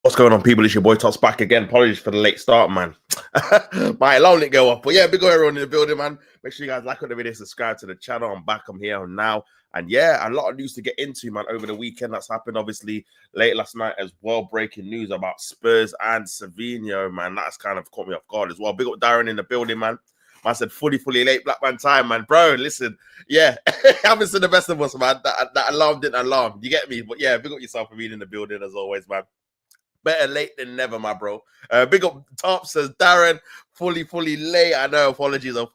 What's going on, people? It's your boy Tops back again. Apologies for the late start, man. My alarm didn't go off. But yeah, big up everyone in the building, man. Make sure you guys like the video, subscribe to the channel. I'm back. I'm here now. And yeah, a lot of news to get into, man, over the weekend. That's happened, obviously, late last night as well. Breaking news about Spurs and Savinho, man. That's kind of caught me off guard as well. Big up Darren in the building, man. I said fully late black man time, man. Bro, listen, yeah, haven't seen the best of us, man. That alarm didn't alarm. You get me? But yeah, big up yourself for being in the building as always, man. Better late than never, my bro. Big up top says Darren, fully late. I know, apologies, but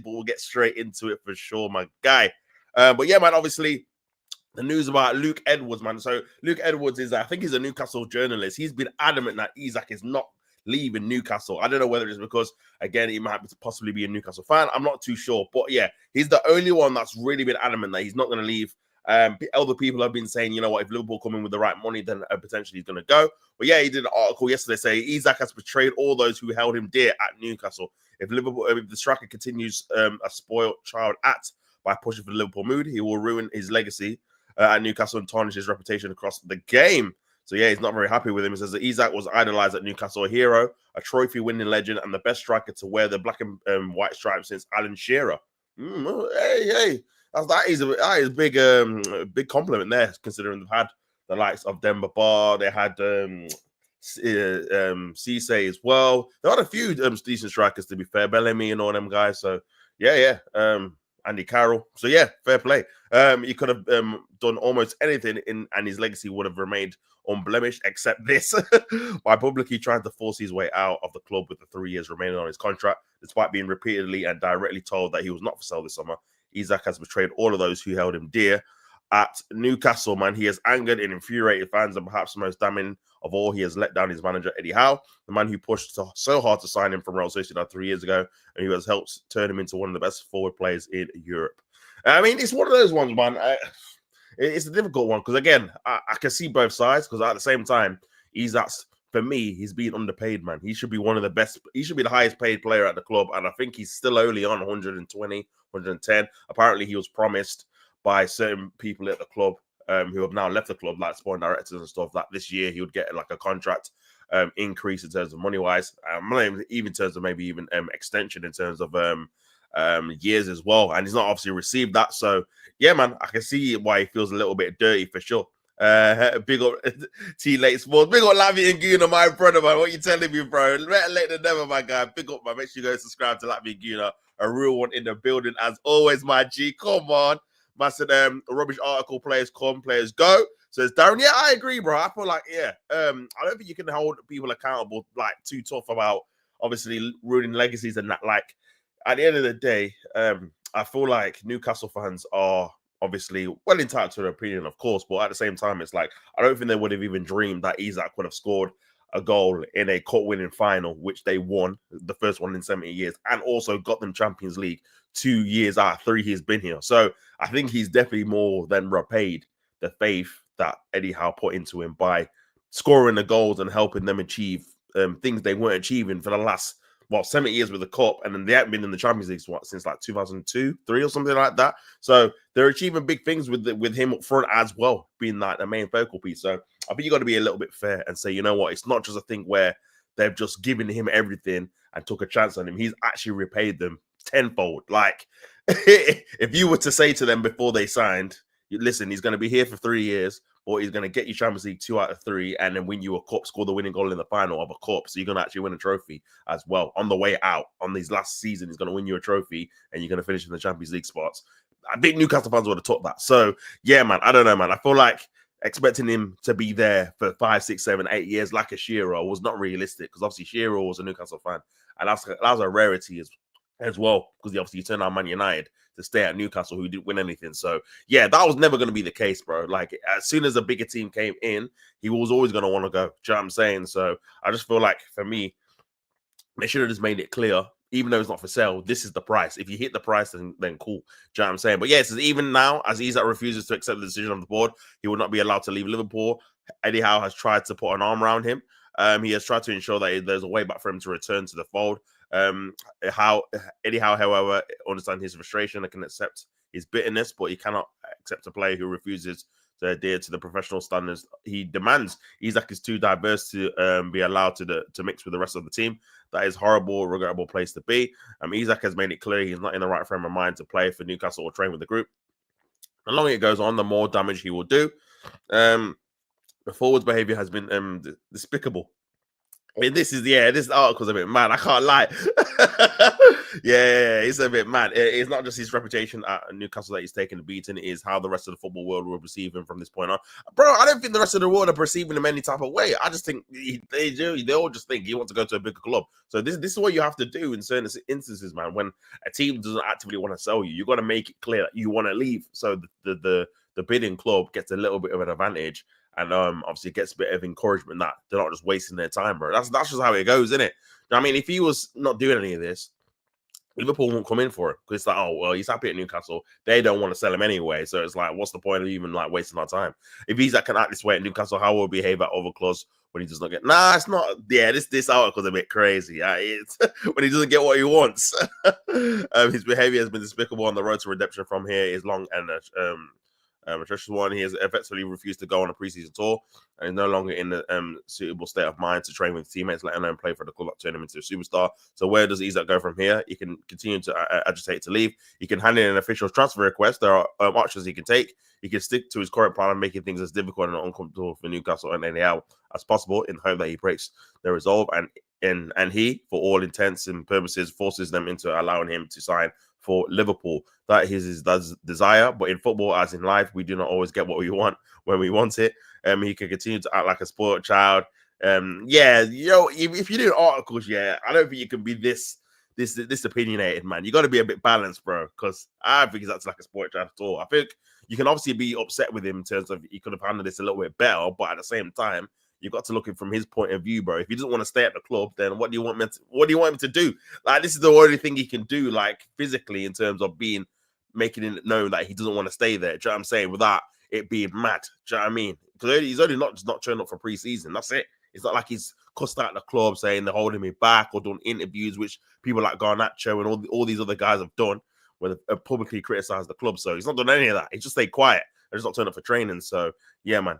we'll get straight into it for sure, my guy. But yeah, man, obviously, the news about Luke Edwards, man. So Luke Edwards is, I think he's a Newcastle journalist. He's been adamant that ISAK is not leaving Newcastle. I don't know whether it's because, again, he might possibly be a Newcastle fan. I'm not too sure. But yeah, he's the only one that's really been adamant that he's not going to leave. Other people have been saying, you know what, if Liverpool come in with the right money, then potentially he's going to go. But yeah, he did an article yesterday saying ISAK has betrayed all those who held him dear at Newcastle. If the striker continues a spoiled child by pushing for the Liverpool mood, he will ruin his legacy at Newcastle and tarnish his reputation across the game. So yeah, he's not very happy with him. He says that ISAK was idolized at Newcastle, a hero, a trophy-winning legend, and the best striker to wear the black and white stripes since Alan Shearer. Hey. That is a big compliment there, considering they've had the likes of Demba Ba, they had Cisse as well. They had a few decent strikers, to be fair, Bellamy and all them guys. So yeah. Andy Carroll. So yeah, fair play. He could have done almost anything, and his legacy would have remained unblemished, except this, by publicly trying to force his way out of the club with the 3 years remaining on his contract, despite being repeatedly and directly told that he was not for sale this summer. ISAK has betrayed all of those who held him dear at Newcastle, man. He has angered and infuriated fans, and perhaps the most damning of all, he has let down his manager, Eddie Howe, the man who pushed so hard to sign him from Real Sociedad 3 years ago, and who has helped turn him into one of the best forward players in Europe. I mean, it's one of those ones, man. It's a difficult one because, again, I can see both sides because at the same time, ISAK's, for me, he's being underpaid, man. He should be one of the best. He should be the highest paid player at the club. And I think he's still only on 120, 110. Apparently, he was promised by certain people at the club who have now left the club, like sporting directors and stuff, that this year he would get like a contract increase in terms of money-wise. Even in terms of maybe even extension in terms of years as well. And he's not obviously received that. So, yeah, man, I can see why he feels a little bit dirty for sure. Big up T Late Sports, big up Lavi and Guna, my brother, man. What you telling me, bro? Better late than never, my guy. Big up, man. Make sure you go subscribe to Lavi and Guna, a real one in the building as always, my G. Come on, man. Said a rubbish article. Players come, players go. Says Darren. Yeah, I agree, bro. I feel like I don't think you can hold people accountable like too tough about obviously ruining legacies and that. Like at the end of the day, I feel like Newcastle fans are obviously well entitled to their opinion, of course, but at the same time, it's like I don't think they would have even dreamed that ISAK would have scored a goal in a cup-winning final, which they won, the first one in 70 years, and also got them Champions League 2 years out of 3 he's been here. So I think he's definitely more than repaid the faith that Eddie Howe put into him by scoring the goals and helping them achieve things they weren't achieving for the last 70 years with the cup, and then they haven't been in the Champions League since like 2002, 3 or something like that. So they're achieving big things with him up front as well, being like the main focal piece. So I think you got to be a little bit fair and say, you know what, it's not just a thing where they've just given him everything and took a chance on him. He's actually repaid them tenfold. Like if you were to say to them before they signed, listen, he's going to be here for 3 years, or he's going to get you Champions League 2 out of 3 and then win you a cup, score the winning goal in the final of a cup. So you're going to actually win a trophy as well. On the way out, on his last season, he's going to win you a trophy and you're going to finish in the Champions League spots. I think Newcastle fans would have took that. So, yeah, man, I don't know, man. I feel like expecting him to be there for 5, 6, 7, 8 years like a Shearer was not realistic because obviously Shearer was a Newcastle fan. And that was a rarity as well because obviously you turned on Man United to stay at Newcastle, who didn't win anything. So, yeah, that was never going to be the case, bro. Like, as soon as a bigger team came in, he was always going to want to go. Do you know what I'm saying? So, I just feel like, for me, they should have just made it clear, even though it's not for sale, this is the price. If you hit the price, then cool. Do you know what I'm saying? But, yeah, so even now, as ISAK refuses to accept the decision of the board, he will not be allowed to leave Liverpool. Eddie Howe has tried to put an arm around him. He has tried to ensure that there's a way back for him to return to the fold. Eddie Howe, however, understands his frustration and can accept his bitterness, but he cannot accept a player who refuses to adhere to the professional standards he demands. Isak is too diverse to be allowed to mix with the rest of the team. That is horrible, regrettable place to be. Isak has made it clear he's not in the right frame of mind to play for Newcastle or train with the group. The longer it goes on, the more damage he will do. The forward's behavior has been despicable. I mean, this article's a bit mad. I can't lie. yeah, it's a bit mad. It's not just his reputation at Newcastle that he's taking the beating. It is how the rest of the football world will perceive him from this point on. Bro, I don't think the rest of the world are perceiving him any type of way. I just think they do. They all just think he wants to go to a bigger club. So this is what you have to do in certain instances, man. When a team doesn't actively want to sell you, you got to make it clear that you want to leave. So the bidding club gets a little bit of an advantage. And obviously it gets a bit of encouragement that they're not just wasting their time, bro. That's just how it goes, isn't it? I mean, if he was not doing any of this, Liverpool won't come in for it because it's like, oh, well, he's happy at Newcastle. They don't want to sell him anyway. So it's like, what's the point of even like wasting our time? If he's can act this way at Newcastle, how will he behave at other clubs when he does not get? Nah, it's not. Yeah, this article's a bit crazy. It's when he doesn't get what he wants. His behavior has been despicable on the road to redemption from here is long and atrocious one. He has effectively refused to go on a preseason tour and is no longer in the suitable state of mind to train with teammates, let alone play for the club that turned him into a superstar. So where does Isak go from here? He can continue to agitate to leave. He can hand in an official transfer request. There are options he can take. He can stick to his current plan of making things as difficult and uncomfortable for Newcastle and NAL as possible in the hope that he breaks their resolve and he, for all intents and purposes, forces them into allowing him to sign for Liverpool. That is his desire. But in football, as in life, we do not always get what we want when we want it. He can continue to act like a spoiled child. If you do articles, I don't think you can be this opinionated, man. You got to be a bit balanced, bro, because I think he's acting like a spoiled child at all. I think you can obviously be upset with him in terms of he could have handled this a little bit better, but at the same time, you've got to look at it from his point of view, bro. If he doesn't want to stay at the club, then what do you want him to do? Like, this is the only thing he can do, like, physically, in terms of making it known that he doesn't want to stay there. Do you know what I'm saying? Without it being mad. Do you know what I mean? Because he's only not turning up for pre-season. That's it. It's not like he's cussed out the club saying they're holding me back or done interviews, which people like Garnacho and all these other guys have done, where they've publicly criticized the club. So he's not done any of that. He's just stayed quiet. They're just not turning up for training. So yeah, man.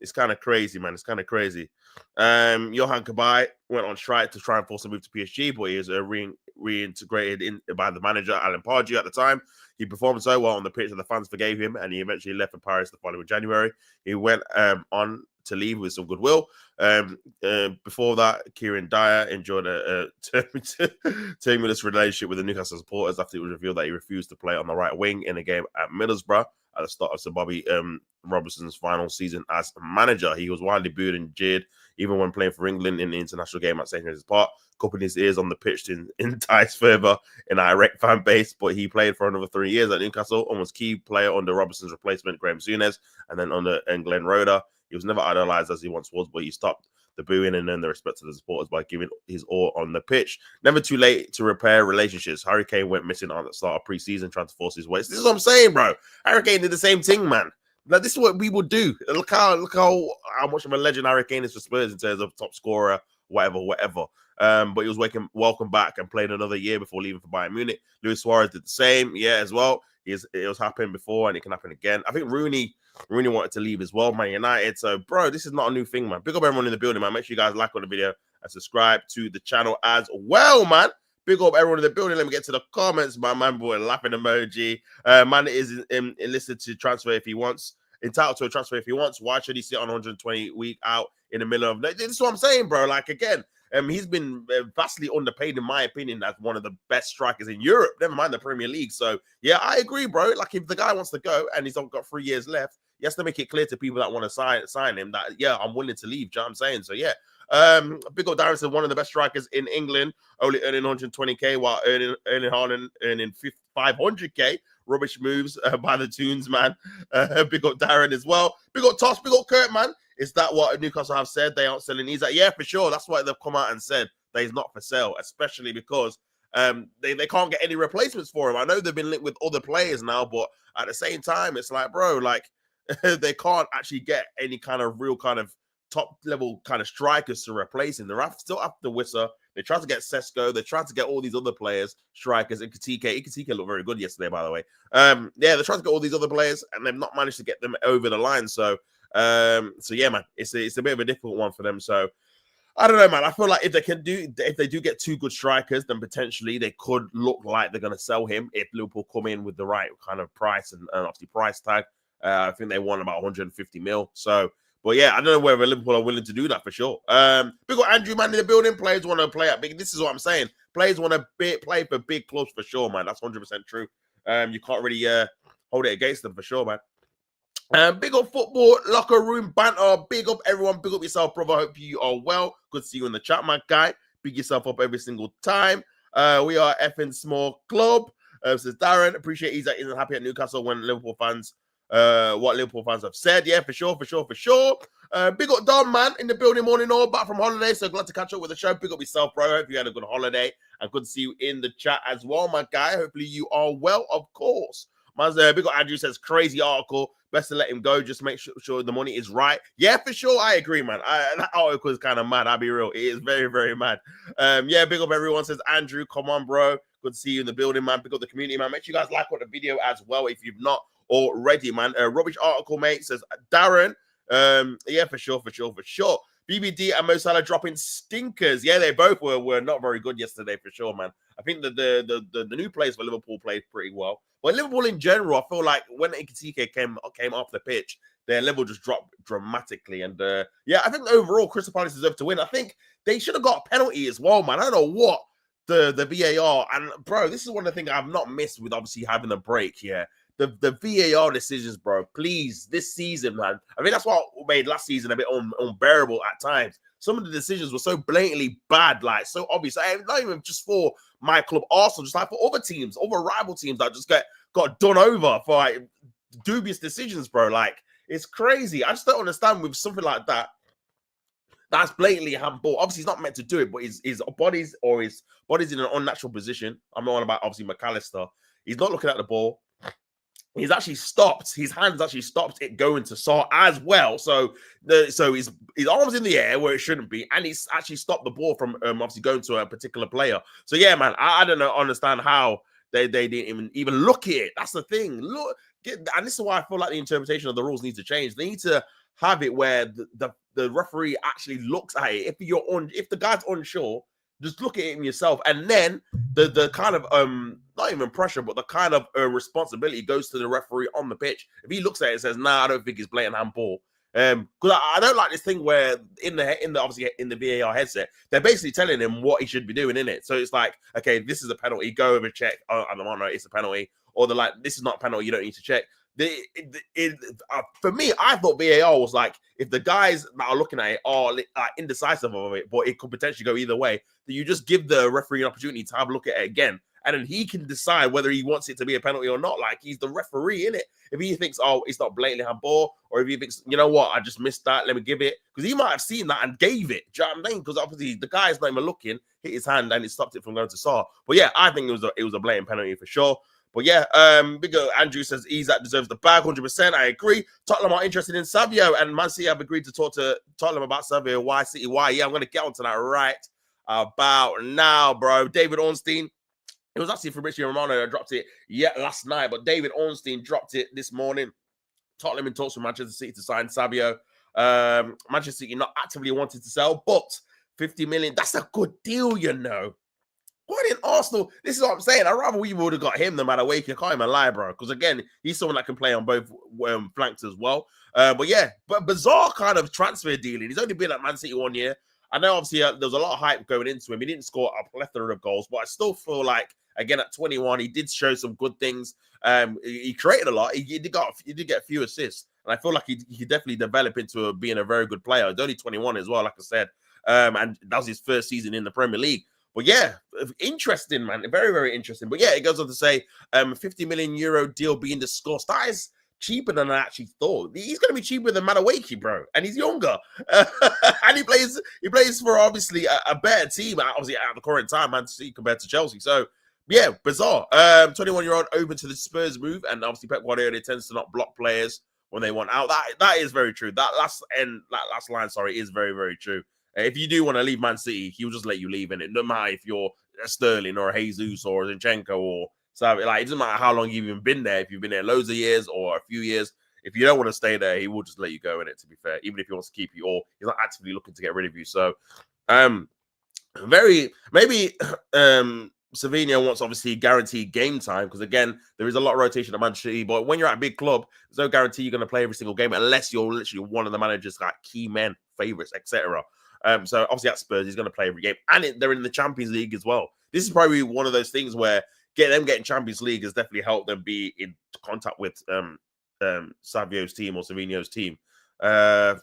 It's kind of crazy, man. It's kind of crazy. Johan Kabay went on strike to try and force a move to PSG, but he was reintegrated in by the manager Alan Pardew at the time. He performed so well on the pitch that the fans forgave him, and he eventually left for Paris the following January. He went on to leave with some goodwill. Before that, Kieran Dyer enjoyed a tumultuous relationship with the Newcastle supporters after it was revealed that he refused to play on the right wing in a game at Middlesbrough at the start of Sir Bobby Robertson's final season as manager. He was widely booed and jeered, even when playing for England in the international game at St. James's Park, cupping his ears on the pitch to entice further an irate fan base. But he played for another 3 years at Newcastle and was key player under Robertson's replacement, Graham Souness, and then under Glenn Roeder. He was never idolized as he once was, but he stopped the booing and then the respect to the supporters by giving his all on the pitch. Never too late to repair relationships. Harry Kane went missing on the start of pre-season, trying to force his way. This is what I'm saying, bro. Harry Kane did the same thing, man. Like, this is what people do. Look how much of a legend Harry Kane is for Spurs in terms of top scorer, whatever. But he was welcome back and played another year before leaving for Bayern Munich. Luis Suarez did the same, as well. It was happening before and it can happen again. I think Rooney wanted to leave as well, Man United. So, bro, this is not a new thing, man. Big up everyone in the building, man. Make sure you guys like on the video and subscribe to the channel as well, man. Big up everyone in the building. Let me get to the comments. My man boy laughing emoji. Man is enlisted to transfer if he wants. Entitled to a transfer if he wants. Why should he sit on 120 week out in the middle of? This is what I'm saying, bro. Like, again, he's been vastly underpaid, in my opinion, as one of the best strikers in Europe. Never mind the Premier League. So, yeah, I agree, bro. Like, if the guy wants to go and he's got 3 years left, he has to make it clear to people that want to sign him that, I'm willing to leave. Do you know what I'm saying? So, yeah. Big up Darren said one of the best strikers in England, only earning 120k while earning Haaland earning 500k. Rubbish moves by the Toons, man. Big up Darren as well. Big up Toss, big up Kurt, man. Is that what Newcastle have said? They aren't selling. He's like, yeah, for sure. That's why they've come out and said that he's not for sale, especially because they can't get any replacements for him. I know they've been linked with other players now, but at the same time, it's like, bro, like they can't actually get any kind of real kind of top level kind of strikers to replace him. They still have to Wissa. They tried to get Sesko. They tried to get all these other players, strikers, and Ikitike. Ikitike looked very good yesterday, by the way. Yeah, they tried to get all these other players, and they've not managed to get them over the line. So yeah, man, it's a bit of a difficult one for them. So I don't know, man. I feel like if they do get two good strikers, then potentially they could look like they're going to sell him if Liverpool come in with the right kind of price and obviously price tag. I think they want about 150 mil. So, but yeah, I don't know whether Liverpool are willing to do that for sure. Big got Andrew, man, in the building. Players want to play at big. This is what I'm saying. Players want to play for big clubs for sure, man. That's 100% true. You can't really hold it against them for sure, man. Big up football, locker room banter. Big up everyone. Big up yourself, brother. Hope you are well. Good to see you in the chat, my guy. Big yourself up every single time. We are effing small club. Says Darren. Appreciate Isaac isn't happy at Newcastle when Liverpool fans, what Liverpool fans have said. Yeah, for sure. Big up Don, man, in the building morning all back from holiday. So glad to catch up with the show. Big up yourself, bro. Hope you had a good holiday. And good to see you in the chat as well, my guy. Hopefully you are well, of course. Man's big up Andrew says crazy article. Best to let him go. Just make sure the money is right. Yeah, for sure. I agree, man. That article is kind of mad. I'll be real. It is very, very mad. Yeah, big up everyone. Says Andrew. Come on, bro. Good to see you in the building, man. Big up the community, man. Make sure you guys like the video as well if you've not already, man. Rubbish article, mate. Says Darren. Yeah, for sure. BBD and Mo Salah dropping stinkers. Yeah, they both were not very good yesterday for sure, man. I think the new players for Liverpool played pretty well. But Liverpool in general, I feel like when Ikitike came off the pitch, their level just dropped dramatically. And yeah, I think overall Crystal Palace deserved to win. I think they should have got a penalty as well, man. I don't know what the VAR, and bro, this is one of the things I've not missed with obviously having a break here. The VAR decisions, bro, please, this season, man. I mean, that's what made last season a bit unbearable at times. Some of the decisions were so blatantly bad, like so obvious. Not even just for my club, Arsenal, just like for other teams, other rival teams that just got done over for like dubious decisions, bro. Like, it's crazy. I just don't understand with something like that. That's blatantly handball. Obviously, he's not meant to do it, but his body's in an unnatural position. I'm not on about obviously McAllister. He's not looking at the ball. He's actually stopped. His hands actually stopped it going to Sarr as well. So his arms in the air where it shouldn't be, and he's actually stopped the ball from obviously going to a particular player. So yeah, man, I don't understand how they didn't even look at it. That's the thing. And this is why I feel like the interpretation of the rules needs to change. They need to have it where the referee actually looks at it. If the guy's unsure, just look at it yourself, and then the kind of not even pressure, but the kind of responsibility goes to the referee on the pitch. If he looks at it and says, "Nah, I don't think it's blatant handball," because I don't like this thing where in the VAR headset they're basically telling him what he should be doing in it. So it's like, okay, this is a penalty, go over check. Oh, I don't know, it's a penalty, or they're like, this is not a penalty, you don't need to check. For me, I thought VAR was like, if the guys that are looking at it are indecisive of it, but it could potentially go either way, then you just give the referee an opportunity to have a look at it again, and then he can decide whether he wants it to be a penalty or not. Like, he's the referee in it. If he thinks, oh, it's not blatantly handball, or if he thinks, you know what, I just missed that, let me give it, because he might have seen that and gave it. Do you know what I'm saying? Because obviously the guy's not even looking, hit his hand, and it stopped it from going to Sarr. But yeah, I think it was a blatant penalty for sure. But yeah, bigger Andrew says Isaac deserves the bag, 100%. I agree. Tottenham are interested in Savio, and Man City have agreed to talk to Tottenham about Savio. Why City? Why? Yeah, I'm going to get onto that right about now, bro. David Ornstein. It was actually Fabrizio Romano that dropped it last night, but David Ornstein dropped it this morning. Tottenham in talks with Manchester City to sign Savio. Manchester City not actively wanted to sell, but 50 million, that's a good deal, you know. Why didn't Arsenal? This is what I'm saying. I'd rather we would have got him no matter where. You can't even lie, bro. Because again, he's someone that can play on both flanks as well. But yeah, but bizarre kind of transfer dealing. He's only been at Man City 1 year. I know obviously there was a lot of hype going into him. He didn't score a plethora of goals, but I still feel like, again, at 21, he did show some good things. He created a lot. He did get a few assists. And I feel like he definitely develop into being a very good player. He's only 21 as well, like I said. And that was his first season in the Premier League. But yeah, interesting, man. Very, very interesting. But yeah, it goes on to say 50 million euro deal being discussed. That is cheaper than I actually thought. He's going to be cheaper than Madueke, bro. And he's younger. And he plays for obviously a better team, obviously at the current time, Man City compared to Chelsea. So yeah, bizarre. 21-year-old open to the Spurs move. And obviously Pep Guardiola tends to not block players when they want out. That is very true. That last line, is very, very true. If you do want to leave Man City, he'll just let you leave in it. No matter if you're a Sterling or a Jesus or a Zinchenko or something. Like, it doesn't matter how long you've even been there. If you've been there loads of years or a few years, if you don't want to stay there, he will just let you go in it, to be fair, even if he wants to keep you, or he's not actively looking to get rid of you. So, very maybe Savinho wants obviously guaranteed game time, because again, there is a lot of rotation at Manchester City, but when you're at a big club, there's no guarantee you're going to play every single game unless you're literally one of the manager's like key men, favorites, etc. So obviously at Spurs, he's going to play every game, and they're in the Champions League as well. This is probably one of those things where getting Champions League has definitely helped them be in contact with Savio's team or Savinho's team. But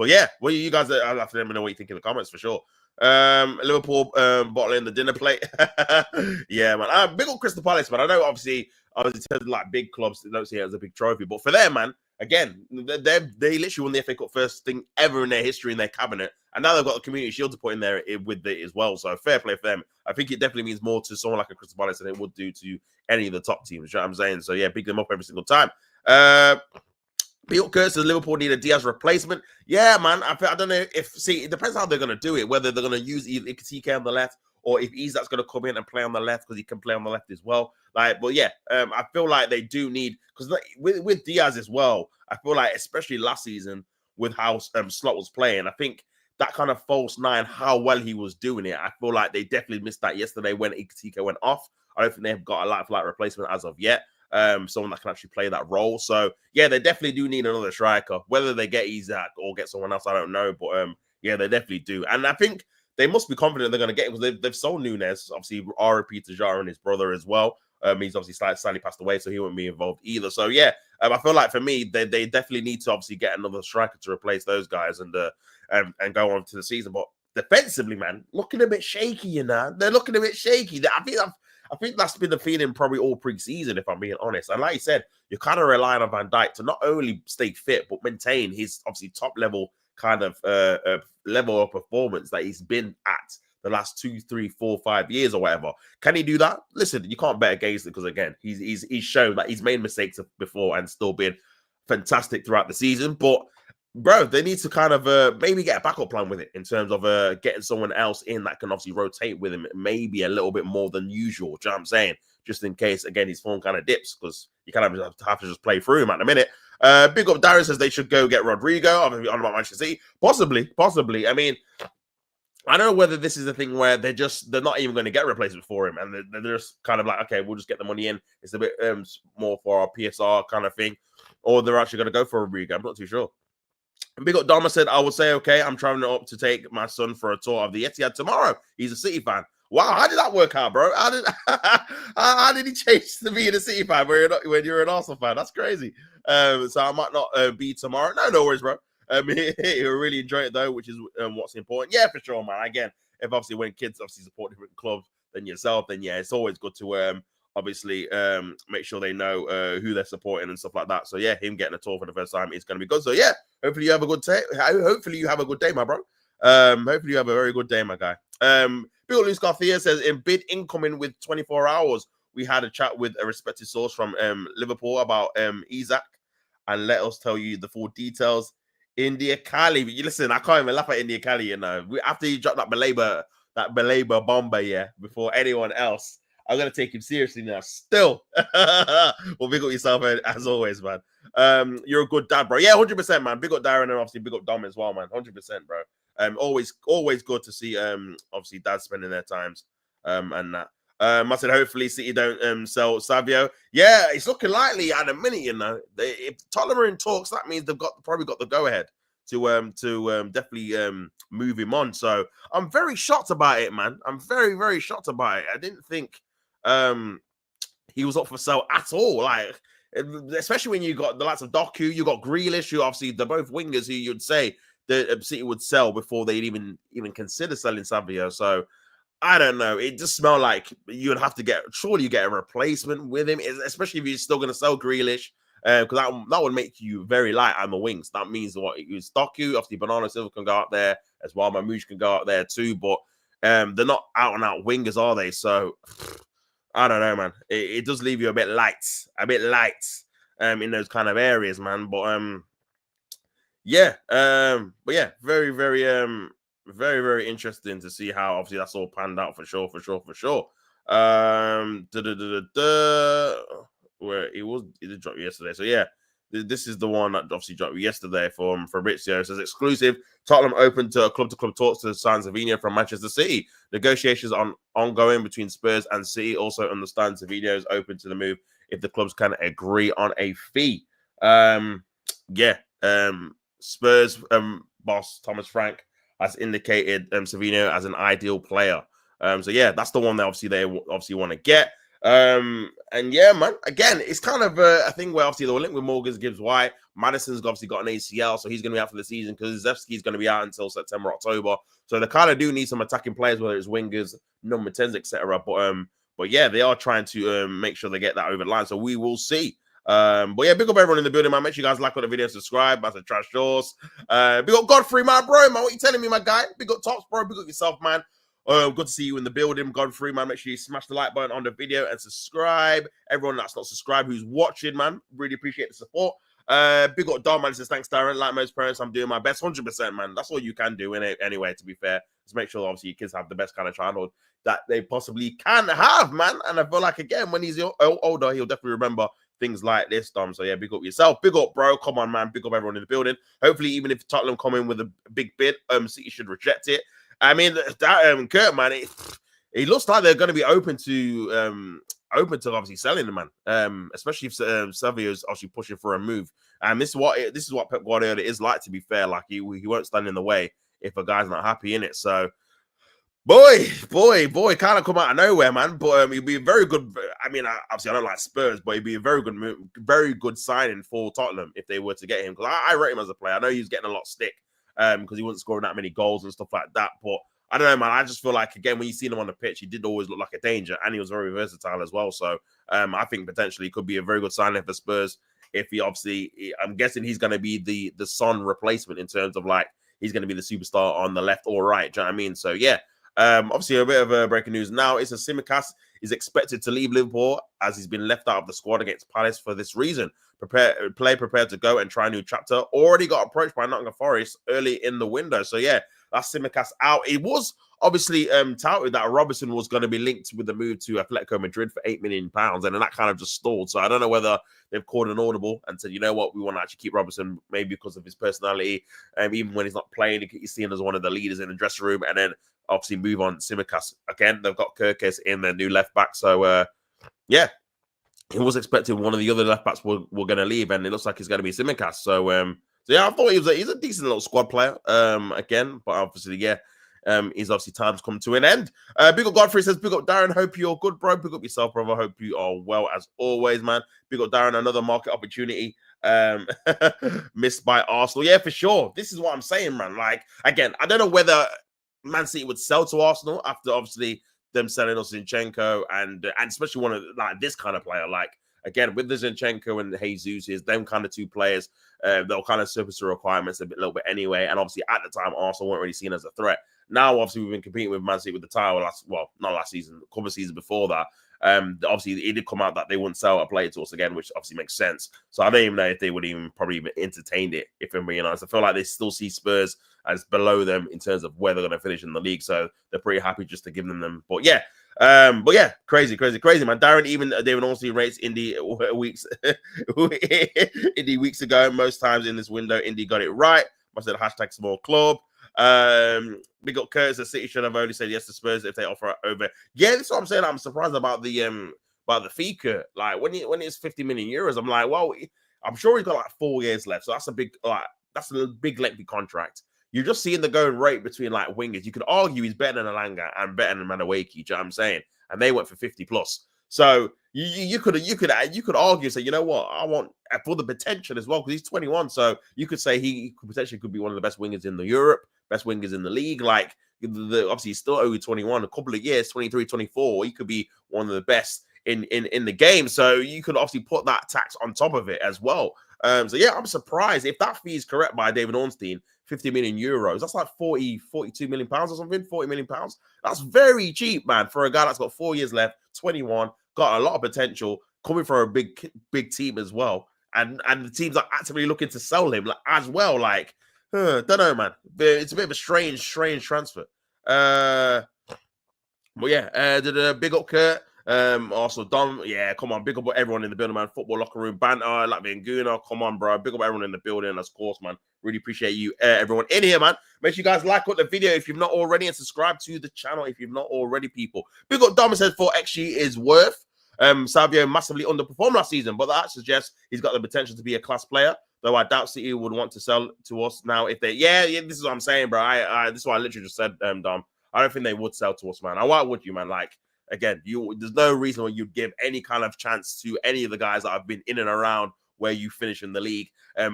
yeah, well, you guys, I'll have to let me know what you think in the comments for sure. Liverpool bottling the dinner plate. Yeah, man. Big old Crystal Palace, man. I know obviously in terms of like big clubs, they don't see it as a big trophy, but for them, man, again, they literally won the FA Cup first thing ever in their history in their cabinet, and now they've got the Community Shield to put in there with it as well. So fair play for them. I think it definitely means more to someone like a Crystal Palace than it would do to any of the top teams. You know what I'm saying? So yeah, pick them up every single time. Bill Kurtz says Liverpool need a Diaz replacement. Yeah, man. I don't know if, it depends how they're going to do it, whether they're going to use either Ikatike on the left, or if Isak's going to come in and play on the left, because he can play on the left as well. Like, but yeah, I feel like they do need, because with Diaz as well, I feel like, especially last season with how Slot was playing, I think that kind of false nine, how well he was doing it, I feel like they definitely missed that yesterday when Ikatike went off. I don't think they've got a like replacement as of yet. Someone that can actually play that role. So yeah, they definitely do need another striker. Whether they get ISAK or get someone else, I don't know. But yeah, they definitely do. And I think they must be confident they're going to get him, because they've sold Nunes, obviously RP to Jara and his brother as well. He's obviously sadly passed away, so he won't be involved either. So yeah, I feel like for me, they definitely need to obviously get another striker to replace those guys and go on to the season. But defensively, man, looking a bit shaky, you know. They're looking a bit shaky. I think that's been the feeling probably all pre-season, if I'm being honest. And like you said, you're kind of relying on Van Dijk to not only stay fit, but maintain his obviously top level kind of level of performance that he's been at the last 2, 3, 4, 5 years or whatever. Can he do that? Listen, you can't bet against it, because again, he's shown that he's made mistakes before and still been fantastic throughout the season. But bro, they need to kind of maybe get a backup plan with it, in terms of getting someone else in that can obviously rotate with him maybe a little bit more than usual. Do you know what I'm saying? Just in case, again, his form kind of dips, because you kind of have to just play through him at the minute. Big up Darren says they should go get Rodrigo. I'm on about Manchester City. Possibly. I mean, I don't know whether this is a thing where they're not even going to get a replacement for him, and they're just kind of like, okay, we'll just get the money in. It's a bit more for our PSR kind of thing, or they're actually going to go for Rodrigo. I'm not too sure. And Big Up Dharma said, I would say, okay, I'm traveling up to take my son for a tour of the Etihad tomorrow. He's a City fan. Wow, how did that work out, bro? How did he change to being a City fan when you're an Arsenal fan? That's crazy. So I might not be tomorrow. No worries, bro. He'll really enjoy it though, which is what's important. Yeah, for sure, man. Again, if obviously when kids obviously support different clubs than yourself, then yeah, it's always good to obviously make sure they know who they're supporting and stuff like that. So yeah, him getting a tour for the first time is going to be good. So yeah, hopefully you have a good day. Hopefully you have a good day, my bro. Hopefully you have a very good day, my guy. Bill Luis Garcia says, in bid incoming with 24 hours, we had a chat with a respected source from Liverpool about ISAK, and let us tell you the full details. India Kali, listen, I can't even laugh at India Kali, you know. After he dropped that Belabor bomber, yeah, before anyone else, I'm gonna take him seriously now. Still, well, big up yourself as always, man. You're a good dad, bro. Yeah, 100%, man. Big up Darren and obviously big up Dom as well, man. 100%, bro. Always good to see obviously dads spending their times and that. I said hopefully City don't sell Savio. Yeah, it's looking likely at a minute, you know. If Tottenham are in talks, that means they've probably got the go ahead to definitely move him on. So I'm very shocked about it, man. I'm very, very shocked about it. I didn't think he was up for sale at all. Like, especially when you got the likes of Doku, you got Grealish, who obviously they're both wingers who you'd say the City would sell before they'd even consider selling Savio. So I don't know. It just smelled like you'd have to get a replacement with him, especially if you're still going to sell Grealish, because that would make you very light on the wings. That means what you stock you. Obviously, Bernardo Silva can go out there as well. Mamouche can go out there too, but they're not out and out wingers, are they? So I don't know, man. It does leave you a bit light in those kind of areas, man. But yeah, very, very very, very interesting to see how obviously that's all panned out for sure. Where it did drop yesterday. So yeah, this is the one that obviously dropped yesterday from Fabrizio. It says exclusive. Tottenham open to club-to-club talks to sign Savinho from Manchester City. Negotiations on ongoing between Spurs and City. Also understand Savinho is open to the move if the clubs can agree on a fee. Yeah. Spurs boss Thomas Frank has indicated Savinho as an ideal player. So yeah, that's the one that obviously they want to get. And yeah, man, again, it's kind of a thing where obviously the link with Morgan's Gibbs White. Madison's obviously got an ACL, so he's going to be out for the season because Zevski's going to be out until September, October. So they kind of do need some attacking players, whether it's wingers, number 10s, etc. But yeah, they are trying to make sure they get that over the line. So we will see. But yeah, big up everyone in the building, man. Make sure you guys like on the video, subscribe. That's a trash shorts. Big up Godfrey, my bro, man. What you telling me, my guy? Big up Tops, bro. Big up yourself, man. Good to see you in the building, Godfrey, man. Make sure you smash the like button on the video and subscribe. Everyone that's not subscribed, who's watching, man, really appreciate the support. Big up Don, man. Says thanks, Darren. Like most parents, I'm doing my best, 100%, man. That's all you can do anyway. To be fair, just make sure obviously your kids have the best kind of childhood that they possibly can have, man. And I feel like again, when he's older, he'll definitely remember things like this, Dom. So yeah, big up yourself, big up, bro. Come on, man. Big up everyone in the building. Hopefully, even if Tottenham come in with a big bid, City should reject it. I mean, that Kurt, man, it looks like they're going to be open to obviously selling the man, especially if Savio's actually pushing for a move. And this is what Pep Guardiola is like. To be fair, like he won't stand in the way if a guy's not happy in it. So, boy, kind of come out of nowhere, man. But he'd be a very good. I mean, obviously I don't like Spurs, but he'd be a very good move, very good signing for Tottenham if they were to get him. Because I rate him as a player. I know he's getting a lot of stick because he wasn't scoring that many goals and stuff like that. But I don't know, man. I just feel like, again, when you see him on the pitch, he did always look like a danger, and he was very versatile as well. So I think potentially he could be a very good signing for Spurs if he obviously, I'm guessing he's going to be the Son replacement in terms of like, he's going to be the superstar on the left or right. Do you know what I mean? So yeah, obviously a bit of breaking news now. It's a Tsimikas is expected to leave Liverpool as he's been left out of the squad against Palace for this reason. Prepared to go and try a new chapter. Already got approached by Nottingham Forest early in the window. So yeah, that's Tsimikas out. It was obviously touted that Robertson was going to be linked with the move to Atletico Madrid for £8 million, and then that kind of just stalled. So I don't know whether they've called an audible and said, you know what, we want to actually keep Robertson, maybe because of his personality, even when he's not playing, he's seen as one of the leaders in the dressing room, and then obviously move on Tsimikas. Again, they've got Kirkes in their new left back. So yeah, he was expecting one of the other left backs were going to leave, and it looks like it's going to be Tsimikas. So yeah, I thought he's a decent little squad player. Again, but obviously, yeah, he's obviously time's come to an end. Big up Godfrey says, big up Darren. Hope you're good, bro. Big up yourself, brother. Hope you are well as always, man. Big up Darren. Another market opportunity missed by Arsenal. Yeah, for sure. This is what I'm saying, man. Like again, I don't know whether Man City would sell to Arsenal after obviously them selling us Zinchenko and especially one of like this kind of player. Like again, with the Zinchenko and Jesus, is them kind of two players, they'll kind of surface the requirements a little bit anyway. And obviously at the time, Arsenal weren't really seen as a threat. Now, obviously, we've been competing with Man City with the title not last season, a couple of seasons before that. Obviously, it did come out that they wouldn't sell a player to us again, which obviously makes sense. So I don't even know if they would probably even entertained it, if I'm being honest. I feel like they still see Spurs as below them in terms of where they're going to finish in the league. So they're pretty happy just to give them. But yeah, crazy, man. David Ornstein rates Indy weeks Indy weeks ago. Most times in this window, Indy got it right. I said hashtag small club. Big up Curtis. The City should have only said yes to Spurs if they offer over. Yeah, that's what I'm saying. I'm surprised about the fee cut. Like when it's 50 million euros, I'm like, well, I'm sure he's got like 4 years left, so that's a big lengthy contract. You're just seeing the going rate between like wingers. You could argue he's better than Alanga and better than Madueke. Do you know what I'm saying? And they went for 50 plus. So you could argue, say, you know what, I want for the potential as well, because he's 21. So you could say he potentially could be one of the best wingers in Europe, best wingers in the league. Like obviously he's still only 21, a couple of years, 23, 24. He could be one of the best in the game. So you could obviously put that tax on top of it as well. So yeah, I'm surprised if that fee is correct by David Ornstein, 50 million euros. That's like 42 million pounds or something, 40 million pounds. That's very cheap, man, for a guy that's got 4 years left, 21, got a lot of potential, coming from a big team as well. And the teams are actively looking to sell him as well. Like, Don't know, man. It's a bit of a strange transfer. But yeah, big up Kurt. Also Dom, yeah, come on, big up everyone in the building, man. Football locker room banter, Latvian Guna, come on, bro. Big up everyone in the building, of course, man. Really appreciate you, everyone in here, man. Make sure you guys like the video if you've not already, and subscribe to the channel if you've not already, people. Big up Dom says 4xG is worth. Savio massively underperformed last season, but that suggests he's got the potential to be a class player. Though I doubt City would want to sell to us now if they, yeah, this is what I'm saying, bro. This is what I literally just said, Dom. I don't think they would sell to us, man. Why would you, man? Like, again, there's no reason why you'd give any kind of chance to any of the guys that have been in and around where you finish in the league,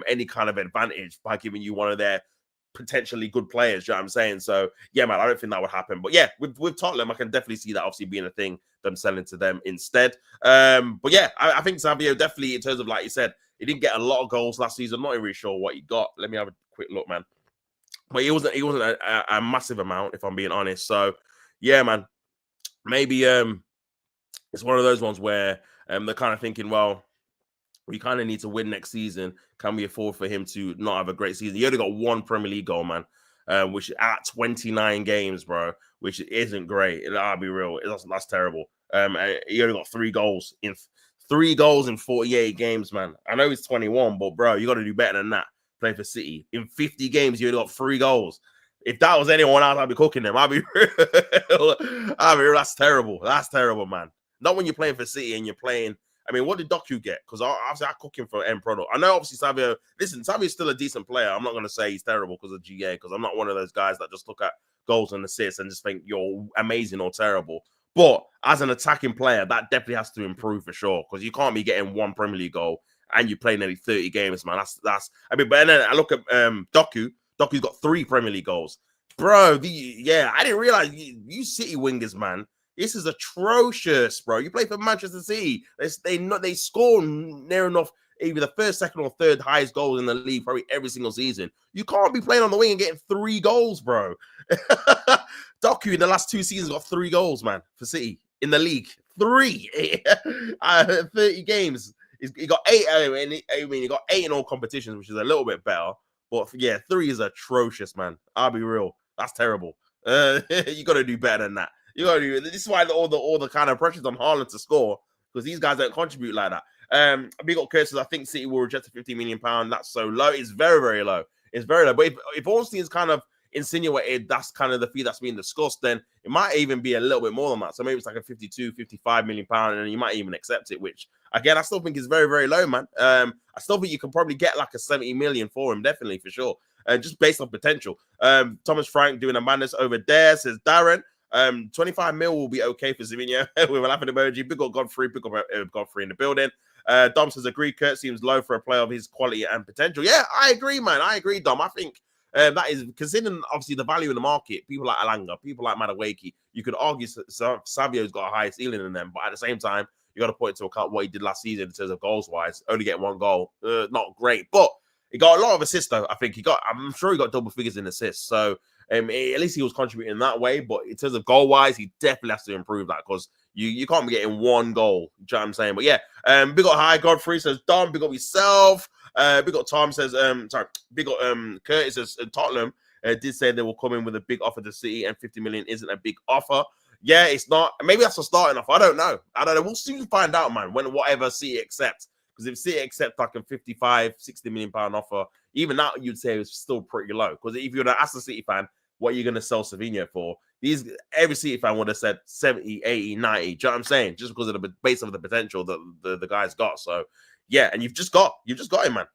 any kind of advantage by giving you one of their potentially good players. You know what I'm saying? So, yeah, man, I don't think that would happen. But yeah, with Tottenham, I can definitely see that obviously being a thing, them selling to them instead. But yeah, I think Savio definitely, in terms of, like you said, he didn't get a lot of goals last season. I'm not even really sure what he got. Let me have a quick look, man. But it wasn't a massive amount, if I'm being honest. So, yeah, man, maybe it's one of those ones where they're kind of thinking, well, we kind of need to win next season. Can we afford for him to not have a great season? He only got one Premier League goal, man, which at 29 games, bro, which isn't great. I'll be real, that's terrible. He only got 3 goals in 48 games, man. I know he's 21, but bro, you got to do better than that. Playing for City in 50 games, you only got 3 goals. If that was anyone else, I'd be cooking them. I'd be real. That's terrible. That's terrible, man. Not when you're playing for City and you're playing. I mean, what did Doku get? Because obviously I cook him for end product. I know obviously Savio. Listen, Savio's still a decent player. I'm not going to say he's terrible because of GA, because I'm not one of those guys that just look at goals and assists and just think you're amazing or terrible. But as an attacking player, that definitely has to improve for sure, because you can't be getting 1 Premier League goal and you play nearly 30 games, man. That's. I mean, but then I look at Doku. Doku's got 3 Premier League goals, bro. I didn't realize you City wingers, man. This is atrocious, bro. You play for Manchester City. They score near enough either the first, second, or third highest goals in the league probably every single season. You can't be playing on the wing and getting 3 goals, bro. Doku in the last 2 seasons got 3 goals, man, for City in the league. 3. 30 games. He got 8. He got 8 in all competitions, which is a little bit better. But yeah, 3 is atrocious, man. I'll be real. That's terrible. You got to do better than that. You got to do. This is why all the kind of pressures on Haaland to score, because these guys don't contribute like that. Big up Curses. I think City will reject a £50 million. That's so low. It's very, very low. It's very low. But if Ornstein is kind of insinuated that's kind of the fee that's being discussed, then it might even be a little bit more than that. So maybe it's like a 52, 55 million pound, and you might even accept it, which again, I still think is very, very low, man. I still think you can probably get like a 70 million for him, definitely, for sure. Just based on potential. Thomas Frank doing a madness over there, says Darren. 25 mil will be okay for Zivinho with a laughing emoji. Big up Godfrey, big up Godfrey in the building. Dom says, agree, Kurt seems low for a player of his quality and potential. Yeah, I agree, man. I agree, Dom. I think that is, considering obviously the value in the market, people like Alanga, people like Madawaki, you could argue Savio's got a higher ceiling than them, but at the same time, you got to put into account what he did last season in terms of goals wise. Only getting 1 goal, not great, but he got a lot of assists though. I'm sure he got double figures in assists. So at least he was contributing that way. But in terms of goal wise, he definitely has to improve that, because you can't be getting 1 goal. You know what I'm saying? But yeah, big up High Godfrey says Dom, big up yourself. Big up Tom says big up Curtis says Tottenham did say they will come in with a big offer to City, and 50 million isn't a big offer. Yeah, it's not. Maybe that's a starting offer. I don't know. We'll soon find out, man, when whatever City accepts. Because if City accept like a 55, 60 million pound offer, even that you'd say is still pretty low. Because if you're an Aston City fan, what are you going to sell Savinho for? Every City fan would have said 70, 80, 90. Do you know what I'm saying? Just because of the base of the potential that the guy's got. So yeah, and you've just got him, man.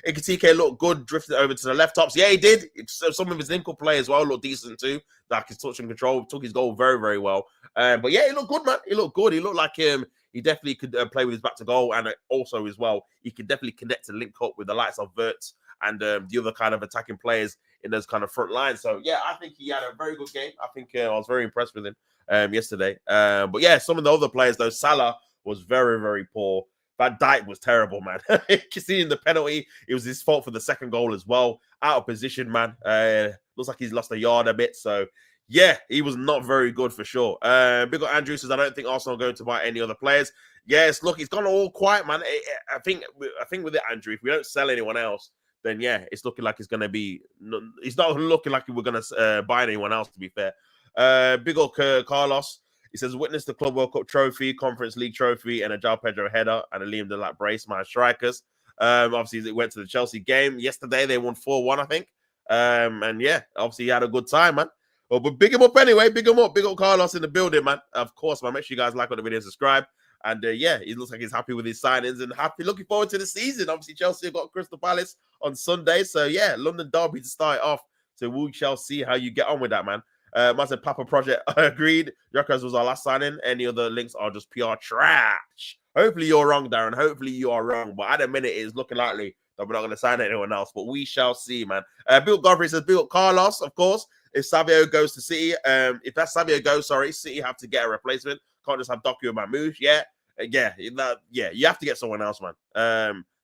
Ikatike looked good, drifted over to the left tops. Yeah, he did. Some of his ankle play as well looked decent too. Like his touch and control, took his goal very, very well. But yeah, he looked good, man. He looked good. He looked like he definitely could play with his back to goal, and also as well, he could definitely connect and link up with the likes of Wirtz and the other kind of attacking players in those kind of front lines. So yeah, I think he had a very good game. I think I was very impressed with him yesterday. But yeah, some of the other players though, Salah was very, very poor. Van Dijk was terrible, man. Seeing the penalty, it was his fault for the second goal as well. Out of position, man. Looks like he's lost a yard a bit. So yeah, he was not very good for sure. Big up Andrew says, I don't think Arsenal are going to buy any other players. Yes, look, it's gone all quiet, man. I think with it, Andrew, if we don't sell anyone else, then yeah, it's looking like it's going to be. It's not looking like we're going to buy anyone else. To be fair, big old Carlos. He says, witness the Club World Cup trophy, Conference League trophy, and a João Pedro header and a Liam Delap brace, my strikers. Obviously, they went to the Chelsea game yesterday. They won 4-1, I think. And yeah, obviously, he had a good time, man. Well, but big him up anyway. Big him up. Big up Carlos in the building, man. Of course, man. Make sure you guys like on the video, subscribe. And yeah, he looks like he's happy with his signings and looking forward to the season. Obviously, Chelsea have got Crystal Palace on Sunday. So yeah, London derby to start off. So we shall see how you get on with that, man. Massive Papa Project, I agreed. Jokers was our last signing. Any other links are just PR trash. Hopefully you're wrong, Darren. Hopefully you are wrong. But at the minute, it's looking likely that we're not going to sign anyone else. But we shall see, man. Bill Godfrey says, Bill Carlos, of course. If Savio goes to City, if that Savio goes, City have to get a replacement. Can't just have Doku and Mamouche. Yeah, you have to get someone else, man.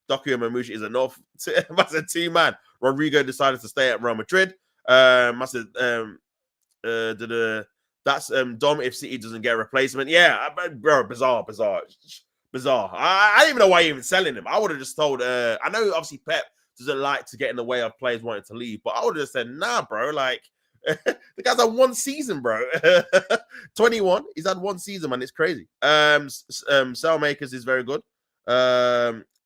Doku and Mamouche is enough. That's a two-man. Rodrigo decided to stay at Real Madrid. That's Dom if City doesn't get a replacement. Yeah, bro, bizarre. I didn't even know why you're even selling him. I would have just told. I know obviously Pep doesn't like to get in the way of players wanting to leave, but I would have just said, nah, bro. Like the guy's had one season, bro. 21. He's had one season, man. It's crazy. Sailmakers is very good.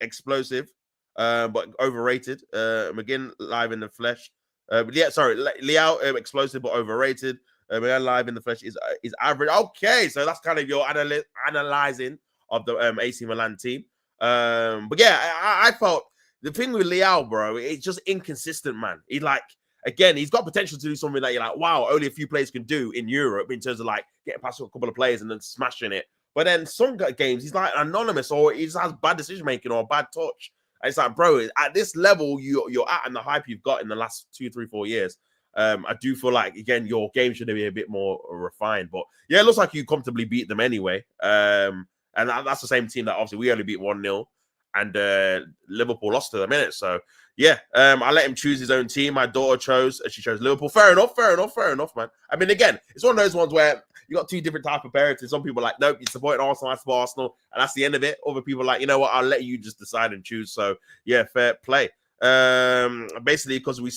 Explosive, but overrated. McGinn live in the flesh. Liao explosive but overrated. Live in the flesh is average. Okay, so that's kind of your analyzing of the AC Milan team. But yeah, I felt the thing with Liao, bro, it's just inconsistent, man. He's got potential to do something that you're like, wow, only a few players can do in Europe in terms of like getting past a couple of players and then smashing it. But then some games he's like anonymous or he just has bad decision making or bad touch. And it's like, bro, at this level you're at and the hype you've got in the last 2, 3, 4 years. I do feel like, again, your game should be a bit more refined. But yeah, it looks like you comfortably beat them anyway. And that's the same team that obviously we only beat 1-0 and Liverpool lost to them, innit? So yeah, I let him choose his own team. My daughter she chose Liverpool. Fair enough, man. I mean, again, it's one of those ones where you got two different type of parents. Some people are like, nope, you're supporting Arsenal, I support Arsenal, and that's the end of it. Other people are like, you know what, I'll let you just decide and choose. So yeah, fair play. Basically, because we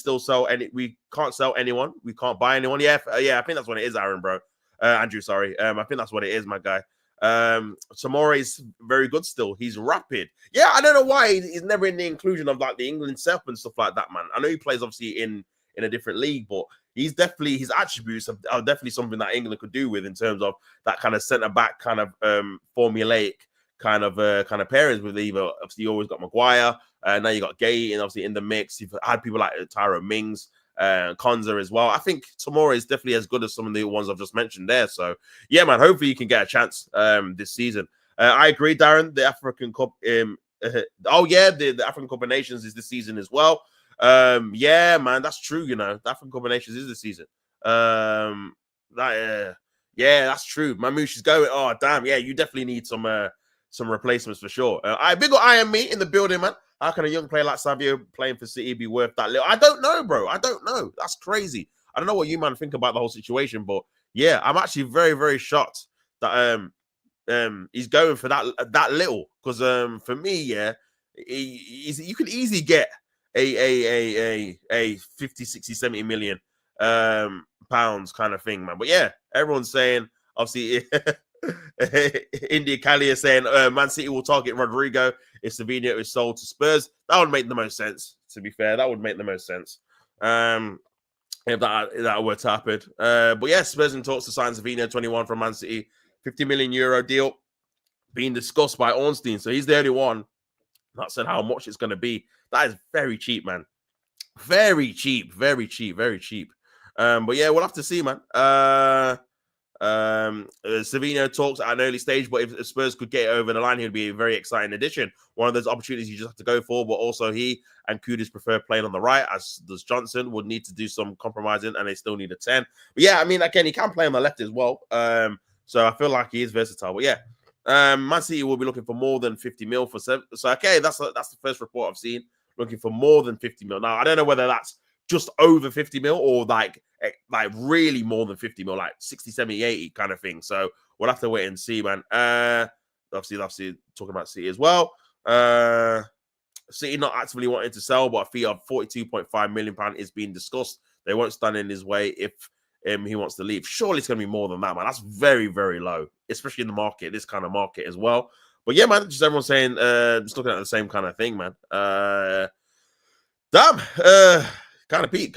can't sell anyone, we can't buy anyone. Yeah, I think that's what it is, Aaron, bro. Andrew, sorry. I think that's what it is, my guy. Samora is very good still. He's rapid. Yeah, I don't know why he's never in the inclusion of like the England self and stuff like that, man. I know he plays obviously in a different league, but he's definitely, his attributes are definitely something that England could do with in terms of that kind of centre back kind of formulaic kind of pairings with either. Obviously, you always got Maguire, now you got Gay, and obviously in the mix you've had people like Tyro Mings, Konza as well. I think Tomori is definitely as good as some of the ones I've just mentioned there. So yeah, man, hopefully you can get a chance this season. I agree, Darren. The African Cup, the African Cup of Nations is this season as well. Yeah, man, that's true. You know, the African Cup of Nations is this season. Yeah, that's true. Mamouche is going. Oh, damn. Yeah, you definitely need some replacements for sure. I big got I am me in the building, man. How can a young player like Savio playing for City be worth that little? I don't know, bro. I don't know. That's crazy. I don't know what you man think about the whole situation, but yeah, I'm actually very, very shocked that he's going for that little. Because for me, yeah, you could easily get a 50, 60, 70 million pounds kind of thing, man. But yeah, everyone's saying obviously India Kali is saying Man City will target Rodrigo if Savinho is sold to Spurs. That would make the most sense, to be fair. That would make the most sense. If that were to happen. But yeah, Spurs in talks to sign Savinho 21 from Man City. 50 million euro deal being discussed by Ornstein. So he's the only one that said how much it's going to be. That is very cheap, man. Very cheap. But yeah, we'll have to see, man. Savinho talks at an early stage, but if Spurs could get it over the line, he would be a very exciting addition. One of those opportunities you just have to go for, but also he and Kudus prefer playing on the right, as does Johnson. Would need to do some compromising, and they still need a 10. But yeah, I mean, again, he can play on the left as well. So I feel like he is versatile. But yeah, Man City will be looking for more than 50 mil for 7. So okay, that's the first report I've seen, looking for more than 50 mil. Now I don't know whether that's just over 50 mil or like really more than 50 mil, like 60, 70, 80 kind of thing. So we'll have to wait and see, man. Obviously talking about City as well. City not actively wanting to sell, but a fee of £42.5 million is being discussed. They won't stand in his way if he wants to leave. Surely it's going to be more than that, man. That's very, very low, especially in the market, this kind of market as well. But yeah, man, just everyone saying, just looking at the same kind of thing, man. Damn, kind of peak.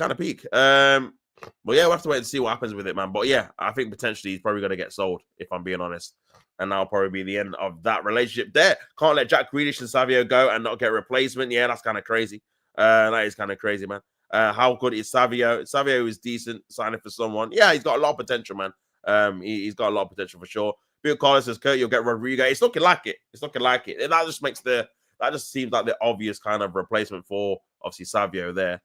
But yeah, we'll have to wait and see what happens with it, man. But yeah, I think potentially he's probably going to get sold, if I'm being honest. And that'll probably be the end of that relationship there. Can't let Jack Grealish and Savio go and not get a replacement. Yeah, that's kind of crazy. That is kind of crazy, man. How good is Savio? Savio is decent, signing for someone. Yeah, he's got a lot of potential, man. He's got a lot of potential for sure. Bill Carlos says, Kurt, you'll get Rodrigo. It's looking like it. That just seems like the obvious kind of replacement for obviously Savio there.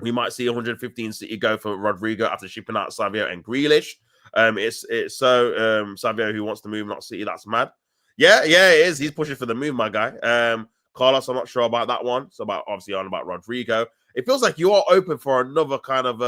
We might see 115 City go for Rodrigo after shipping out Savio and Grealish. It's Savio who wants to move, not City. That's mad. Yeah, it is. He's pushing for the move, my guy. Carlos, I'm not sure about that one. So obviously on about Rodrigo. It feels like you are open for another kind of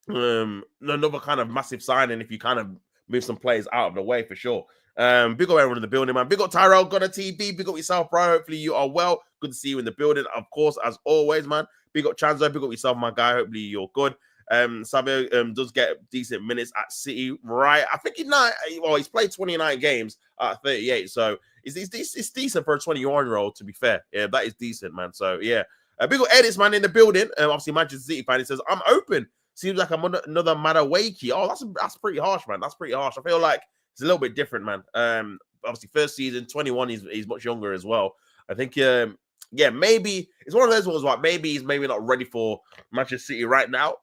another kind of massive signing if you kind of move some players out of the way for sure. Big up everyone in the building, man. Big up Tyrell, got a TV. Big up yourself, bro. Hopefully you are well. Good to see you in the building, of course, as always, man. Big up Chanzo. Big up yourself, my guy. Hopefully you're good. Savio does get decent minutes at City, right? I think he's played 29 games at 38, so it's decent for a 21-year-old, to be fair. Yeah, that is decent, man. So yeah, big up Edits, man, in the building. Obviously Manchester City fan. He says, I'm open. Seems like I'm another Madueke. Oh, that's pretty harsh, man. That's pretty harsh. I feel like it's a little bit different, man. Obviously first season, 21. He's much younger as well. I think maybe it's one of those ones like maybe he's not ready for Manchester City right now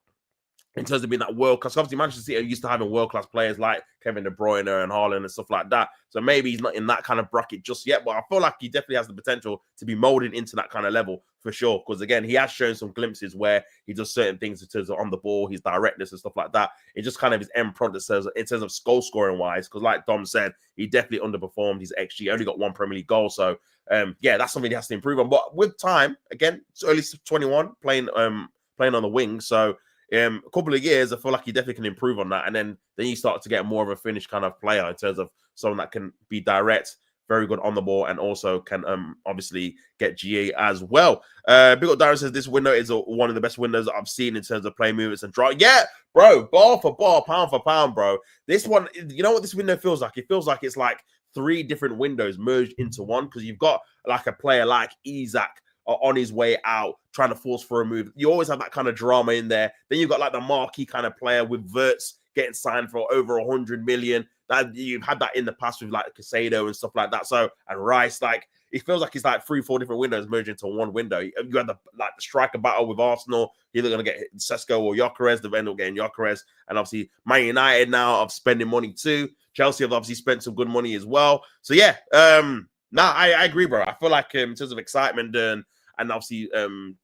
in terms of being that world class. Obviously, Manchester City are used to having world class players like Kevin De Bruyne and Haaland and stuff like that. So maybe he's not in that kind of bracket just yet, but I feel like he definitely has the potential to be molded into that kind of level for sure. Because again, he has shown some glimpses where he does certain things in terms of on the ball, his directness and stuff like that. It just kind of his end product says in terms of goal scoring wise. Because like Dom said, he definitely underperformed. His XG only got one Premier League goal, so that's something he has to improve on. But with time, again, it's early 21, playing on the wing, so. A couple of years, I feel like he definitely can improve on that. And then you start to get more of a finished kind of player in terms of someone that can be direct, very good on the ball, and also can obviously get GA as well. Big up Darren says this window is one of the best windows I've seen in terms of play movements and draw. Yeah, bro, ball for ball, pound for pound, bro. This one, you know what this window feels like? It feels like it's like 3 different windows merged into one because you've got like a player like ISAK on his way out, trying to force for a move. You always have that kind of drama in there. Then you've got like the marquee kind of player with Wirtz getting signed for over 100 million. That you've had that in the past with like Casado and stuff like that. So and Rice, like it feels like it's like 3-4 different windows merged into one window. You had the striker battle with Arsenal. You're either gonna get Sesko or Gyökeres. They end up getting Gyökeres, and obviously Man United now of spending money too. Chelsea have obviously spent some good money as well. So yeah, I agree, bro. I feel like in terms of excitement and obviously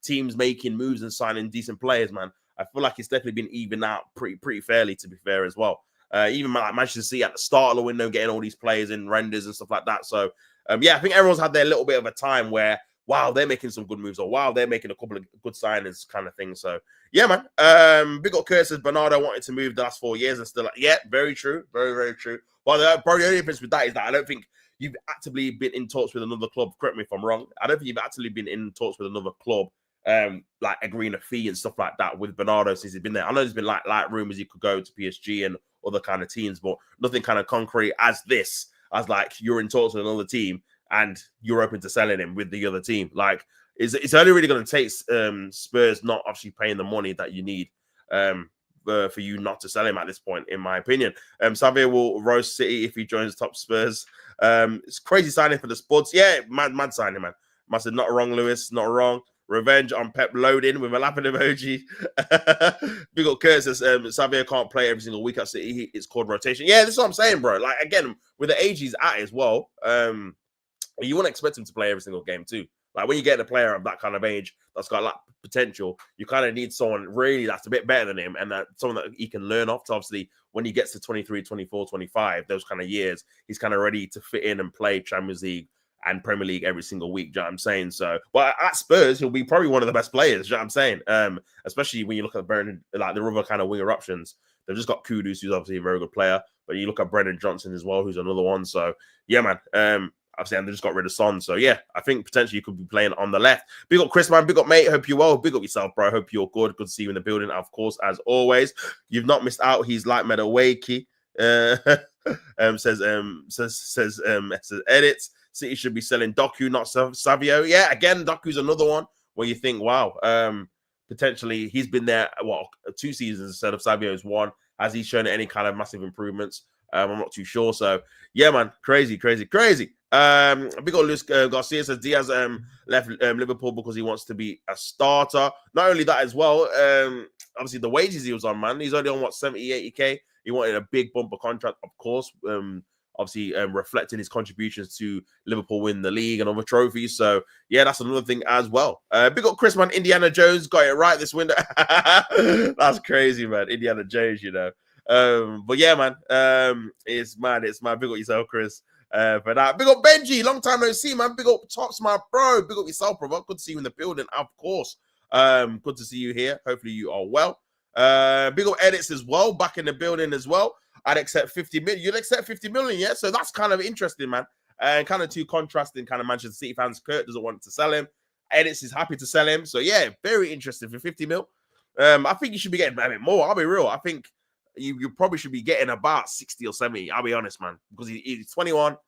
teams making moves and signing decent players, man, I feel like it's definitely been evened out pretty fairly, to be fair as well. Even like Manchester City at the start of the window getting all these players in renders and stuff like that. So I think everyone's had their little bit of a time where wow, they're making some good moves, or wow, they're making a couple of good signings kind of thing. So yeah, man. Big up Kurt says Bernardo wanted to move the last 4 years and still like, yeah, very true. Very, very true. But probably the only difference with that is that I don't think you've actively been in talks with another club. Correct me if I'm wrong. I don't think you've actually been in talks with another club, like agreeing a fee and stuff like that with Bernardo since he's been there. I know there's been like rumors he could go to PSG and other kind of teams, but nothing kind of concrete as this, as like you're in talks with another team and you're open to selling him with the other team. Like it's only really going to take Spurs not actually paying the money that you need for you not to sell him at this point, in my opinion. Savio will roast City if he joins top Spurs. It's crazy signing for the Spuds. Yeah, mad signing, man. Must have not wrong, Lewis. Not wrong. Revenge on Pep loading with a laughing emoji. Big up Kurt says Savio can't play every single week at City. It's called rotation. Yeah, this is what I'm saying, bro. Like again, with the age he's at as well, you wouldn't expect him to play every single game too. Like when you get a player of that kind of age that's got like potential, you kind of need someone really that's a bit better than him and that someone that he can learn off. So obviously, when he gets to 23, 24, 25, those kind of years, he's kind of ready to fit in and play Champions League and Premier League every single week. Do you know what I'm saying? So, but at Spurs, he'll be probably one of the best players. Do you know what I'm saying? Especially when you look at Brendan, like the other kind of winger options. They've just got Kudus, who's obviously a very good player. But you look at Brendan Johnson as well, who's another one. So, yeah, man. obviously, and they just got rid of Son. So yeah, I think potentially you could be playing on the left. Big up Chris, man. Big up, mate. Hope you're well. Big up yourself, bro. Hope you're good. Good to see you in the building. Of course, as always, you've not missed out. He's like Medawaki. Says edits. City should be selling Doku, not Savio. Yeah, again, Doku's another one where you think, wow, potentially he's been there 2 seasons instead of Savio's 1. Has he shown any kind of massive improvements? I'm not too sure. So yeah, man, crazy. Big old Luis Garcia says Diaz left Liverpool because he wants to be a starter. Not only that as well, obviously the wages he was on, man, he's only on 70, 80k. He wanted a big bumper contract, of course. Obviously reflecting his contributions to Liverpool win the league and other trophies. So yeah, that's another thing as well. Big up Chris, man. Indiana Jones got it right this window. That's crazy, man. Indiana Jones, you know. But yeah, man, it's mad. Big up yourself, Chris. For that. Big up Benji, long time no see, man. Big up Tops, my bro. Big up yourself, bro. Good to see you in the building, of course. Good to see you here. Hopefully you are well. Big up Edits as well, back in the building as well. I'd accept 50 million. You'd accept 50 million, yeah? So that's kind of interesting, man. And kind of two contrasting kind of Manchester City fans. Kurt doesn't want to sell him. Edits is happy to sell him. So yeah, very interesting for 50 mil. I think you should be getting a bit more. I'll be real. I think you probably should be getting about 60 or 70. I'll be honest, man, because he's 21.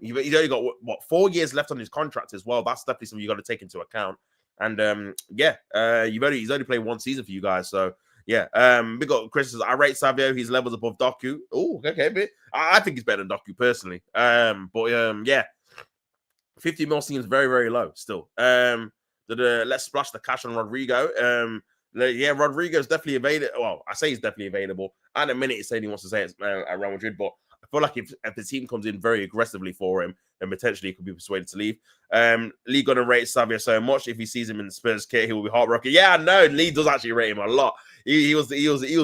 He's only got 4 years left on his contract as well. That's definitely something you got to take into account. And he's only played 1 season for you guys. So yeah, big up Chris says I rate Savio. He's levels above Doku. Oh, okay, but I think he's better than Doku personally. Yeah, 50 mil seems very, very low still. Let's splash the cash on Rodrigo. Yeah, Rodrigo's definitely available. Well, I say he's definitely available. At the minute, he's saying he wants to say it's at Real Madrid, but I feel like if the team comes in very aggressively for him, then potentially he could be persuaded to leave. Lee gonna rate Savio so much. If he sees him in the Spurs kit, he will be heartbroken. Yeah, I know. Lee does actually rate him a lot. He was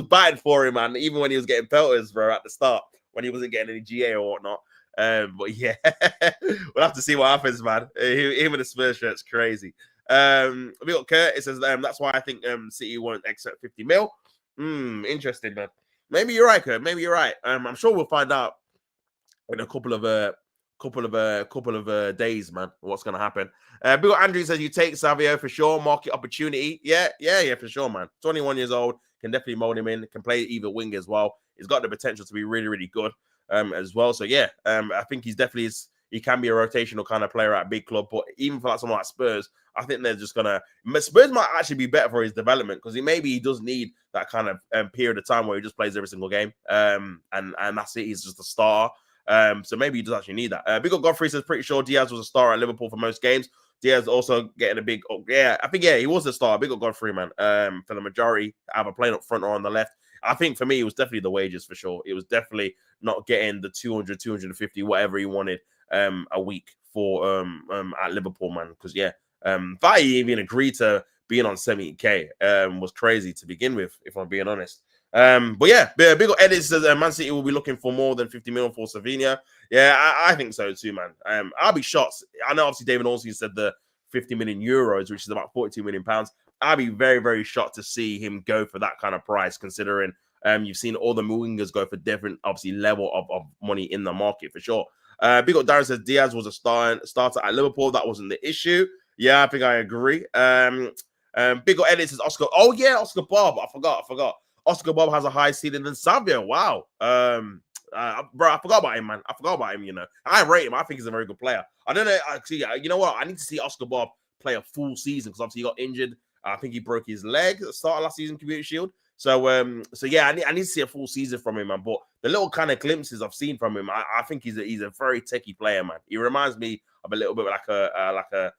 biting for him, man. Even when he was getting pelters, bro, at the start when he wasn't getting any GA or whatnot. But yeah, we'll have to see what happens, man. Him in the Spurs shirt's crazy. We got Kurt. It says that's why I think City won't accept 50 mil. Interesting, man. Maybe you're right, Kurt. Maybe you're right. I'm sure we'll find out in a couple of days, man, what's gonna happen. Big Andrew says you take Savio for sure. Market opportunity. Yeah, for sure, man. 21 years old, can definitely mold him in. Can play either wing as well. He's got the potential to be really, really good as well. So yeah, I think he can be a rotational kind of player at a big club. But even for someone like Spurs, I think they're just gonna. Spurs might actually be better for his development because he does need that kind of period of time where he just plays every single game. And that's it. He's just a starter. So maybe he does actually need that. Big up Godfrey says pretty sure Diaz was a star at Liverpool for most games. Diaz also getting a big. I think he was a star. Big up Godfrey, man. For the majority, either playing up front or on the left. I think for me, it was definitely the wages for sure. It was definitely not getting the 200, 250, whatever he wanted a week for at Liverpool, man. Because that he even agreed to being on 70k was crazy to begin with, if I'm being honest. But yeah, big edit says Man City will be looking for more than 50 million for Savinha. Yeah, I think so too, man. I'll be shocked. I know obviously David Ornstein said the 50 million euros, which is about 42 million pounds. I'll be very, very shocked to see him go for that kind of price, considering you've seen all the wingers go for different, obviously, level of money in the market for sure. Big up Darren says Diaz was a starter at Liverpool. That wasn't the issue. Yeah, I think I agree. Big up edit says Oscar. Oh yeah, Oscar Bob. I forgot. Oscar Bob has a high ceiling than Savio. Wow. Bro, I forgot about him, man. You know. I rate him. I think he's a very good player. I don't know. Actually, you know what? I need to see Oscar Bob play a full season because obviously he got injured. I think he broke his leg at the start of last season, Community Shield. So yeah, I need to see a full season from him, man. But the little kind of glimpses I've seen from him, I think he's a very techie player, man. He reminds me of a little bit like a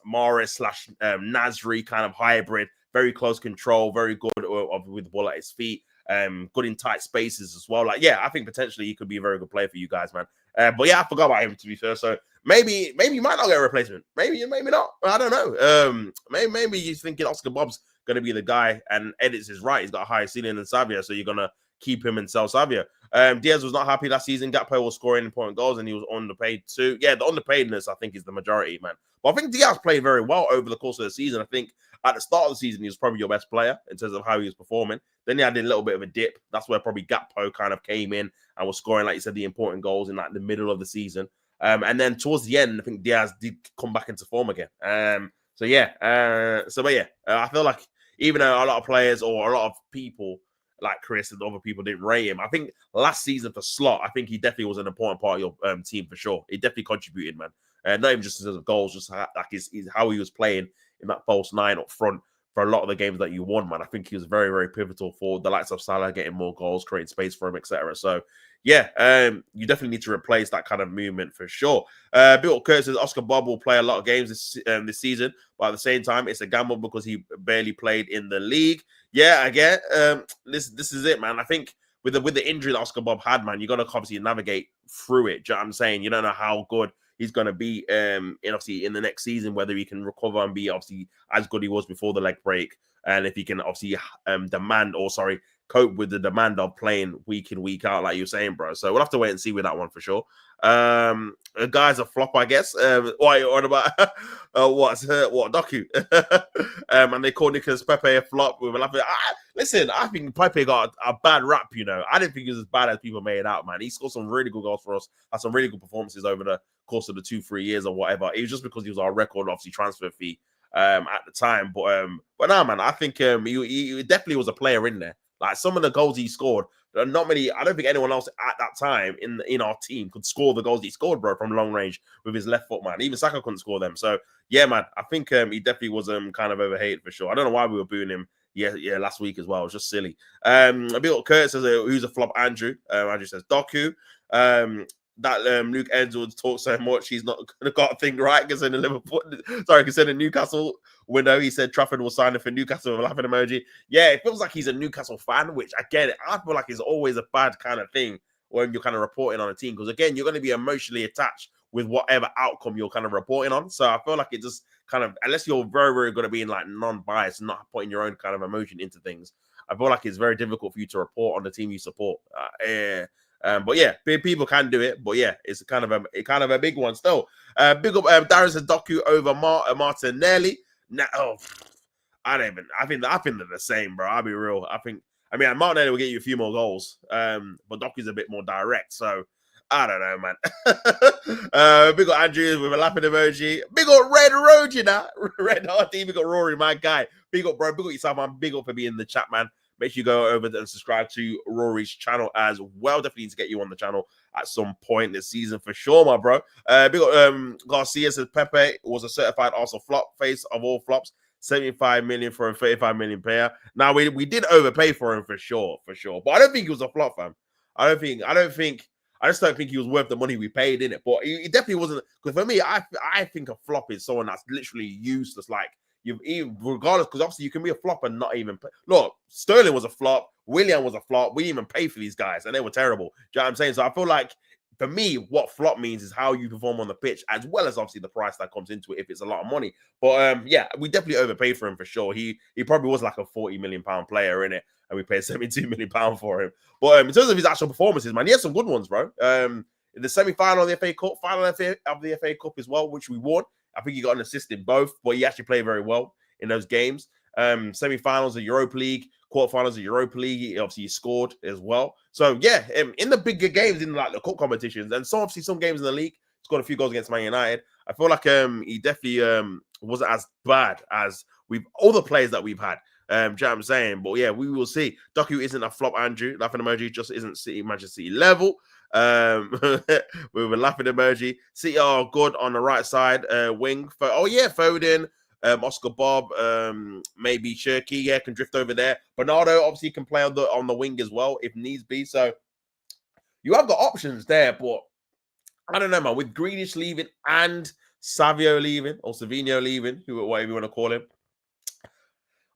Morris / Nasri kind of hybrid. Very close control, very good with the ball at his feet. Good in tight spaces as well. Like, yeah, I think potentially he could be a very good player for you guys, man. But yeah, I forgot about him, to be fair. So maybe you might not get a replacement. Maybe not. I don't know. Maybe you're thinking Oscar Bob's going to be the guy, and Edits is right. He's got a higher ceiling than Savio, so you're going to keep him and sell Savio. Diaz was not happy last season. Gakpo was scoring important goals, and he was underpaid too. Yeah, the underpaidness, I think, is the majority, man. But I think Diaz played very well over the course of the season. I think at the start of the season, he was probably your best player in terms of how he was performing. Then he had a little bit of a dip. That's where probably Gakpo kind of came in and was scoring, like you said, the important goals in like the middle of the season. And then towards the end, I think Diaz did come back into form again. So yeah, I feel like even though a lot of players or a lot of people like Chris and other people didn't rate him, I think last season for Slot, I think he definitely was an important part of your team for sure. He definitely contributed, man. Not even just in terms of goals, just like how he was playing in that false nine up front for a lot of the games that you won, man. I think he was very, very pivotal for the likes of Salah getting more goals, creating space for him, etc. So, yeah, you definitely need to replace that kind of movement for sure. Bill Curtis says Oscar Bob will play a lot of games this season, but at the same time, it's a gamble because he barely played in the league. Yeah, I get. This is it, man. I think with the injury that Oscar Bob had, man, you got to obviously navigate through it. Do you know what I'm saying? You don't know how good he's going to be obviously in the next season, whether he can recover and be obviously as good he was before the leg break, and if he can obviously cope with the demand of playing week in, week out, like you were saying, bro. So we'll have to wait and see with that one for sure. A guy's a flop, I guess. What about what Doku? And they call Nicolas Pepe a flop. We were laughing. Listen, I think Pepe got a bad rap. You know, I didn't think he was as bad as people made it out. Man, he scored some really good goals for us. Had some really good performances over the course of the 2-3 years or whatever. It was just because he was our record, obviously transfer fee at the time. But now, man, I think he definitely was a player in there. Like some of the goals he scored, not many. I don't think anyone else at that time in our team could score the goals he scored, bro, from long range with his left foot, man. Even Saka couldn't score them. So yeah, man, I think he definitely was kind of overhated for sure. I don't know why we were booing him. Yeah, last week as well. It was just silly. A bit Curtis says who's a flop. Andrew. Andrew says Doku. Luke Edwards talks so much he's not got a thing right concerning Liverpool. Sorry, concerning Newcastle window. He said Trafford will sign him for Newcastle with a laughing emoji. Yeah, it feels like he's a Newcastle fan, which I get it. I feel like it's always a bad kind of thing when you're kind of reporting on a team because again, you're going to be emotionally attached with whatever outcome you're kind of reporting on. So I feel like it just kind of, unless you're very, very going to be in like non-biased, not putting your own kind of emotion into things, I feel like it's very difficult for you to report on the team you support. But yeah, people can do it. But yeah, it's kind of a big one still. Big up Darren says Doku over Martinelli. No, I don't even. I think they're the same, bro. I'll be real. I mean, Martinelli will get you a few more goals. But Doku's a bit more direct. So I don't know, man. Big up Andrew with a laughing emoji. Big up Red Road, you know. Red RD. Big up Rory, my guy. Big up, bro. Big up yourself, man. Big up for being in the chat, man. Make sure you go over and subscribe to Rory's channel as well. Definitely need to get you on the channel at some point this season for sure, my bro. Big up Garcia says Pepe was a certified Arsenal flop, face of all flops. 75 million for a 35 million player. Now we did overpay for him for sure. But I don't think he was a flop, fam. I just don't think he was worth the money we paid in it. But he definitely wasn't. Because for me, I think a flop is someone that's literally useless. Like regardless, because obviously you can be a flop and not even pay. Look, Sterling was a flop, Willian was a flop. We didn't even pay for these guys, and they were terrible. Do you know what I'm saying? So I feel like for me, what flop means is how you perform on the pitch, as well as obviously the price that comes into it if it's a lot of money. But yeah, we definitely overpaid for him for sure. He probably was like a 40 million pound player in it, and we paid 72 million pound for him. But in terms of his actual performances, man, he had some good ones, bro. In the semi-final of the FA Cup, final of the FA Cup as well, which we won. I think he got an assist in both, but he actually played very well in those games. Semi-finals of Europa League, quarterfinals of Europa League, he scored as well. So yeah, in the bigger games, in like the cup competitions, and so obviously some games in the league, he scored a few goals against Man United. I feel like he definitely wasn't as bad as all the players that we've had. Do you know what I'm saying? But yeah, we will see. Doku isn't a flop, Andrew. Laughing emoji just isn't Manchester City level. With a laughing emoji. City are good on the right side wing. Foden, Oscar Bob, maybe Shirky, can drift over there. Bernardo obviously can play on the wing as well if needs be. So you have got options there, but I don't know, man. With Grealish leaving and Savio leaving or Savinho leaving, whatever you want to call him.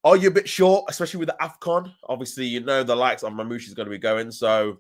Are you a bit short, especially with the AFCON? Obviously, you know the likes of Mamouche is going to be going. So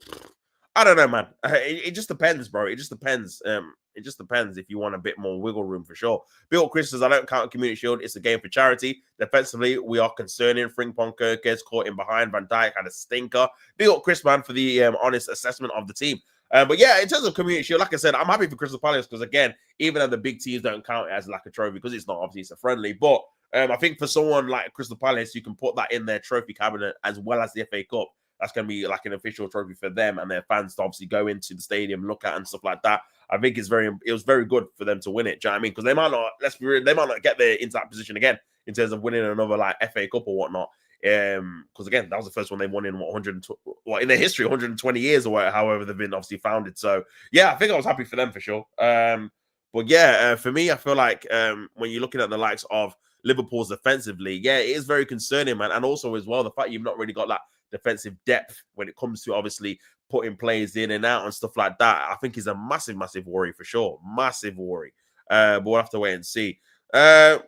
I don't know, man. It just depends, bro. It just depends. It just depends if you want a bit more wiggle room for sure. Bill Chris says, I don't count Community Shield. It's a game for charity. Defensively, we are concerning. Frimpong gets caught in behind. Van Dijk had a stinker. Bill Chris, man, for the honest assessment of the team. But yeah, in terms of Community Shield, like I said, I'm happy for Crystal Palace because, again, even though the big teams don't count it as like a trophy because it's not, obviously, it's a friendly. But I think for someone like Crystal Palace, you can put that in their trophy cabinet as well as the FA Cup. That's going to be like an official trophy for them and their fans to obviously go into the stadium, look at and stuff like that. I think it was very good for them to win it. Do you know what I mean? Because they might not, let's be real, they might not get there into that position again in terms of winning another like FA Cup or whatnot. Because again, that was the first one they won in 120, in their history, 120 years or whatever, however they've been obviously founded. So yeah, I think I was happy for them for sure. But yeah, for me, I feel like when you're looking at the likes of Liverpool's defensively, yeah, it is very concerning, man. And also as well, the fact you've not really got that defensive depth when it comes to obviously putting players in and out and stuff like that, I think is a massive, massive worry for sure. Massive worry. But we'll have to wait and see. And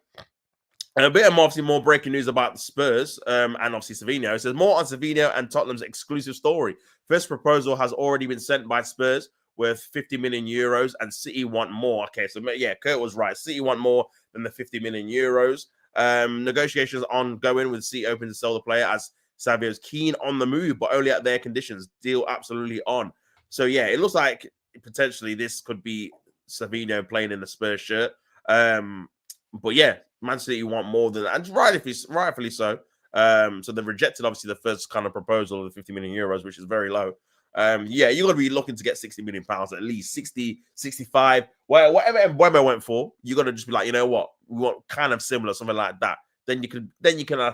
a bit of obviously more breaking news about the Spurs and obviously Savinho. It says more on Savinho and Tottenham's exclusive story. First proposal has already been sent by Spurs worth 50 million euros and City want more. Okay, so yeah, Kurt was right. City want more than the 50 million euros. Negotiations ongoing with City open to sell the player as Savio's keen on the move, but only at their conditions. Deal absolutely on. So yeah, it looks like potentially this could be Savinho playing in the Spurs shirt. But yeah, Man City want more than that, and rightfully so. So they've rejected obviously the first kind of proposal of the 50 million euros, which is very low. Yeah, you're going to be looking to get 60 million pounds, at least 60, 65, whatever Mbeumo went for. You're going to just be like, you know what, we want kind of similar, something like that. Then you can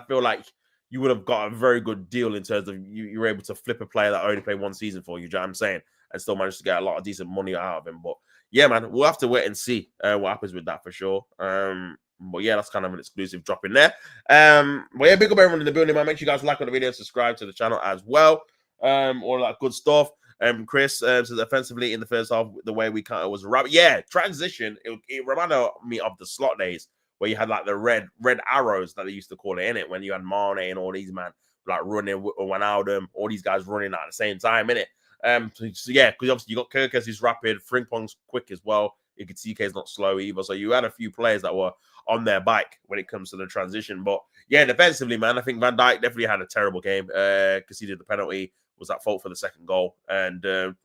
feel like you would have got a very good deal in terms of you were able to flip a player that only played one season for you. Do you know what I'm saying? And still managed to get a lot of decent money out of him. But yeah, man, we'll have to wait and see what happens with that for sure. But yeah, that's kind of an exclusive drop in there. But yeah, big up everyone in the building, man. Make sure you guys like on the video, subscribe to the channel as well. All that good stuff. Chris says offensively in the first half, the way we kind of was rapid. Yeah, transition. It reminded me of the slot days where you had like the red arrows that they used to call it in it when you had Mane and all these man like running with Wijnaldum, all these guys running at the same time in it. So yeah, because obviously you got Kirkus who's rapid, Frimpong's quick as well. You could see TK's not slow either. So you had a few players that were on their bike when it comes to the transition. But yeah, defensively, man, I think Van Dijk definitely had a terrible game. Conceded the penalty, was at fault for the second goal. And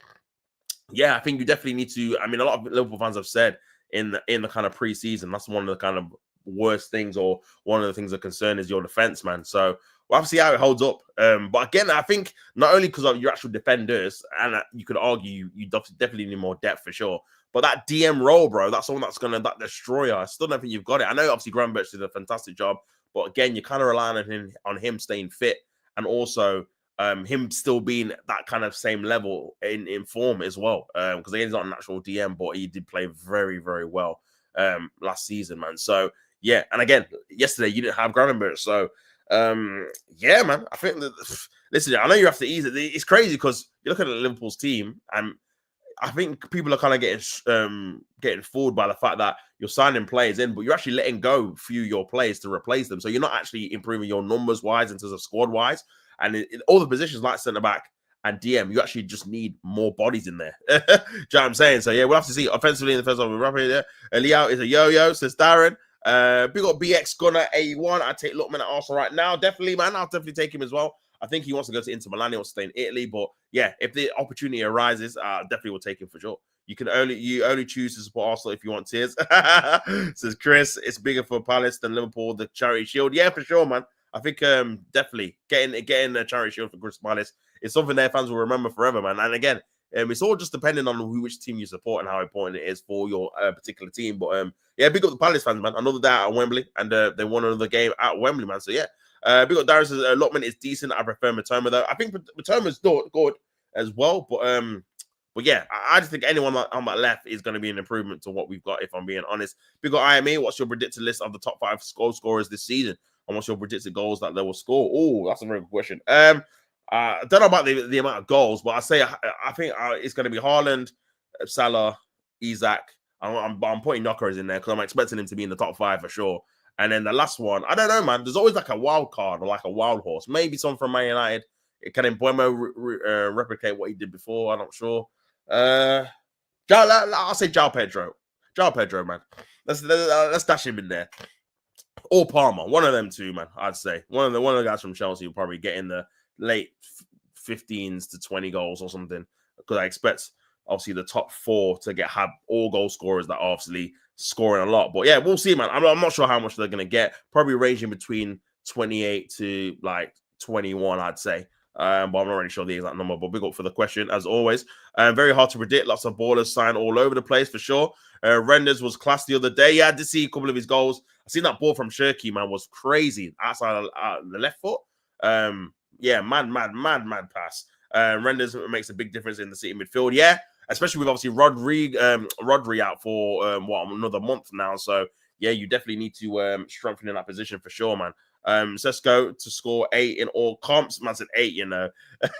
yeah, I think you definitely need to. I mean, a lot of Liverpool fans have said in the kind of pre-season, that's one of the kind of worst things, or one of the things that concern is your defense, man. So we'll have to see how it holds up. But again, I think not only because of your actual defenders, and you could argue you definitely need more depth for sure. But that DM role, bro, that's someone that's going to destroy us. I still don't think you've got it. I know obviously Gravenberch did a fantastic job, but again, you're kind of relying on him staying fit, and also him still being that kind of same level in form as well. Because again, he's not a natural DM, but he did play very, very well last season, man. So yeah, and again, yesterday you didn't have Gravenberch, so yeah, man. I think that listen, I know you have to ease it. It's crazy because you look at Liverpool's team, and I think people are kind of getting fooled by the fact that you're signing players in, but you're actually letting go few your players to replace them. So you're not actually improving your numbers wise in terms of squad wise. And in all the positions like centre back and DM, you actually just need more bodies in there. Do you know what I'm saying? So yeah, we'll have to see offensively in the first half. We're wrapping it there. Leo is a yo-yo, says Darren. Big up BX Gunner 81. I take Lookman at Arsenal right now. Definitely, man. I'll definitely take him as well. I think he wants to go to Inter Milan. He wants to stay in Italy. But yeah, if the opportunity arises, definitely will take him for sure. You only choose to support Arsenal if you want tears. Says Chris, it's bigger for Palace than Liverpool, the charity shield. Yeah, for sure, man. I think definitely getting a charity shield for Crystal Palace is something their fans will remember forever, man. And again, it's all just depending on which team you support and how important it is for your particular team. But yeah, big up the Palace fans, man. Another day at Wembley, and they won another game at Wembley, man. So yeah, big up Darius. Lockman is decent. I prefer Matoma though. I think Matoma's good as well, but yeah, I just think anyone on that left is going to be an improvement to what we've got, if I'm being honest. Big up IME. What's your predicted list of the top 5 goal scorers this season? And what's your predicted goals that they will score? Oh, that's a very good question. I don't know about the amount of goals, but I think it's going to be Haaland, Salah, ISAK. I'm putting Knockers in there because I'm expecting him to be in the top 5 for sure. And then the last one, I don't know, man. There's always like a wild card or like a wild horse. Maybe someone from Man United. Can Mbeumo replicate what he did before? I'm not sure. I'll say João Pedro. João Pedro, man. Let's dash him in there. Or Palmer, one of them two, man. I'd say one of the guys from Chelsea will probably get in the late 15s to 20 goals or something. Because I expect obviously the top 4 to have all goal scorers that are obviously scoring a lot. But yeah, we'll see, man. I'm not sure how much they're gonna get. Probably ranging between 28 to like 21, I'd say. but I'm not really sure the exact number. But big up for the question as always. Very hard to predict. Lots of ballers signed all over the place for sure. Renders was class the other day. Yeah, I did see a couple of his goals. I seen that ball from Shirky, man, was crazy outside the left foot. Yeah, mad pass. Renders makes a big difference in the City midfield. Yeah, especially with obviously Rodri out for another month now. So yeah, you definitely need to strengthen in that position for sure, man. Sesko to score 8 in all comps. Man said 8, you know.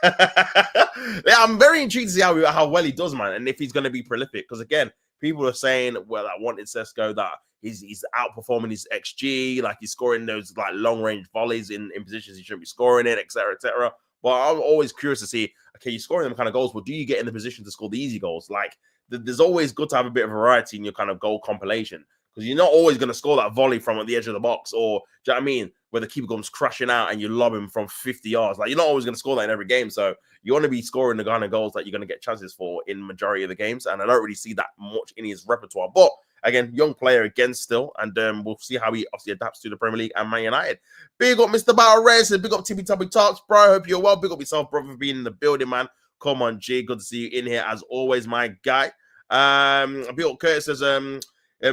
Yeah, I'm very intrigued to see how well he does, man, and if he's going to be prolific. Because again, people are saying, well, I wanted Sesko that he's outperforming his XG, like he's scoring those like long range volleys in positions he shouldn't be scoring in, etc., etc. But I'm always curious to see, okay, you're scoring them kind of goals, but do you get in the position to score the easy goals? Like, there's always good to have a bit of variety in your kind of goal compilation, because you're not always going to score that volley from at the edge of the box, or, do you know what I mean, where the keeper comes crashing out and you lob him from 50 yards. Like, you're not always going to score that in every game, so you want to be scoring the kind of goals that you're going to get chances for in majority of the games, and I don't really see that much in his repertoire. But again, young player again still, and we'll see how he obviously adapts to the Premier League and Man United. Big up Mr. Battle Reds, big up Tippy Toppy Talks, bro. Hope you're well. Big up yourself, brother, for being in the building, man. Come on, G. Good to see you in here as always, my guy. Big up Curtis says,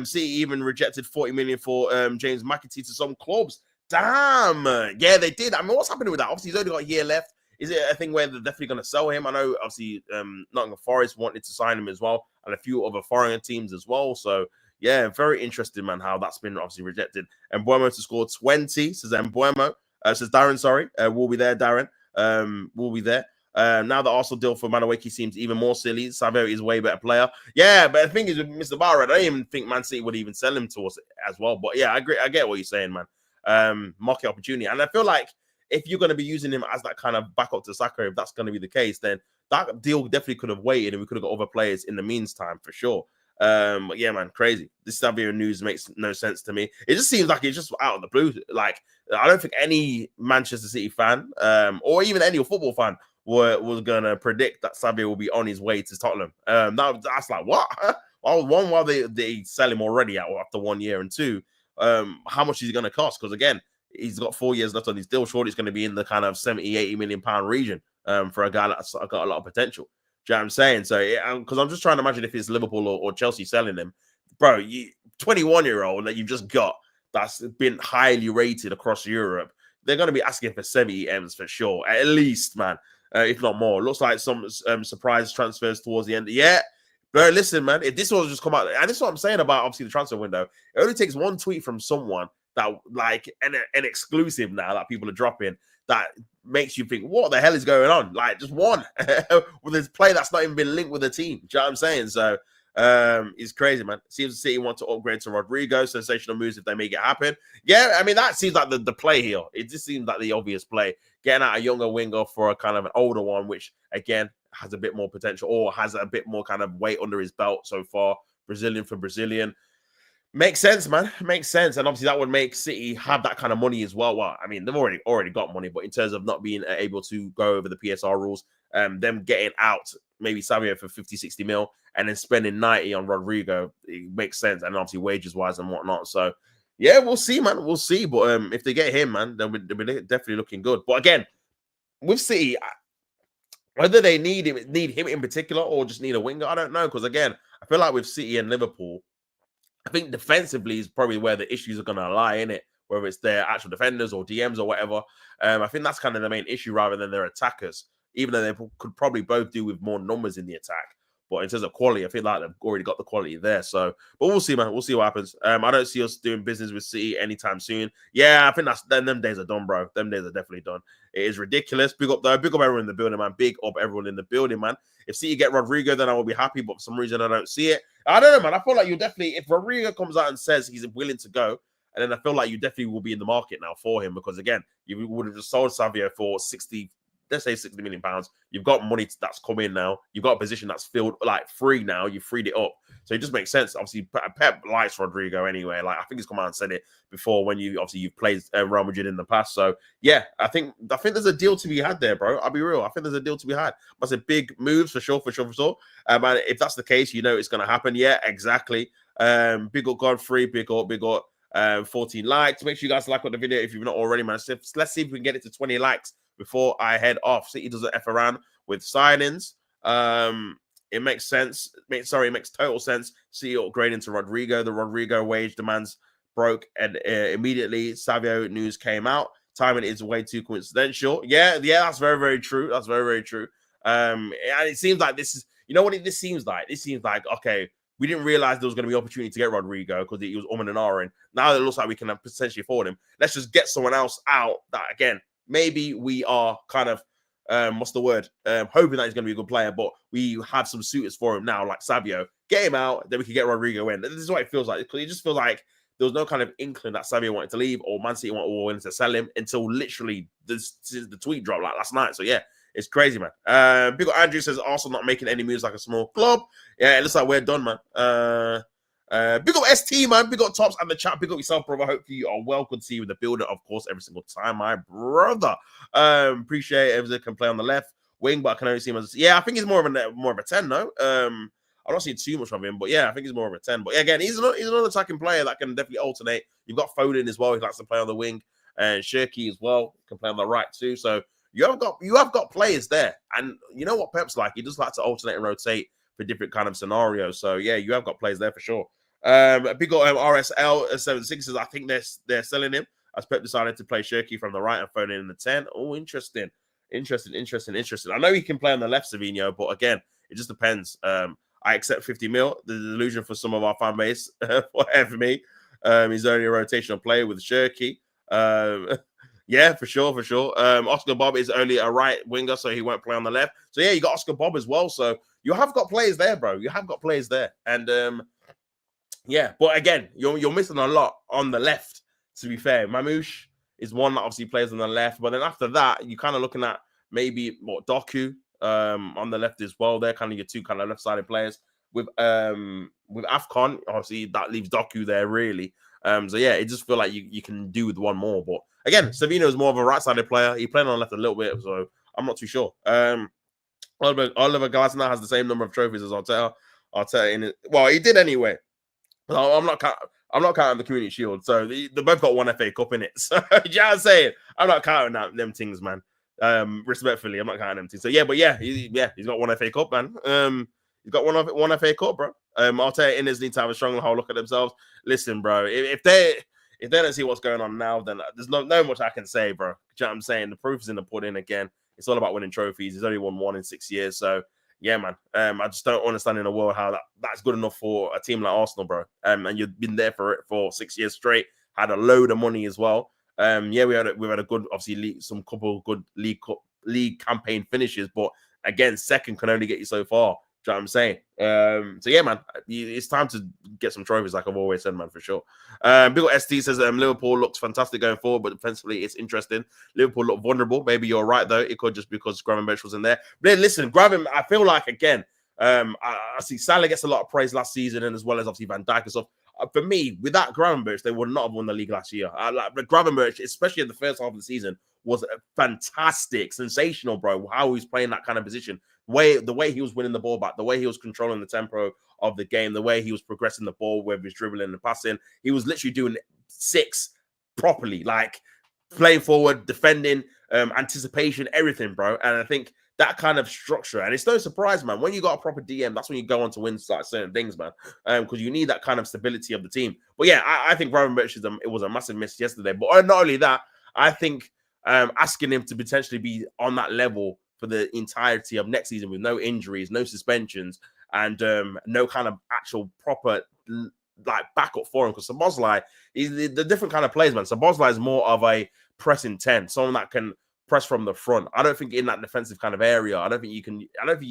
City even rejected 40 million for James McAtee to some clubs. Damn. Yeah, they did. I mean, what's happening with that? Obviously, he's only got a year left. Is it a thing where they're definitely going to sell him? I know, obviously, Nottingham Forest wanted to sign him as well, and a few other foreign teams as well. So, yeah, very interesting, man, how that's been obviously rejected. And Mbuemo to score 20, says Mbuemo. Says Darren, sorry. We'll be there, Darren. We'll be there. Now the Arsenal deal for Madueke seems even more silly. Savio is a way better player. Yeah, but the thing is with Mr. Barra, I don't even think Man City would even sell him to us as well. But yeah, I agree. I get what you're saying, man. Market opportunity. And I feel like if you're going to be using him as that kind of backup to Saka, if that's going to be the case, then that deal definitely could have waited and we could have got other players in the meantime for sure. But yeah, man, crazy. This Savio news makes no sense to me. It just seems like it's just out of the blue. Like, I don't think any Manchester City fan, or even any football fan, was gonna predict that Savio will be on his way to Tottenham. That's like what? Well, one, why they sell him already after 1 year, and two, how much is he gonna cost? Because again, he's got 4 years left on his deal. Surely it's going to be in the kind of 70-80 million pound region for a guy that's got a lot of potential. Do you know what I'm saying? So, because I'm just trying to imagine if it's Liverpool or Chelsea selling him, bro. 21-year-old that you've just got that's been highly rated across Europe, they're going to be asking for 70 M's for sure, at least, man, if not more. Looks like some surprise transfers towards the end. Yeah, bro, listen, man, if this was just come out, and this is what I'm saying about obviously the transfer window, it only takes one tweet from someone that like an exclusive now that people are dropping that makes you think, what the hell is going on? Like, just one with this play that's not even been linked with the team. Do you know what I'm saying? So it's crazy, man. Seems the City want to upgrade to Rodrigo. Sensational moves if they make it happen. Yeah, I mean, that seems like the play here. It just seems like the obvious play. Getting out a younger winger for a kind of an older one, which again has a bit more potential or has a bit more kind of weight under his belt so far. Brazilian for Brazilian. Makes sense, man. Makes sense. And obviously that would make City have that kind of money as well. Well, I mean, they've already got money, but in terms of not being able to go over the PSR rules, them getting out maybe Savio for 50, 60 mil and then spending 90 on Rodrigo, it makes sense. And obviously wages-wise and whatnot. So, yeah, we'll see, man. We'll see. But if they get him, man, they'll be definitely looking good. But again, with City, whether they need him in particular or just need a winger, I don't know. Because again, I feel like with City and Liverpool, I think defensively is probably where the issues are going to lie in it, whether it's their actual defenders or DMs or whatever. I think that's kind of the main issue rather than their attackers, even though they could probably both do with more numbers in the attack. But in terms of quality, I feel like they've already got the quality there. So, but we'll see, man. We'll see what happens. I don't see us doing business with City anytime soon. Yeah, I think them days are done, bro. Them days are definitely done. It is ridiculous. Big up, though. Big up everyone in the building, man. Big up everyone in the building, man. If City get Rodrigo, then I will be happy. But for some reason, I don't see it. I don't know, man. I feel like you definitely, if Rodrigo comes out and says he's willing to go, and then I feel like you definitely will be in the market now for him because, again, you would have just sold Savio for 60, let's say 60 million pounds. You've got money that's come in now. You've got a position that's filled like free now. You've freed it up. So it just makes sense. Obviously, Pep likes Rodrigo anyway. Like, I think he's come out and said it before when you've played Real Madrid in the past. So yeah, I think there's a deal to be had there, bro. I'll be real. I think there's a deal to be had. That's a big moves for sure. And if that's the case, you know it's going to happen. Yeah, exactly. Big up Godfrey. Big up. 14 likes. Make sure you guys like on the video if you've not already, man. So let's see if we can get it to 20 likes before I head off. City doesn't F around with signings. It makes sense. It makes total sense. City upgrading to Rodrigo. The Rodrigo wage demands broke, and immediately Savio news came out. Timing is way too coincidental. Yeah, that's very, very true. That's very, very true. And it seems like this is, you know what this seems like? This seems like, okay, we didn't realize there was going to be opportunity to get Rodrigo because he was and ahhing. Now it looks like we can potentially afford him. Let's just get someone else out that, again, maybe we are kind of, what's the word? Hoping that he's going to be a good player, but we have some suitors for him now, like Savio. Get him out, then we can get Rodrigo in. This is what it feels like. It just feels like there was no kind of inkling that Savio wanted to leave or Man City wanted to sell him until literally the tweet dropped like last night. So yeah, it's crazy, man. Big Andrew says Arsenal not making any moves like a small club. Yeah, it looks like we're done, man. Big up ST, man. Big up Tops and the chat. Big up yourself, brother. Hopefully you are well. Good to see you with the builder, of course, every single time, my brother. Appreciate everything can play on the left wing, but I can only see him as I think he's more of a 10, no. I don't see too much of him, but yeah, I think he's more of a 10. But yeah, again, he's another attacking player that can definitely alternate. You've got Foden as well. He likes to play on the wing, and Shirky as well can play on the right too. So you have got players there, and you know what Pep's like. He just likes to alternate and rotate for different kind of scenarios. So yeah, you have got players there for sure. Big RSL 76 says I think they're selling him as Pep decided to play Shirky from the right and Foden in the 10. Oh, interesting. I know he can play on the left, Savinho, but again, it just depends. I accept 50 mil. The delusion for some of our fan base, for me. He's only a rotational player with Shirky. Yeah, for sure. Oscar Bob is only a right winger, so he won't play on the left. So yeah, you got Oscar Bob as well. So you have got players there, bro. You have got players there, and yeah. But again, you're missing a lot on the left. To be fair, Mamouche is one that obviously plays on the left, but then after that, you're kind of looking at maybe Doku on the left as well. They're kind of your two kind of left-sided players. With AFCON, obviously that leaves Doku there really. So yeah, it just feel like you can do with one more. But again, Savino is more of a right-sided player. He played on the left a little bit, so I'm not too sure. Oliver Glasner has the same number of trophies as Arteta. Well, he did anyway. I'm not counting the Community Shield. So they both got one FA Cup in it. So you know what I'm saying? I'm not counting them things, man. Respectfully, I'm not counting them things. So he's got one FA Cup, man. He's got one FA Cup, bro. Arteta Inners need to have a strong whole look at themselves. Listen, bro, if they don't see what's going on now, then there's no much I can say, bro. You know what I'm saying? The proof is in the pudding again. It's all about winning trophies. He's only won one in 6 years. So yeah, man. I just don't understand in the world how that's good enough for a team like Arsenal, bro. And you've been there for 6 years straight. Had a load of money as well. Yeah, we had a good, obviously, some couple good league campaign finishes, but again, second can only get you so far. Do you know what I'm saying? So yeah, man, it's time to get some trophies, like I've always said, man, for sure. Big ol' ST says Liverpool looks fantastic going forward, but defensively it's interesting. Liverpool look vulnerable. Maybe you're right though. It could just because Gravenberch was in there. But then, listen, I feel like again, I see Salah gets a lot of praise last season, and as well as obviously Van Dijk and stuff. For me, without Gravenberch, they would not have won the league last year. Like Gravenberch, especially in the first half of the season, was fantastic, sensational, bro. How he was playing that kind of position. The way he was winning the ball back, the way he was controlling the tempo of the game, the way he was progressing the ball, whether he's dribbling and passing, he was literally doing 6 properly, like playing forward, defending, anticipation, everything, bro. And I think that kind of structure, and it's no surprise, man. When you got a proper DM, that's when you go on to win like certain things, man. Because you need that kind of stability of the team. But yeah, I think Gravenberch it was a massive miss yesterday. But not only that, I think asking him to potentially be on that level for the entirety of next season with no injuries, no suspensions, and no kind of actual proper like backup for him. Because Szoboszlai, he's the different kind of players, man. Szoboszlai is more of a pressing 10, someone that can press from the front. I don't think in that defensive kind of area, I don't think you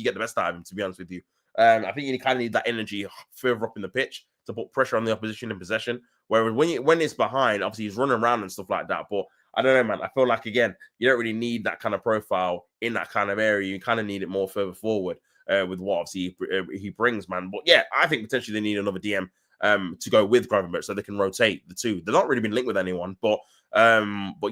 get the best out of him, to be honest with you. I think you kind of need that energy further up in the pitch to put pressure on the opposition in possession. Whereas when it's behind, obviously he's running around and stuff like that. But I don't know, man. I feel like, again, you don't really need that kind of profile in that kind of area. You kind of need it more further forward with what obviously he brings, man. But yeah, I think potentially they need another DM to go with Gravenberch so they can rotate the two. They've not really been linked with anyone, but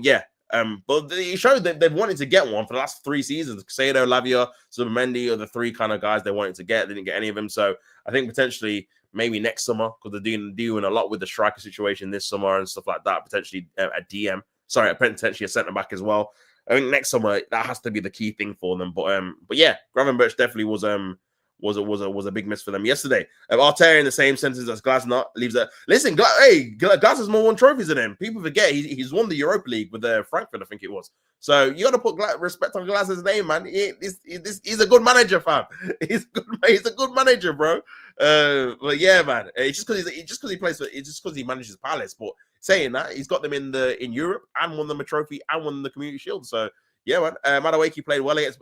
yeah. But it showed that they've wanted to get one for the last 3 seasons. Casado, Lavia, Zubimendi are the 3 kind of guys they wanted to get. They didn't get any of them. So I think potentially maybe next summer, because they're doing a lot with the striker situation this summer and stuff like that, potentially a DM. Sorry, potentially a centre back as well. I think next summer that has to be the key thing for them. But yeah, Gravenberch definitely was a big miss for them yesterday. Arteta in the same sentence as Glasner leaves a listen. Glasner's more won trophies than him. People forget he's won the Europa League with Frankfurt, I think it was. So you got to put respect on Glasner's name, man. He's a good manager, fam. He's a good manager, bro. But yeah, man. It's just because he plays it's just because he manages Palace. But saying that, he's got them in Europe and won them a trophy and won the Community Shield. So yeah, man. Madueke played well against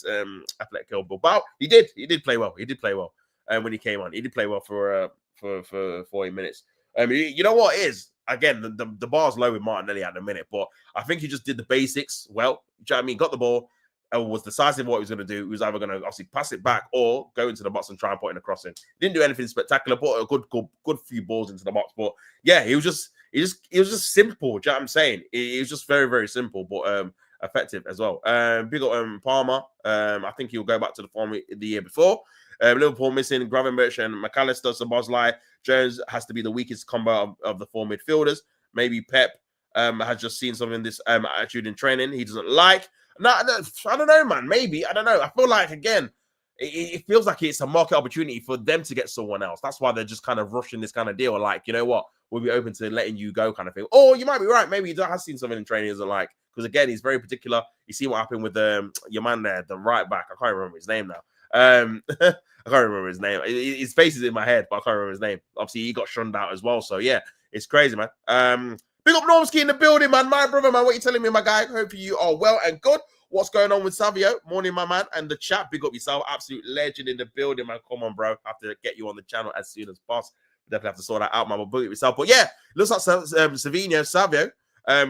Atletico Bilbao. He did play well. He did play well when he came on. He did play well for 40 minutes. You know what it is? Again, the bar's low with Martinelli at the minute, but I think he just did the basics well. Do you know what I mean? Got the ball, was decisive what he was going to do. He was either going to obviously pass it back or go into the box and try and put in a crossing. Didn't do anything spectacular, put a good few balls into the box. But yeah, he was just simple. Do you know what I'm saying? It was just very, very simple, but effective as well. Big up Palmer. I think he'll go back to the form the year before. Liverpool missing Gravenberch and McAllister, Szoboszlai. Jones has to be the weakest combo of the four midfielders. Maybe Pep has just seen something in this attitude in training he doesn't like. No, I don't know, man. Maybe. I don't know. I feel like, again, it feels like it's a market opportunity for them to get someone else. That's why they're just kind of rushing this kind of deal. Like, you know what? We'll be open to letting you go kind of thing. Or you might be right. Maybe he has seen something in training he doesn't like. Because, again, he's very particular. You see what happened with your man there, the right back. I can't remember his name now. I can't remember his name. His face is in my head, but I can't remember his name. Obviously, he got shunned out as well. So, yeah, it's crazy, man. Big up Normski in the building, man. My brother, man. What you telling me, my guy? Hope you are well and good. What's going on with Savio? Morning, my man. And the chat. Big up yourself. Absolute legend in the building, man. Come on, bro. I have to get you on the channel as soon as possible. Definitely have to sort that out, man. But big up yourself. But, yeah, looks like Savio.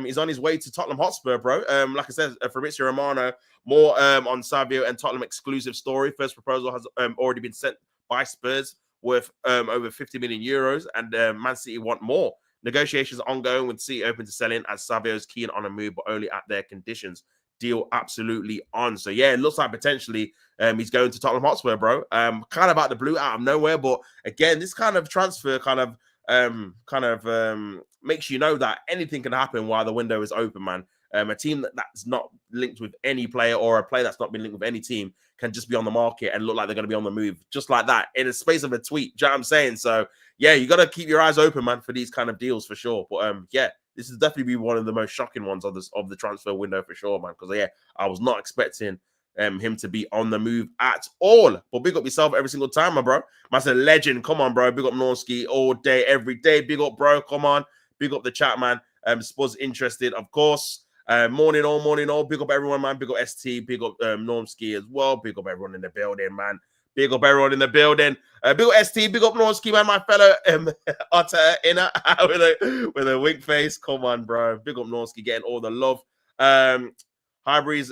He's on his way to Tottenham Hotspur, bro. Like I said, Fabrizio Romano, more on Savio and Tottenham exclusive story. First proposal has already been sent by Spurs worth over 50 million euros, and Man City want more. Negotiations ongoing with City open to selling as Savio's keen on a move, but only at their conditions. Deal absolutely on. So yeah, it looks like potentially he's going to Tottenham Hotspur, bro. Kind of out the blue, out of nowhere. But again, this kind of transfer kind of makes you know that anything can happen while the window is open, man. A team that's not linked with any player or a player that's not been linked with any team can just be on the market and look like they're going to be on the move just like that in the space of a tweet. Do you know what I'm saying? So, yeah, you got to keep your eyes open, man, for these kind of deals for sure. But, yeah, this is definitely be one of the most shocking ones of the transfer window for sure, man. Because, yeah, I was not expecting him to be on the move at all. But big up yourself every single time, my bro. Man's a legend. Come on, bro. Big up Norski all day, every day. Big up, bro. Come on. Big up the chat, man. Spurs interested, of course. Morning all. Big up everyone, man. Big up ST. Big up Normski as well. Big up everyone in the building, man. Big up everyone in the building. Big up ST. Big up Normski, man. My fellow Otter inner with a wink face. Come on, bro. Big up Normski getting all the love. Highbury's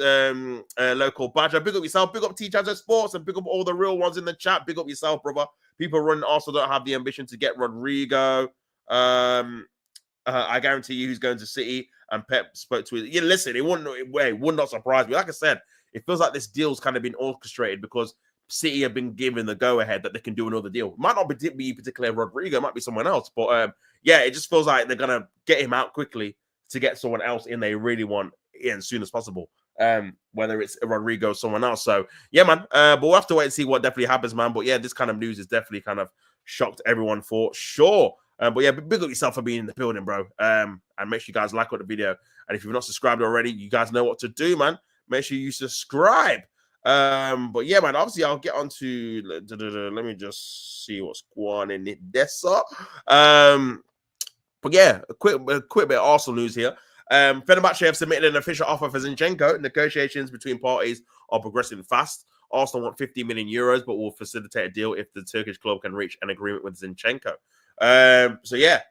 local badger. Big up yourself. Big up T-Chazo Sports and big up all the real ones in the chat. Big up yourself, brother. People running also don't have the ambition to get Rodrigo. I guarantee you he's going to City. And Pep spoke to it. Yeah, listen, it would not surprise me. Like I said, it feels like this deal's kind of been orchestrated because City have been given the go-ahead that they can do another deal. Might not be particularly Rodrigo, it might be someone else. But yeah, it just feels like they're going to get him out quickly to get someone else in they really want in as soon as possible. Whether it's Rodrigo or someone else. So, yeah, man. But we'll have to wait and see what definitely happens, man. But yeah, this kind of news is definitely kind of shocked everyone for sure. But yeah, big up yourself for being in the building, bro. And make sure you guys like the video. And if you've not subscribed already, you guys know what to do, man. Make sure you subscribe. But yeah, man, obviously I'll get on to let me just see what's going on in this up. But yeah, a quick bit of Arsenal news here. Fenerbahce have submitted an official offer for Zinchenko. Negotiations between parties are progressing fast. Arsenal want 50 million euros, but will facilitate a deal if the Turkish club can reach an agreement with Zinchenko. So yeah,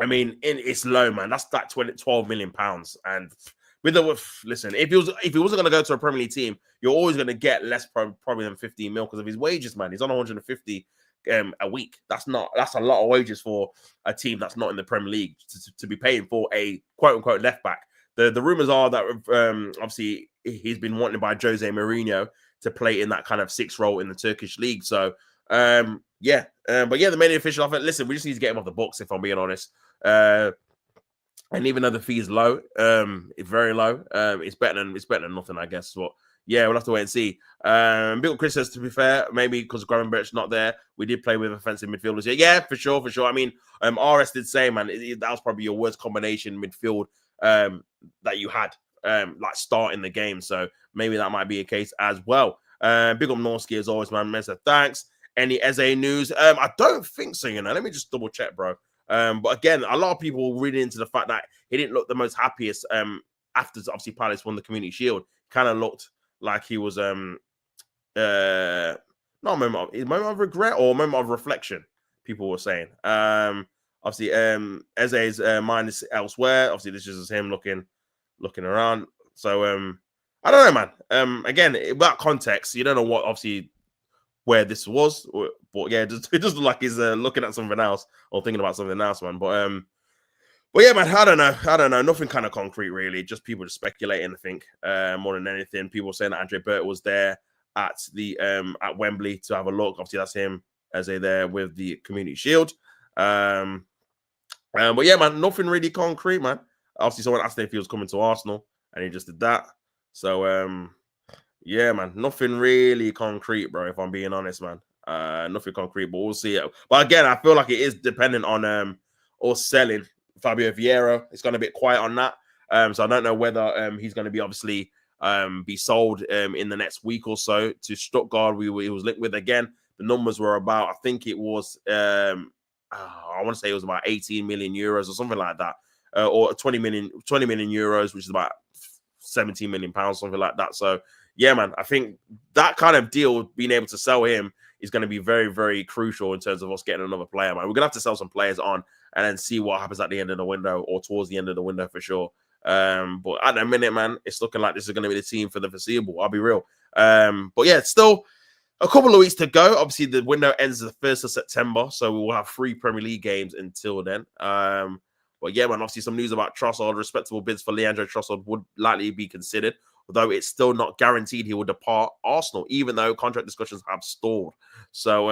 I mean, it's low, man. That's like 12 million pounds. And listen, if he wasn't going to go to a Premier League team, you're always going to get less probably than 15 mil because of his wages, man. He's on 150 a week. That's a lot of wages for a team that's not in the Premier League to be paying for a quote unquote left back. The rumors are that obviously he's been wanted by Jose Mourinho to play in that kind of sixth role in the Turkish league. So yeah, but yeah, the main official offer. Listen, we just need to get him off the books. If I'm being honest, And even though the fee is low, it's very low. It's better than nothing, I guess. But yeah, we'll have to wait and see. Bill Chris says, to be fair, maybe because Gravenberch's not there, we did play with offensive midfielders. Yeah, for sure. I mean, RS did say, man, that was probably your worst combination midfield that you had, like starting the game. So maybe that might be a case as well. Big up Norski as always, man. Mesa, thanks. Any Eze news? I don't think so. Let me just double check, bro. But again, a lot of people were reading into the fact that he didn't look the most happiest after obviously Palace won the Community Shield. Kind of looked like he was not a moment of regret or a moment of reflection, people were saying. Obviously Eze's mind is elsewhere. Obviously this is just him looking around. So I don't know, man. Again, without context, you don't know what obviously where this was, but yeah, it just look like he's looking at something else or thinking about something else, man. But yeah, man, I don't know. Nothing kind of concrete, really. Just people just speculating, I think, more than anything. People saying that Andre Burt was there at the at Wembley to have a look. Obviously, that's him as they there with the Community Shield. But yeah, man, nothing really concrete, man. Obviously, someone asked if he was coming to Arsenal, and he just did that. So yeah, man, nothing really concrete, bro. If I'm being honest, man, nothing concrete, but we'll see. But again, I feel like it is dependent on or selling Fabio Vieira. It's gone a bit quiet on that, so I don't know whether he's going to be obviously be sold in the next week or so to Stuttgart. He was linked with again. The numbers were about, I think it was, I want to say it was about 18 million euros or something like that, or 20 million euros, which is about 17 million pounds, something like that. So yeah, man, I think that kind of deal, being able to sell him, is going to be very, very crucial in terms of us getting another player, man. We're going to have to sell some players on and then see what happens at the end of the window or towards the end of the window for sure. But at the minute, man, it's looking like this is going to be the team for the foreseeable. I'll be real. But yeah, it's still a couple of weeks to go. Obviously, the window ends the 1st of September, so we will have 3 Premier League games until then. But yeah, man, obviously some news about Trossard. Respectable bids for Leandro Trossard would likely be considered, although it's still not guaranteed he will depart Arsenal, even though contract discussions have stalled. So,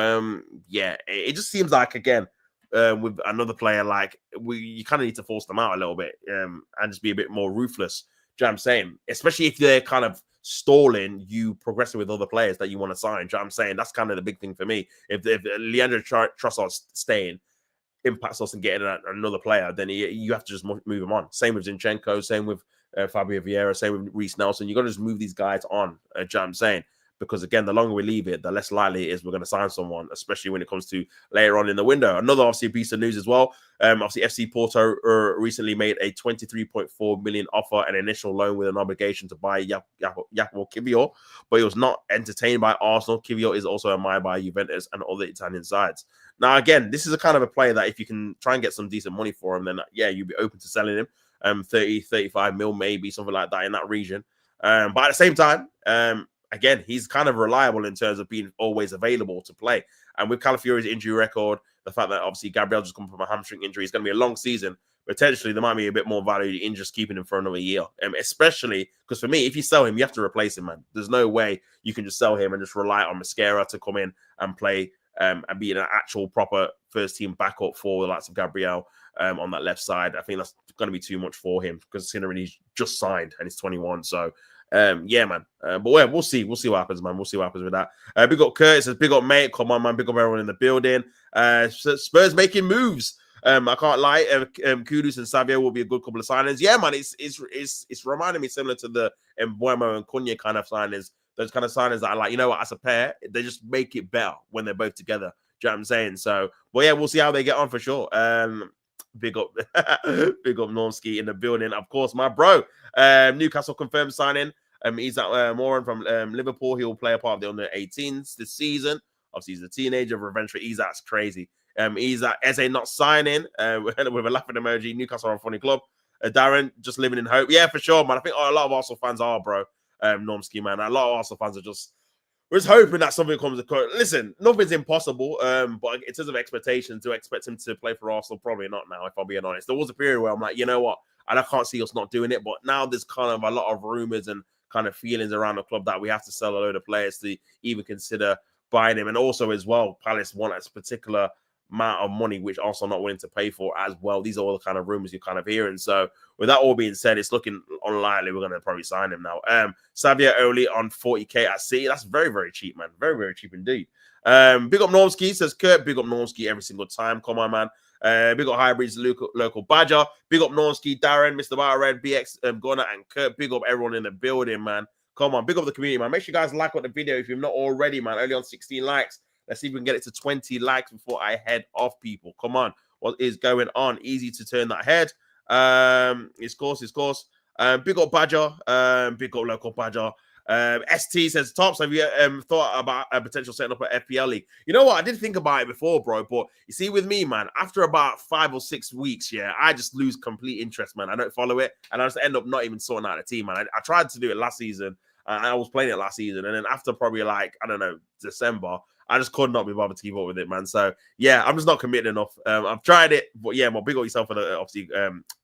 yeah, it just seems like, again, with another player, like you kind of need to force them out a little bit and just be a bit more ruthless. Do you know what I'm saying? Especially if they're kind of stalling you progressing with other players that you want to sign. Do you know what I'm saying? That's kind of the big thing for me. If Leandro Trossard's staying, impacts us in getting another player, then you have to just move him on. Same with Zinchenko, same with Fabio Vieira, same with Reece Nelson. You got to just move these guys on. Do you know what I'm saying? Because again, the longer we leave it, the less likely it is we're going to sign someone, especially when it comes to later on in the window. Another obviously piece of news as well. Obviously, FC Porto recently made a 23.4 million offer, an initial loan with an obligation to buy Jacopo Kivior, but it was not entertained by Arsenal. Kivior is also admired by Juventus and other Italian sides. Now, again, this is a kind of a player that if you can try and get some decent money for him, then yeah, you'd be open to selling him. 30, 35 mil, maybe something like that in that region. But at the same time, again, he's kind of reliable in terms of being always available to play. And with Calafiori's injury record, the fact that obviously Gabriel just come from a hamstring injury, it's going to be a long season. Potentially, there might be a bit more value in just keeping him for another year. Especially because for me, if you sell him, you have to replace him, man. There's no way you can just sell him and just rely on Mascara to come in and play and be an actual proper first team backup for the likes of Gabriel on that left side. I think that's going to be too much for him considering he's just signed and he's 21. So yeah, man. But yeah, we'll see. We'll see what happens, man. We'll see what happens with that. Big up Curtis says, big up mate. Come on, man. Big up everyone in the building. Spurs making moves. I can't lie. Kudus and Savio will be a good couple of signings. Yeah, man. It's reminding me similar to the Mbuemo and Cunha kind of signings. Those kind of signings that are like, you know what, as a pair, they just make it better when they're both together. Do you know what I'm saying? So, well, yeah, we'll see how they get on for sure. Big up, big up Normski in the building. Of course, my bro. Newcastle confirmed signing. ISAK Moran from Liverpool. He will play a part of the under-18s this season. Obviously, he's a teenager. Revenge for ISAK's crazy. ISAK Eze not signing with a laughing emoji. Newcastle are a funny club. Darren just living in hope. Yeah, for sure, man. I think a lot of Arsenal fans are, bro. Normski, man. A lot of Arsenal fans are we're just hoping that something comes. Listen, nothing's impossible. But in terms of expectations, to expect him to play for Arsenal, probably not now, if I'm being honest. There was a period where I'm like, you know what? And I can't see us not doing it. But now there's kind of a lot of rumors and kind of feelings around the club that we have to sell a load of players to even consider buying him. And also as well, Palace want a particular amount of money, which Arsenal are not willing to pay for as well. These are all the kind of rumors you're kind of hearing. So with that all being said, it's looking unlikely we're going to probably sign him now. Savio only on 40k at City. That's very, very cheap, man. Very, very cheap indeed. Big up Normski, says Kurt. Big up Normski every single time. Come on, man. Big up Hybrids, local Badger. Big up Normski, Darren, Mr. Barred, BX, Gunner, and Kurt. Big up everyone in the building, man. Come on, big up the community, man. Make sure you guys like the video if you're not already, man. Only on 16 likes. Let's see if we can get it to 20 likes before I head off, people. Come on. What is going on? Easy to turn that head. It's course. Big up Badger. Big up local Badger. ST says, Tops, have you thought about a potential setting up an FPL league? You know what? I did think about it before, bro. But you see, with me, man, after about 5 or 6 weeks, yeah, I just lose complete interest, man. I don't follow it. And I just end up not even sorting out a team, man. I tried to do it last season. I was playing it last season. And then after probably like, I don't know, December, I just could not be bothered to keep up with it, man. So, yeah, I'm just not committed enough. I've tried it. But, yeah, well, big up yourself for the, obviously,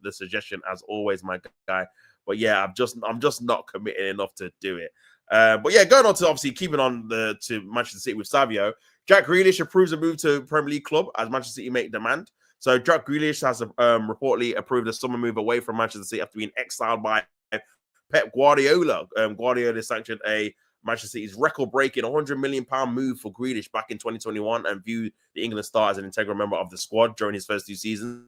the suggestion, as always, my guy. But yeah, I'm just not committed enough to do it. But yeah, going on to obviously keeping on to Manchester City with Savio, Jack Grealish approves a move to Premier League club as Manchester City make demand. So Jack Grealish has reportedly approved a summer move away from Manchester City after being exiled by Pep Guardiola. Guardiola sanctioned a Manchester City's record-breaking £100 million move for Grealish back in 2021 and viewed the England star as an integral member of the squad during his first 2 seasons.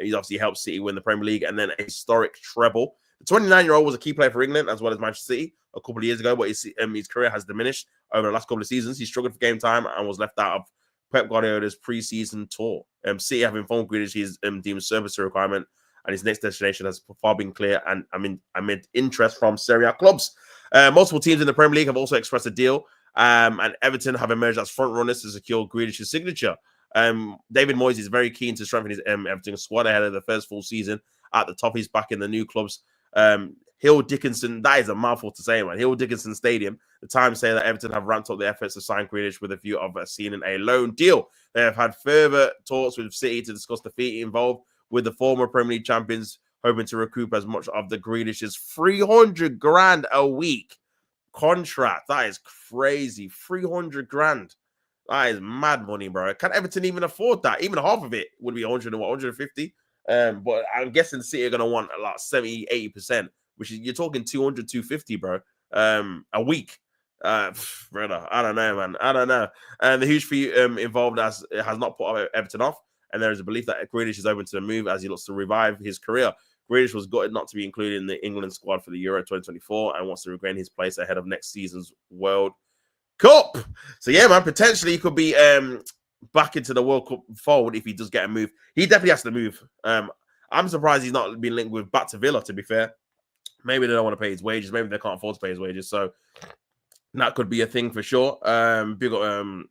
He's obviously helped City win the Premier League and then a historic treble. The 29-year-old was a key player for England as well as Manchester City a couple of years ago, but his career has diminished over the last couple of seasons. He struggled for game time and was left out of Pep Guardiola's pre-season tour. City have informed Grealish he's deemed service requirement and his next destination has far been clear and amid interest from Serie A clubs. Multiple teams in the Premier League have also expressed a deal, and Everton have emerged as front runners to secure Grealish's signature. David Moyes is very keen to strengthen his Everton squad ahead of the first full season at the top. He's back in the new club's Hill Dickinson, that is a mouthful to say, man. Hill Dickinson Stadium. The Times say that Everton have ramped up their efforts to sign Grealish with a view of sealing a loan deal. They have had further talks with City to discuss the fee involved, with the former Premier League champions hoping to recoup as much of the Grealish's 300 grand a week contract. That is crazy. 300 grand. That is mad money, bro. Can Everton even afford that? Even half of it would be 100 and 150. But I'm guessing City are going to want like 70, 80%, which is, you're talking 200, 250, bro, a week. Brother, I don't know, man. I don't know. And the huge fee involved has not put Everton off, and there is a belief that Grealish is open to the move as he looks to revive his career. Grealish was gutted not to be included in the England squad for the Euro 2024 and wants to regain his place ahead of next season's World Cup. So, yeah, man, potentially he could be back into the World Cup fold if he does get a move. He definitely has to move. I'm surprised he's not been linked back to Villa, to be fair. Maybe they don't want to pay his wages. Maybe they can't afford to pay his wages. So that could be a thing for sure. Big up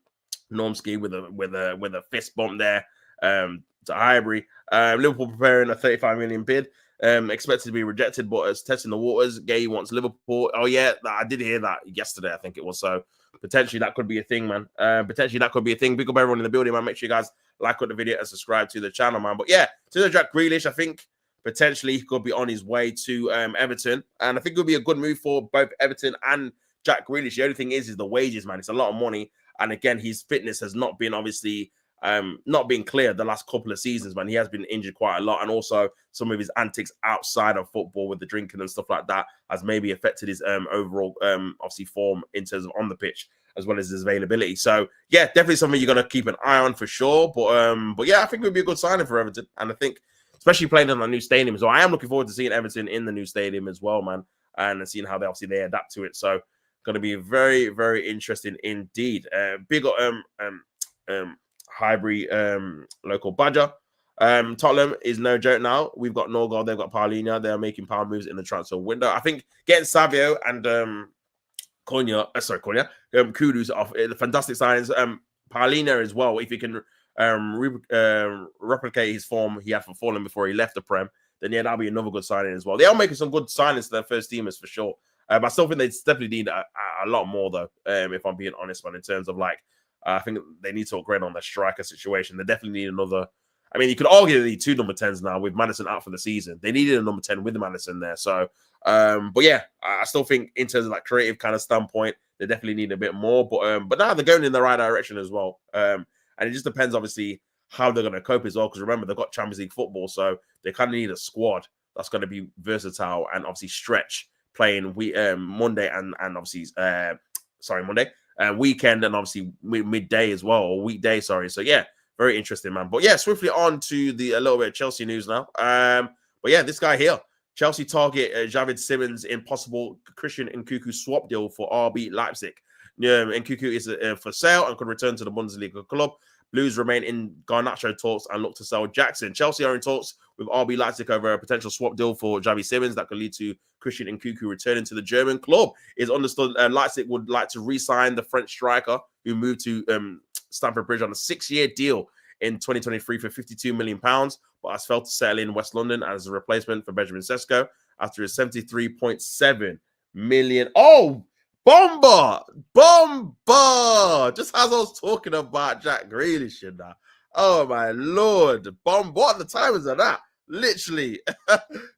Normski with a fist bump there to Highbury. Liverpool preparing a 35 million bid. Expected to be rejected, but it's testing the waters. Gay wants Liverpool. Oh, yeah, I did hear that yesterday, I think it was. So potentially that could be a thing, man. Potentially that could be a thing. Big up everyone in the building, man. Make sure you guys like the video and subscribe to the channel, man. But yeah, to the Jack Grealish, I think potentially he could be on his way to Everton. And I think it would be a good move for both Everton and Jack Grealish. The only thing is the wages, man. It's a lot of money. And again, his fitness has not been obviously not been clear the last couple of seasons, man. He has been injured quite a lot. And also some of his antics outside of football with the drinking and stuff like that has maybe affected his overall, obviously, form in terms of on the pitch, as well as his availability. So, yeah, definitely something you're going to keep an eye on for sure. But yeah, I think it would be a good signing for Everton. And I think, especially playing in a new stadium. So I am looking forward to seeing Everton in the new stadium as well, man. And seeing how they adapt to it. So, going to be very, very interesting indeed. Big up Highbury local Badger. Tottenham is no joke now. We've got Norgard, they've got Paulina. They're making power moves in the transfer window. I think getting Savio and Kudus off the fantastic signs. Paulina as well, if he can replicate his form he had for Fulham before he left the Prem, then yeah, that'll be another good signing as well. They are making some good signings to their first teamers for sure. But I still think they definitely need a lot more though, if I'm being honest, man, in terms of like, I think they need to upgrade on their striker situation. They definitely need another. I mean, you could argue they need 2 number 10s now with Madison out for the season. They needed a number 10 with Madison there. So, but yeah, I still think in terms of like creative kind of standpoint, they definitely need a bit more. But now they're going in the right direction as well. And it just depends, obviously, how they're going to cope as well. Because remember, they've got Champions League football, so they kind of need a squad that's going to be versatile and obviously stretch playing Monday and obviously Monday weekend and obviously midday as well, or weekday. Sorry. So yeah, very interesting, man. But yeah, swiftly on to the a little bit of Chelsea news now. But yeah, this guy here, Chelsea target Javid Simmons in possible Christian Nkunku swap deal for RB Leipzig. Nkunku is for sale and could return to the Bundesliga club. Blues remain in Garnacho talks and look to sell Jackson. Chelsea are in talks with RB Leipzig over a potential swap deal for Javi Simmons that could lead to Christian Nkunku returning to the German club. It's understood Leipzig would like to re-sign the French striker who moved to Stamford Bridge on a 6-year deal in 2023 for £52 million, but has failed to settle in West London as a replacement for Benjamin Sesko after his 73.7 million. Oh, Bomber! Just as I was talking about Jack Grealish and that. Oh, my Lord. What the timers are that? Literally.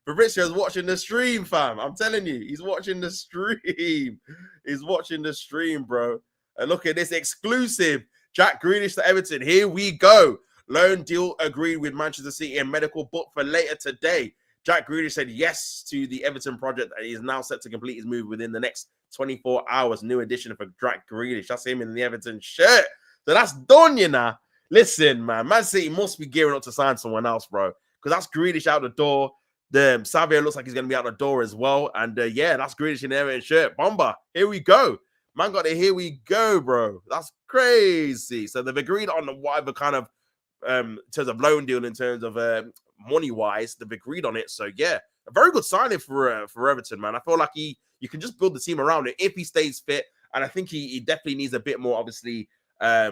Fabrizio's watching the stream, fam. I'm telling you, he's watching the stream. He's watching the stream, bro. And look at this exclusive. Jack Grealish to Everton. Here we go. Loan deal agreed with Manchester City and medical booked for later today. Jack Grealish said yes to the Everton project and he is now set to complete his move within the next 24 hours. New addition for Jack Grealish. That's him in the Everton shirt. So that's done, you know. Listen, Man City must be gearing up to sign someone else, bro. Because that's Grealish out the door. The Savio looks like he's going to be out the door as well. And yeah, that's Grealish in the Everton shirt. Bomber. Here we go. Man got it. Here we go, bro. That's crazy. So they've agreed on whatever kind of in terms of loan deal, in terms of money-wise, they've agreed on it. So yeah, a very good signing for Everton, man. I feel like you can just build the team around it if he stays fit. And I think he definitely needs a bit more, obviously, a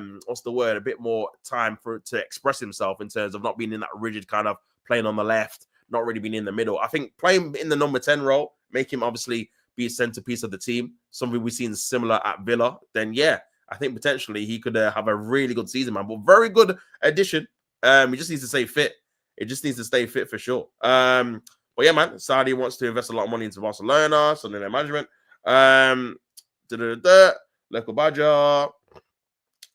bit more time to express himself in terms of not being in that rigid kind of playing on the left, not really being in the middle. I think playing in the number 10 role, make him obviously be a centerpiece of the team, something we've seen similar at Villa, then yeah, I think potentially he could have a really good season, man. But very good addition. He just needs to stay fit. It just needs to stay fit for sure. But yeah, man, Saudi wants to invest a lot of money into Barcelona, so their management. Local budget.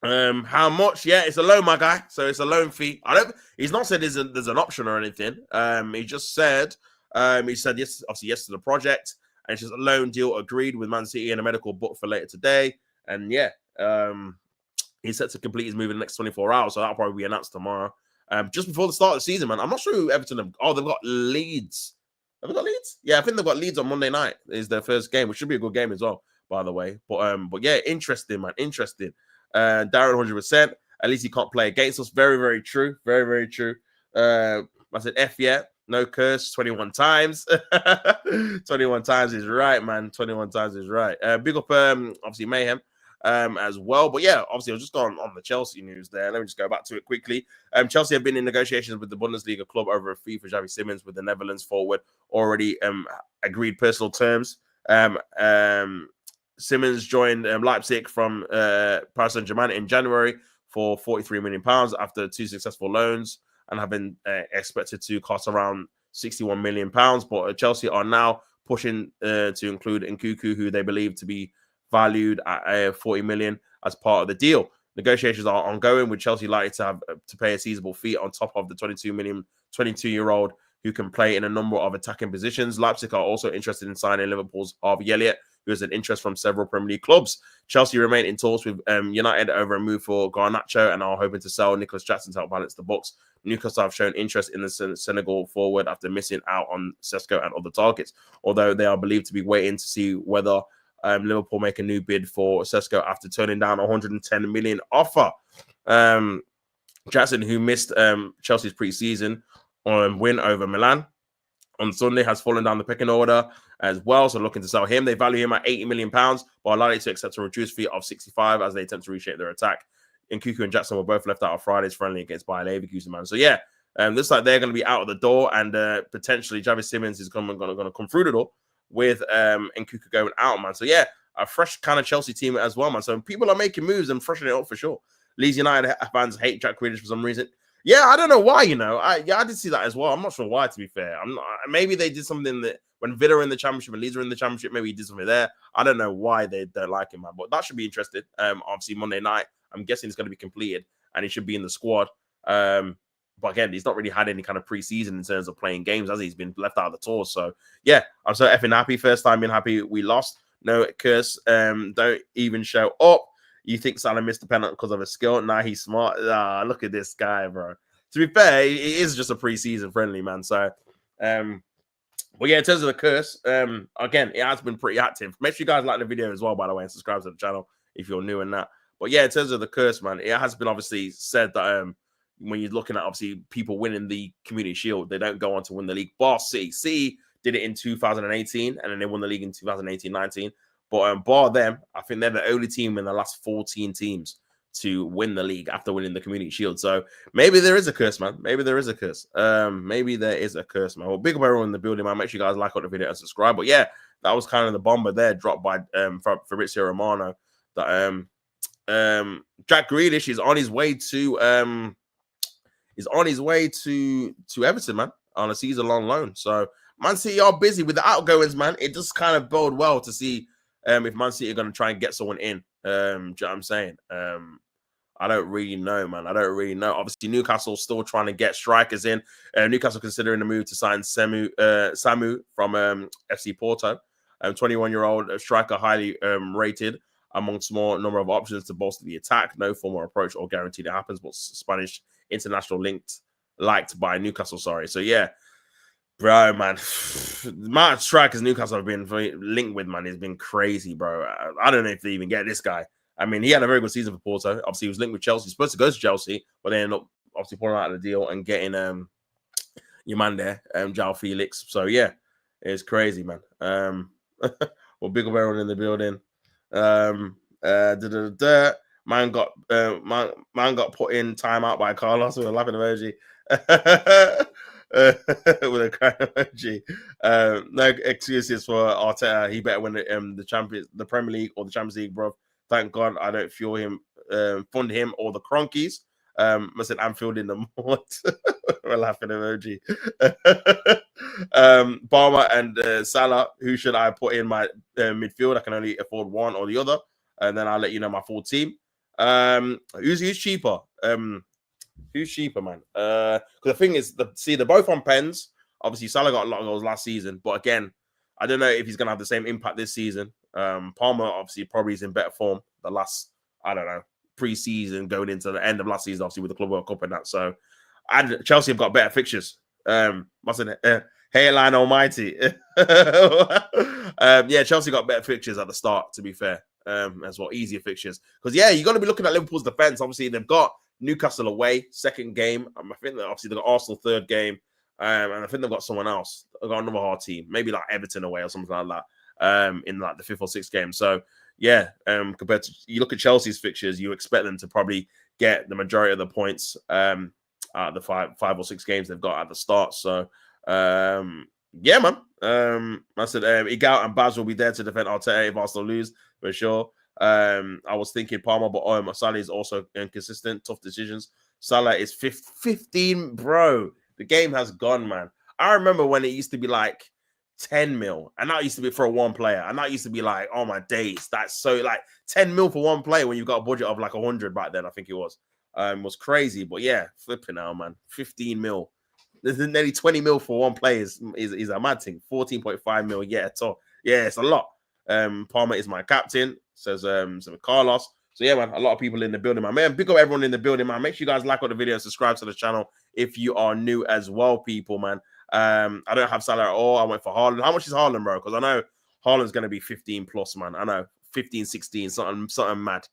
How much? Yeah, it's a loan, my guy. So it's a loan fee. He's not said there's an option or anything. He just said yes, obviously yes to the project, and it's just a loan deal agreed with Man City and a medical book for later today. And yeah, he's set to complete his move in the next 24 hours, so that'll probably be announced tomorrow. Just before the start of the season, man. I'm not sure who Everton have. Oh, they've got Leeds. Have they got Leeds? Yeah, I think they've got Leeds on Monday night. Is their first game, which should be a good game as well, by the way. But yeah, interesting, man. Interesting. Darren, 100%. At least he can't play against us. Very, very true. Very, very true. I said F, yeah. No curse. 21 times. 21 times is right, man. 21 times is right. Big up, obviously, Mayhem as well. But yeah, obviously, I was just going on the Chelsea news there. Let me just go back to it quickly. Chelsea have been in negotiations with the Bundesliga club over a fee for Javi Simmons, with the Netherlands forward already agreed personal terms. Simmons joined Leipzig from Paris Saint-Germain in January for £43 million after 2 successful loans and have been expected to cost around £61 million. But Chelsea are now pushing to include Nkunku, who they believe to be valued at £40 million as part of the deal. Negotiations are ongoing, with Chelsea likely to have to pay a seasonable fee on top of the 22-year-old who can play in a number of attacking positions. Leipzig are also interested in signing Liverpool's Harvey Elliott, who has an interest from several Premier League clubs. Chelsea remain in talks with United over a move for Garnacho and are hoping to sell Nicholas Jackson to help balance the books. Newcastle have shown interest in the Senegal forward after missing out on Sesko and other targets, although they are believed to be waiting to see whether Liverpool make a new bid for Sesko after turning down a £110 million offer. Jackson, who missed Chelsea's pre-season win over Milan on Sunday, has fallen down the pecking order as well, so looking to sell him. They value him at £80 million, but are likely to accept a reduced fee of 65 as they attempt to reshape their attack. Nkunku and Jackson were both left out of Friday's friendly against Bayer Leverkusen, man. So yeah, looks like they're going to be out of the door, and potentially Javi Simmons is going to come through the door with Nkunku going out, man. So yeah, a fresh kind of Chelsea team as well, man. So people are making moves and freshening it up for sure. Leeds United fans hate Jack Grealish for some reason. Yeah, I don't know why, I did see that as well. I'm not sure why, to be fair. Maybe they did something that when Villa are in the championship and Leeds are in the championship, maybe he did something there. I don't know why they don't like him, man. But that should be interesting. Obviously, Monday night, I'm guessing it's going to be completed and he should be in the squad. But again, he's not really had any kind of preseason in terms of playing games, as he's been left out of the tour. So yeah, I'm so effing happy. First time being happy we lost. No curse. Don't even show up. You think Salah missed the penalty because of his skill? Nah, he's smart. Ah, look at this guy, bro. To be fair, it is just a preseason friendly, man. So but yeah, in terms of the curse, again, it has been pretty active. Make sure you guys like the video as well, by the way, and subscribe to the channel if you're new in that. But yeah, in terms of the curse, man, it has been obviously said that when you're looking at obviously people winning the Community Shield, they don't go on to win the league. Bar City. City did it in 2018, and then they won the league in 2018-19. But bar them, I think they're the only team in the last 14 teams to win the league after winning the Community Shield. So maybe there is a curse, man. Maybe there is a curse. Maybe there is a curse, man. Well, big up everyone in the building, man. Make sure you guys like the video and subscribe. But yeah, that was kind of the bomber there dropped by Fabrizio Romano. That Jack Grealish is on his way to Everton, man, on a season-long loan. So Man City are busy with the outgoings, man. It just kind of bode well to see if Man City are going to try and get someone in. Do you know what I'm saying? I don't really know, man. I don't really know. Obviously, Newcastle's still trying to get strikers in. Newcastle considering the move to sign Samu from FC Porto. 21-year-old striker, highly rated among small number of options to bolster the attack. No formal approach or guarantee that happens, but Spanish international liked by Newcastle. Sorry. So yeah, bro, man, the amount of strikers Newcastle have been linked with, man, has been crazy, bro. I don't know if they even get this guy. I mean, he had a very good season for Porto. Obviously, he was linked with Chelsea. He's supposed to go to Chelsea, but they ended up obviously pulling out of the deal and getting your man there, João Felix. So yeah, it's crazy, man. Well, big up everyone in the building. Man got put in timeout by Carlos with a laughing emoji. With a crying emoji. No excuses for Arteta. He better win the Premier League or the Champions League, bro. Thank God I don't feel him, fund him or the Cronkies. Must have Anfield in the mud. We're laughing emoji. Barma and Salah, who should I put in my midfield? I can only afford one or the other, and then I'll let you know my full team. Who's cheaper? Who's cheaper, man? Because the thing is, they're both on pens. Obviously, Salah got a lot of goals last season, but again, I don't know if he's gonna have the same impact this season. Palmer obviously probably is in better form the last, I don't know, pre-season going into the end of last season, obviously with the Club World Cup and that. So, and Chelsea have got better fixtures. Hairline Almighty. Yeah, Chelsea got better fixtures at the start, to be fair, as well, easier fixtures. Because yeah, you're going to be looking at Liverpool's defense. Obviously, they've got Newcastle away, second game. I think that obviously they've got Arsenal third game, and I think they've got someone else. They've got another hard team, maybe like Everton away or something like that, in like the fifth or sixth game. So yeah, compared to you look at Chelsea's fixtures, you expect them to probably get the majority of the points out of the five or six games they've got at the start. So yeah, man. I said Igal and Baz will be there to defend Arteta if Arsenal lose for sure. I was thinking Palmer, but Salah is also inconsistent, tough decisions. Salah is 15, bro. The game has gone, man. I remember when it used to be like 10 mil, and that used to be for one player, and that used to be like, oh my days, that's so like 10 mil for one player when you've got a budget of like 100 back then. I think it was crazy, but yeah, flipping out, man. 15 mil. There's nearly 20 mil for one player is a mad thing. 14.5 mil, yeah, so yeah, it's a lot. Palmer is my captain, says Carlos. So yeah, man, a lot of people in the building, man. Big up everyone in the building, man. Make sure you guys like on the video and subscribe to the channel if you are new as well, people, man. I don't have Salah at all. I went for Haaland. How much is Haaland, bro? Because I know Haaland's going to be 15 plus, man. I know 15, 16, something mad.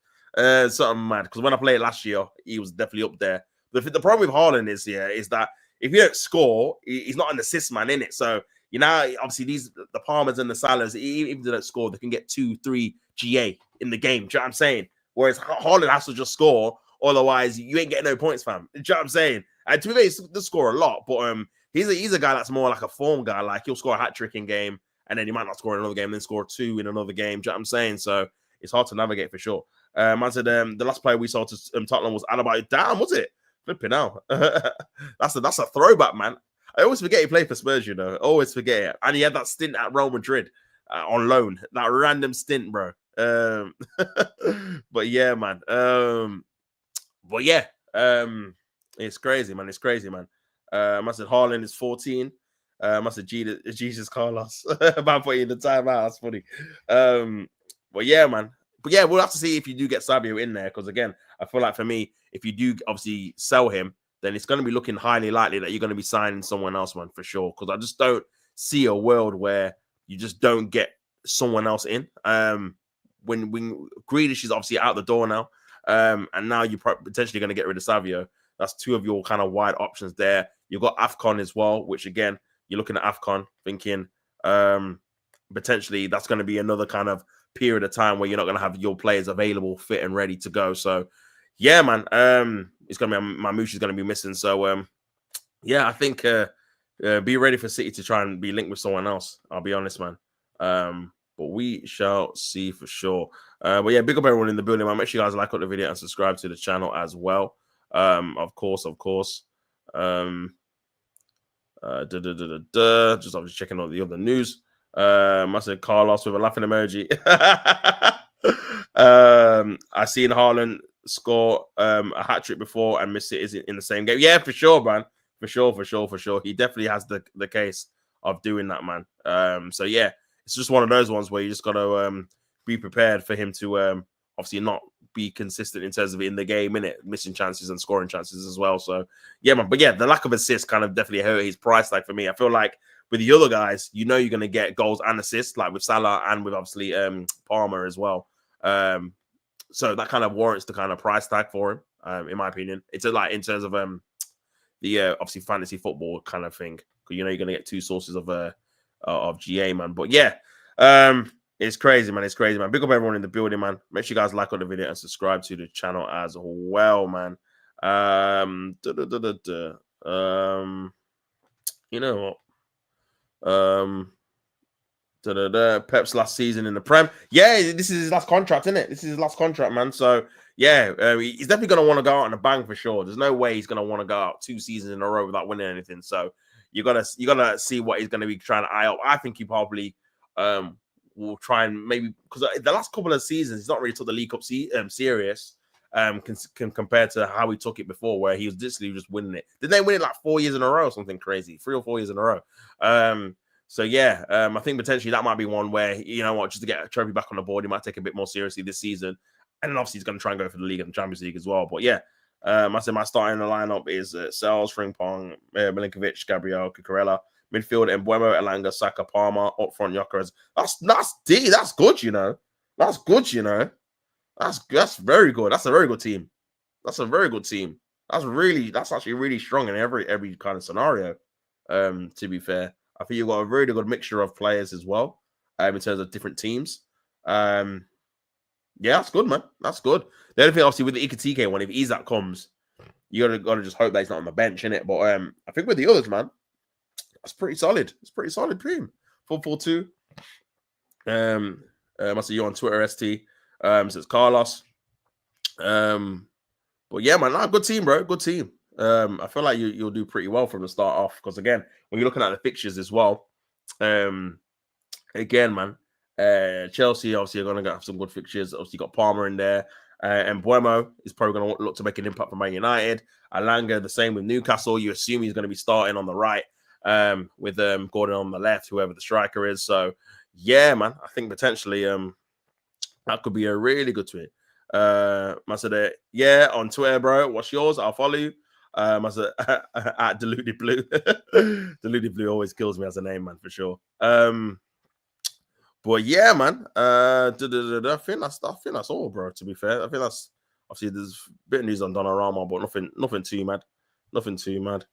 Something mad. Because when I played last year, he was definitely up there. The problem with Haaland is that if you don't score, he's not an assist man in it. So you know, obviously the Palmers and the Salahs, even if they don't score, they can get 2-3 GA in the game. Do you know what I'm saying? Whereas Haaland has to just score, otherwise you ain't getting no points, fam. Do you know what I'm saying? And to be fair, he does score a lot, but he's a guy that's more like a form guy. Like he'll score a hat trick in game, and then he might not score in another game, then score 2 in another game. Do you know what I'm saying? So it's hard to navigate for sure. I said the last player we saw to Tottenham was Alaba. Damn, was it? Flipping out. That's a throwback, man. I always forget he played for Spurs, you know. Always forget it. And he had that stint at Real Madrid on loan. That random stint, bro. But yeah, man. But yeah. It's crazy, man. It's crazy, man. I said Haaland is 14. I said Jesus Carlos. Man put you in the timeout. That's funny. But yeah, man. But yeah, we'll have to see if you do get Sabio in there. Because again, I feel like for me, if you do obviously sell him, then it's going to be looking highly likely that you're going to be signing someone else, man, for sure. Because I just don't see a world where you just don't get someone else in. When Grealish is obviously out the door now, and now you're potentially going to get rid of Savio. That's two of your kind of wide options there. You've got AFCON as well, which again, you're looking at AFCON thinking potentially that's going to be another kind of period of time where you're not going to have your players available, fit and ready to go. So yeah, man, it's going to be Mamouche is going to be missing. So yeah, I think be ready for City to try and be linked with someone else. I'll be honest, man. But we shall see for sure. But yeah, big up everyone in the building, man. Make sure you guys like the video and subscribe to the channel as well. Of course. Just obviously checking out the other news. I said Carlos with a laughing emoji. I seen Haaland score a hat trick before and miss it in the same game. Yeah, for sure, man. For sure. He definitely has the case of doing that, man. So yeah, it's just one of those ones where you just gotta be prepared for him to obviously not be consistent in terms of in the game, innit? Missing chances and scoring chances as well. So yeah, man. But yeah, the lack of assists kind of definitely hurt his price tag for me. I feel like with the other guys, you know you're gonna get goals and assists, like with Salah and with obviously Palmer as well. So that kind of warrants the kind of price tag for him, in my opinion. It's like in terms of the obviously fantasy football kind of thing, because you know you're gonna get two sources of GA, man. But yeah, it's crazy, man. It's crazy, man. Big up everyone in the building, man. Make sure you guys like the video and subscribe to the channel as well, man. You know what? Pep's last season in the Prem. Yeah, this is his last contract, isn't it? This is his last contract, man. So yeah, he's definitely going to want to go out on a bang for sure. There's no way he's going to want to go out 2 seasons in a row without winning anything. So you gotta see what he's going to be trying to eye up. I think he probably will try and maybe, because the last couple of seasons he's not really took the League Cup serious. Compared to how he took it before, where he was literally just winning it. Didn't they win it like 4 years in a row or something crazy? 3 or 4 years in a row. So yeah, I think potentially that might be one where, you know what, just to get a trophy back on the board, he might take a bit more seriously this season. And then obviously he's going to try and go for the league and the Champions League as well. But yeah, I said my starting lineup is Sales, Frimpong, Milinkovic, Gabriel, Cucurella, midfield, Mbuemo, Elanga, Saka, Palmer, up front, Gyökeres. That's good, you know. That's good, you know. That's very good. That's a very good team. That's a very good team. That's actually really strong in every kind of scenario. To be fair, I think you've got a really good mixture of players as well, in terms of different teams. Yeah, that's good, man. That's good. The only thing, obviously, with the Ikatike one, if ISAK comes, you gotta just hope that he's not on the bench, innit? But I think with the others, man, that's pretty solid. It's pretty solid team. 4-4-2. I see you on Twitter, ST. Says Carlos. But yeah, man, good team, bro. Good team. I feel like you'll do pretty well from the start off, because again, when you're looking at the fixtures as well, again, man, Chelsea obviously are going to have some good fixtures. Obviously, you got Palmer in there, and Mbuemo is probably going to look to make an impact for Man United. Elanga, the same with Newcastle. You assume he's going to be starting on the right, with Gordon on the left, whoever the striker is. So yeah, man, I think potentially that could be a really good tweet. I said, yeah, on Twitter, bro. What's yours? I'll follow you. I said, at Deluded Blue. Deluded Blue always kills me as a name, man, for sure. But yeah, man. I think that's all, bro. To be fair, I think that's obviously there's a bit of news on Donnarumma, but nothing too mad. Nothing too mad.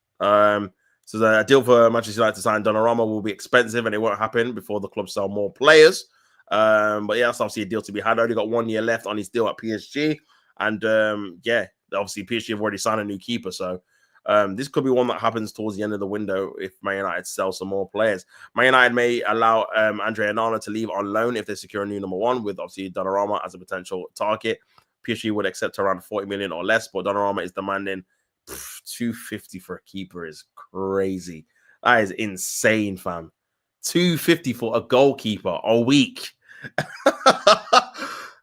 So the deal for Manchester United to sign Donnarumma will be expensive, and it won't happen before the club sell more players. But yeah, that's obviously a deal to be had. Only got 1 year left on his deal at PSG, and yeah, obviously PSG have already signed a new keeper, so this could be one that happens towards the end of the window if Man United sell some more players. Man United may allow Andre Onana to leave on loan if they secure a new number one, with obviously Donnarumma as a potential target. PSG would accept around 40 million or less, but Donnarumma is demanding 250 for a keeper. Is crazy. That is insane, fam. 250 for a goalkeeper a week.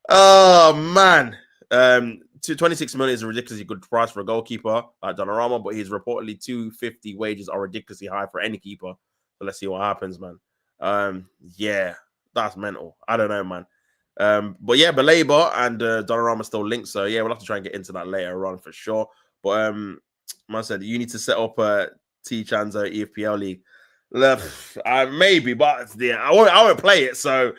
Oh man. 26 million is a ridiculously good price for a goalkeeper like Donnarumma, but he's reportedly 250 wages are ridiculously high for any keeper. So let's see what happens, man. Yeah, that's mental. I don't know, man. But yeah, Baleba and Donnarumma still linked, so yeah, we'll have to try and get into that later on for sure. But man said you need to set up a T-Chanzo EFPL league. Maybe, but yeah, I won't play it. So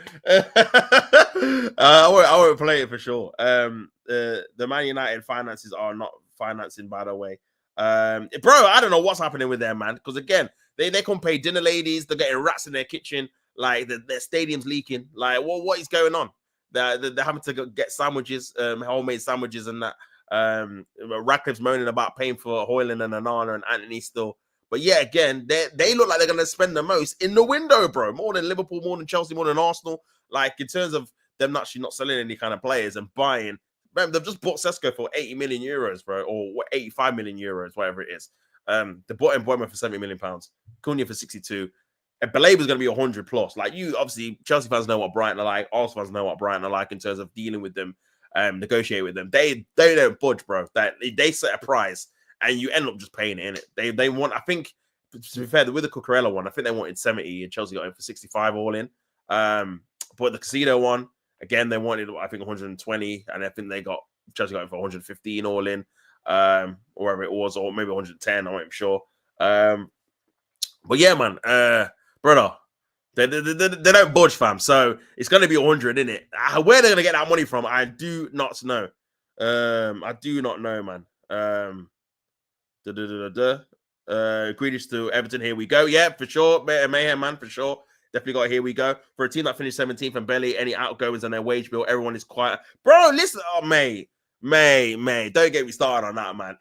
I won't play it for sure. The Man United finances are not financing, by the way. Bro, I don't know what's happening with them, man. Because again, they can't pay dinner ladies. They're getting rats in their kitchen. Like their stadium's leaking. Like what is going on? They're having to get sandwiches, homemade sandwiches, and that. Radcliffe's moaning about paying for Hoyland and Onana and Anthony still. But yeah, again, they look like they're going to spend the most in the window, bro. More than Liverpool, more than Chelsea, more than Arsenal. Like, in terms of them actually not selling any kind of players and buying. Man, they've just bought Sesko for 80 million euros, bro, or 85 million euros, whatever it is. They bought him Bournemouth for 70 million pounds. Cunha for 62. And Balaba's going to be 100 plus. Like, obviously, Chelsea fans know what Brighton are like. Arsenal fans know what Brighton are like in terms of dealing with them, negotiate with them. They don't budge, bro. They set a price. And you end up just paying it, innit? They want, I think, to be fair, with the Cucurella one, I think they wanted 70 and Chelsea got him for 65 all in. But the Casino one, again, they wanted, I think, 120, and I think Chelsea got him for 115 all in, or wherever it was, or maybe 110, I'm not even sure. But yeah, man, brother, they don't budge, fam. So it's going to be 100, innit? Where they're going to get that money from, I do not know. I do not know, man. Grealish to Everton, here we go. Yeah, for sure. Mayhem, man, for sure. Definitely got here we go. For a team that finished 17th and barely any outgoings on their wage bill, everyone is quiet. Bro, listen. Oh, May. Don't get me started on that, man.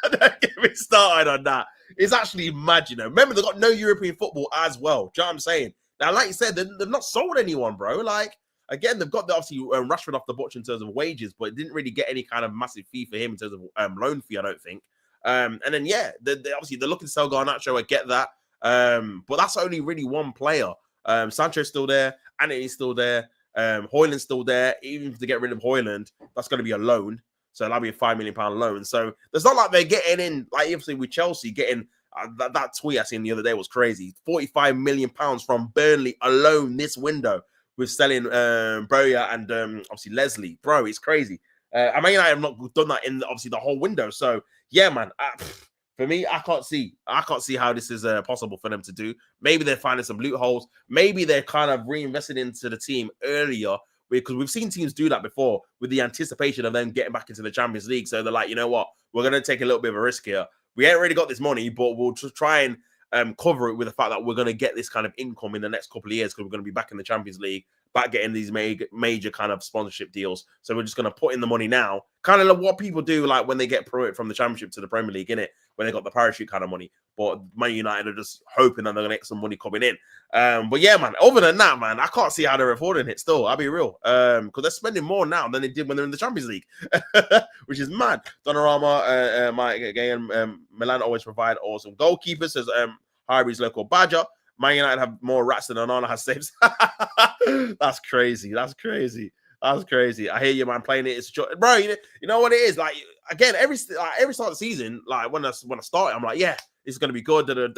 Don't get me started on that. It's actually mad, you know. Remember, they've got no European football as well. Do you know what I'm saying? Now, like you said, they've not sold anyone, bro. Like, again, they've got obviously Rashford off the butch in terms of wages, but it didn't really get any kind of massive fee for him in terms of loan fee, I don't think. And then yeah, they obviously they're looking to sell Garnacho. I get that, but that's only really one player. Sancho's still there, Anthony's still there, Hoyland's still there. Even if they get rid of Hoyland, that's going to be a loan, so that'll be a £5 million loan. So it's not like they're getting in, like obviously with Chelsea getting that tweet I seen the other day was crazy. £45 million from Burnley alone this window with selling Broya and obviously Leslie. Bro, it's crazy. I mean, I have not done that in obviously the whole window. So yeah, man. For me, I can't see how this is possible for them to do. Maybe they're finding some loopholes. Maybe they're kind of reinvested into the team earlier because we've seen teams do that before with the anticipation of them getting back into the Champions League. So they're like, you know what, we're going to take a little bit of a risk here. We ain't really got this money, but we'll just try and cover it with the fact that we're going to get this kind of income in the next couple of years because we're going to be back in the Champions League, back getting these major kind of sponsorship deals. So we're just going to put in the money now, kind of like what people do, like when they get promoted from the Championship to the Premier League, innit? When they got the parachute kind of money. But Man United are just hoping that they're going to get some money coming in. But yeah, man, other than that, man, I can't see how they're affording it still. I'll be real. Because they're spending more now than they did when they're in the Champions League, which is mad. Donnarumma, Mike, again, Milan always provide awesome goalkeepers, says Harry's local badger. Man United have more rats than Onana has saves. That's crazy. That's crazy. I hear you, man. Playing it, it's bro. You know what it is. Like again, every start of the season, like when I start, I'm like, yeah, it's gonna be good. And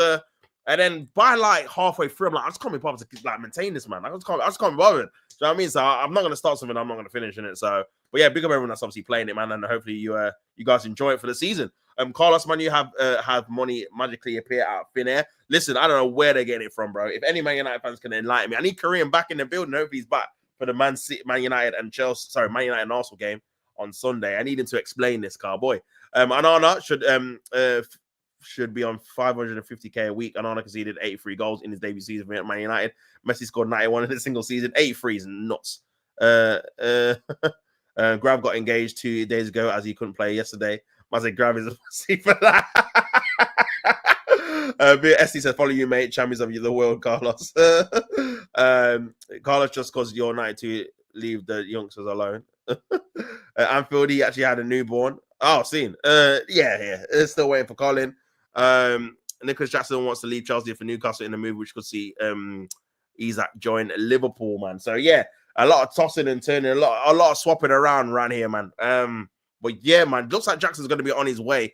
then by like halfway through, I'm like, I just can't be bothered to like maintain this, man. I just can't be bothered. Do you know what I mean? So I'm not gonna start something I'm not gonna finish in it. So, but yeah, big up everyone that's obviously playing it, man, and hopefully you guys enjoy it for the season. Carlos, man, you have money magically appear out of thin air. Listen, I don't know where they're getting it from, bro. If any Man United fans can enlighten me, I need Korean back in the building. Hopefully he's back for the Man United and Arsenal game on Sunday. I need him to explain this, boy. Onana should be on 550k a week. Onana conceded 83 goals in his debut season for Man United. Messi scored 91 in a single season. 83 is nuts. Grav got engaged 2 days ago as he couldn't play yesterday. I said Grav is a pussy for that. Esty said, follow you, mate. Champions of the world, Carlos. Carlos just caused your night to leave the youngsters alone. Anfield, he actually had a newborn. Oh, seen. Yeah. Still waiting for Colin. Nicholas Jackson wants to leave Chelsea for Newcastle in the move, which could see ISAK join Liverpool, man. So yeah, a lot of tossing and turning, a lot of swapping around here, man. But yeah, man, looks like Jackson's going to be on his way.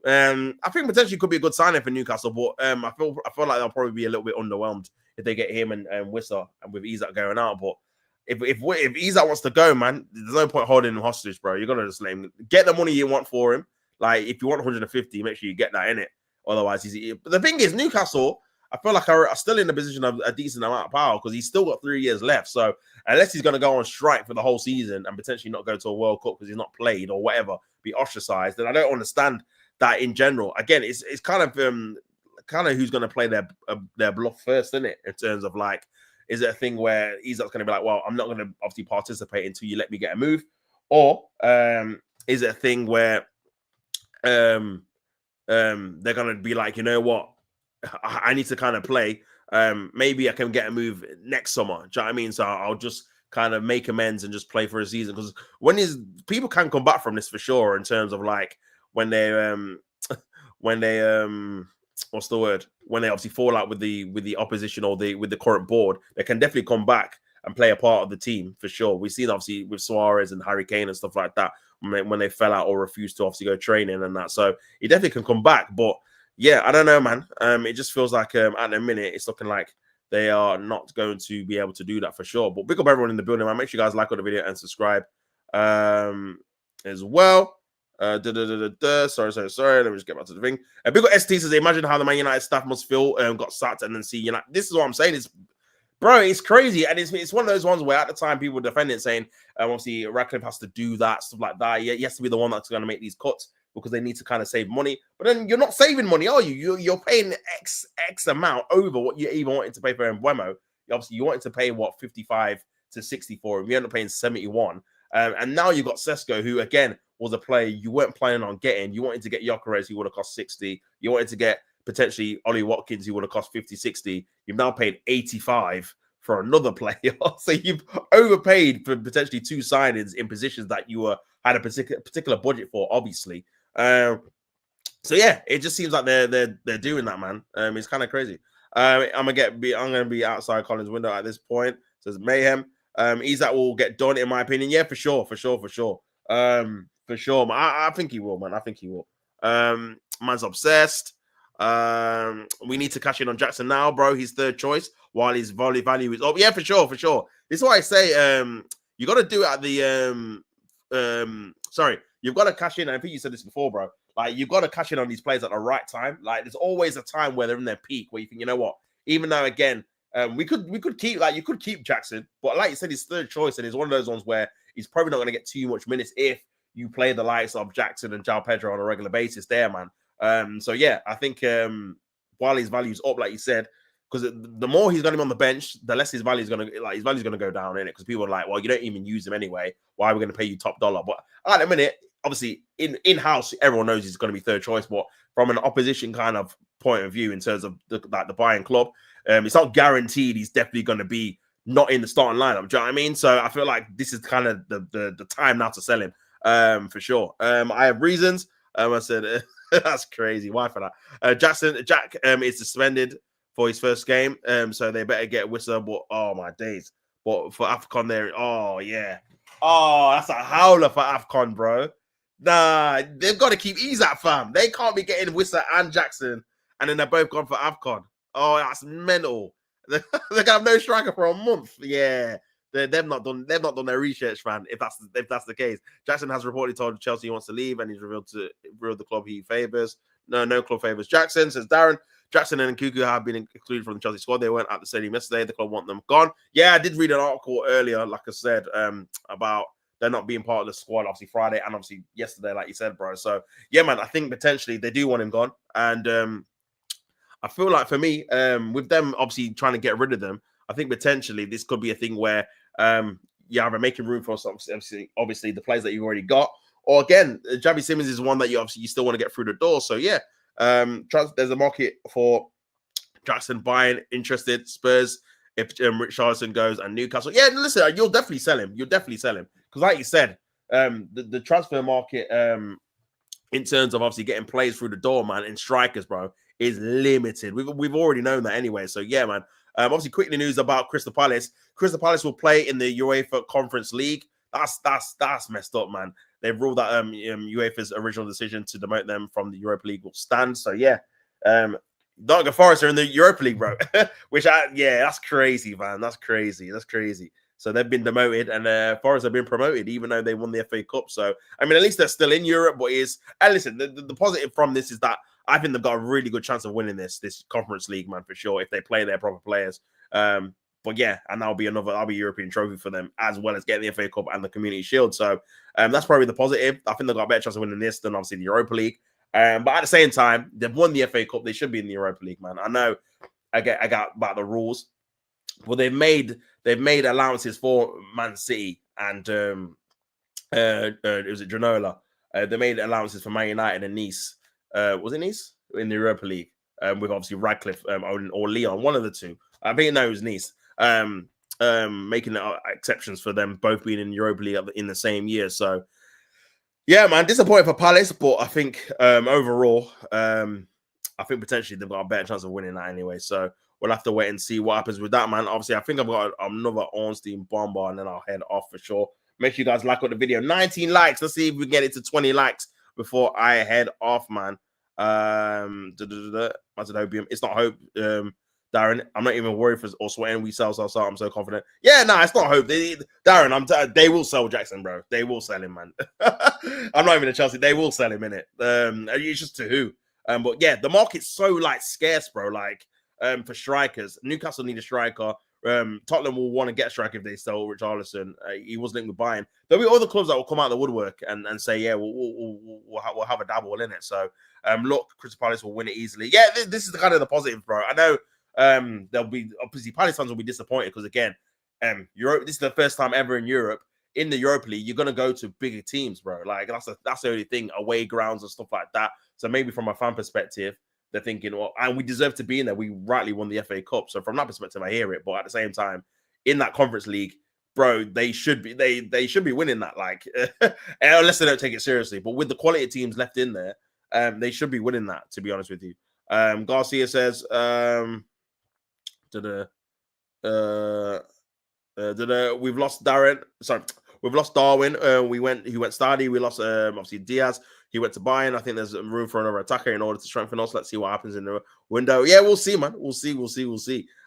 I think potentially could be a good signing for Newcastle, but I feel like they'll probably be a little bit underwhelmed if they get him and Wissa and with Isak going out. But if Isak wants to go, man, there's no point holding him hostage, bro. You're gonna just let him get the money you want for him. Like if you want 150, make sure you get that in it. Otherwise, but the thing is, Newcastle, I feel like are still in the position of a decent amount of power because he's still got 3 years left. So unless he's going to go on strike for the whole season and potentially not go to a World Cup because he's not played or whatever, be ostracized, then I don't understand that in general. Again, it's kind of who's going to play their bluff first, isn't it? In terms of like, is it a thing where Isak's going to be like, well, I'm not going to obviously participate until you let me get a move, or is it a thing where they're going to be like, you know what, I need to kind of play. Maybe I can get a move next summer. Do you know what I mean? So I'll just kind of make amends and just play for a season because people can come back from this for sure in terms of like when they what's the word? When they obviously fall out with the opposition or with the current board, they can definitely come back and play a part of the team for sure. We've seen obviously with Suarez and Harry Kane and stuff like that when they fell out or refused to obviously go training and that. So he definitely can come back. But yeah, I don't know, man. It just feels like at the minute it's looking like they are not going to be able to do that for sure. But big up everyone in the building, man. Make sure you guys like the video and subscribe as well. Sorry. Let me just get back to the thing. Big up ST says, imagine how the Man United staff must feel got sacked and then see United. This is what I'm saying. It's crazy. And it's one of those ones where at the time people defend it saying, obviously Radcliffe has to do that, stuff like that. He has to be the one that's going to make these cuts because they need to kind of save money. But then you're not saving money, are you? You're paying X amount over what you even wanted to pay for Mbeumo. Obviously, you wanted to pay, 55 to 60 for him. You ended up paying 71. And now you've got Sesko, who, again, was a player you weren't planning on getting. You wanted to get Gyökeres, who would have cost 60. You wanted to get potentially Ollie Watkins, who would have cost 50, 60. You've now paid 85 for another player. So you've overpaid for potentially two signings in positions that you had a particular budget for, obviously. So yeah, it just seems like they're doing that, man. It's kind of crazy. I'm gonna be outside Colin's window at this point. Says Mayhem. Isak will get done, in my opinion. Yeah, for sure. For sure, man. I think he will, man. I think he will. Man's obsessed. We need to cash in on Jackson now, bro. He's third choice while his value is up. Yeah, for sure. This is why I say you got to do it at the sorry, you've got to cash in. I think you said this before, bro. Like you've got to cash in on these players at the right time. Like there's always a time where they're in their peak where you think, you know what, even though again, we could keep you could keep Jackson, but like you said, he's third choice, and it's one of those ones where he's probably not going to get too much minutes if you play the likes of Jackson and João Pedro on a regular basis there, man. So yeah, I think while his value's up, like you said, because the more he's got him on the bench, the less his value's gonna go down in it. Because people are like, well, you don't even use him anyway. Why are we going to pay you top dollar? But at the minute, obviously in-house, everyone knows he's going to be third choice. But from an opposition kind of point of view, in terms of the buying club, it's not guaranteed he's definitely going to be not in the starting lineup. Do you know what I mean? So I feel like this is kind of the time now to sell him for sure. I have reasons. I said that's crazy. Why for that? Jack is suspended for his first game, so they better get Wissa. But oh my days! But for AFCON there, oh yeah, oh that's a howler for AFCON, bro. Nah, they've got to keep Isak, fam. They can't be getting Wissa and Jackson, and then they're both gone for AFCON. Oh, that's mental. They're gonna have no striker for a month. Yeah. They've not done their research, man. If that's the case, Jackson has reportedly told Chelsea he wants to leave, and he's revealed the club he favors. No club favors Jackson. Says Darren. Jackson and Nkunku have been included from the Chelsea squad. They weren't at the stadium yesterday. The club want them gone. Yeah, I did read an article earlier, like I said, about they're not being part of the squad. Obviously Friday and obviously yesterday, like you said, bro. So yeah, man, I think potentially they do want him gone, and I feel like for me, with them obviously trying to get rid of them, I think potentially this could be a thing where you either making room for obviously the players that you've already got, or again, Javi Simmons is one that you still want to get through the door. So yeah, there's a market for Jackson buying. Interested Spurs if Richarlison goes and Newcastle. Yeah, listen, you'll definitely sell him. Because like you said, the transfer market in terms of obviously getting players through the door, man, and strikers, bro, is limited. We've already known that anyway. So yeah, man. Obviously, quickly news about Crystal Palace. Crystal Palace will play in the UEFA Conference League. That's messed up, man. They've ruled that UEFA's original decision to demote them from the Europa League will stand. So yeah, Nottingham Forest are in the Europa League, bro. That's crazy, man. That's crazy. So they've been demoted, and Forest have been promoted, even though they won the FA Cup. So I mean, at least they're still in Europe. But and listen, the positive from this is that I think they've got a really good chance of winning this Conference League, man, for sure, if they play their proper players. But yeah, and that'll be a European trophy for them, as well as getting the FA Cup and the Community Shield. So that's probably the positive. I think they've got a better chance of winning this than obviously the Europa League. But at the same time, they've won the FA Cup. They should be in the Europa League, man. I know I got about the rules. Well, they've made allowances for Man City and it was it Genola. They made allowances for Man United and Nice. Was it Nice in the Europa League? With obviously Radcliffe or Leon, one of the two. I think it was Nice. Making exceptions for them both being in Europa League in the same year. So yeah, man, disappointed for Palace, but I think overall, I think potentially they've got a better chance of winning that anyway. So we'll have to wait and see what happens with that, man. Obviously, I think I've got another Ornstein bomber, and then I'll head off for sure. Make sure you guys like the video. 19 likes. Let's see if we can get it to 20 likes before I head off, man. It's not hope, Darren. I'm not even worried for or sweating. We sell. I'm so confident. Yeah, no, it's not hope. Darren, they will sell Jackson, bro. They will sell him, man. I'm not even a Chelsea. They will sell him, innit? It's just to who. But yeah, the market's so like scarce, bro. Like for strikers, Newcastle need a striker. Tottenham will want to get a striker if they sell Richarlison. He was linked with Bayern. There'll be other clubs that will come out of the woodwork and say, yeah, we'll have a dabble in it. So look, Crystal Palace will win it easily. Yeah, this is kind of the positive, bro. I know there'll be obviously Palace fans will be disappointed because again, this is the first time ever in Europe. In the Europa League, you're gonna go to bigger teams, bro. Like that's the only thing, away grounds and stuff like that. So maybe from a fan perspective, they're thinking, well, and we deserve to be in there. We rightly won the FA Cup. So from that perspective, I hear it. But at the same time, in that Conference League, bro, they should be should be winning that. Like unless they don't take it seriously. But with the quality of teams left in there, they should be winning that. To be honest with you, Garcia says, we've lost Darren. Sorry, we've lost Darwin. He went Stardy. We lost obviously Diaz. He went to Bayern. I think there's room for another attacker in order to strengthen us. Let's see what happens in the window. Yeah, we'll see, man. We'll see.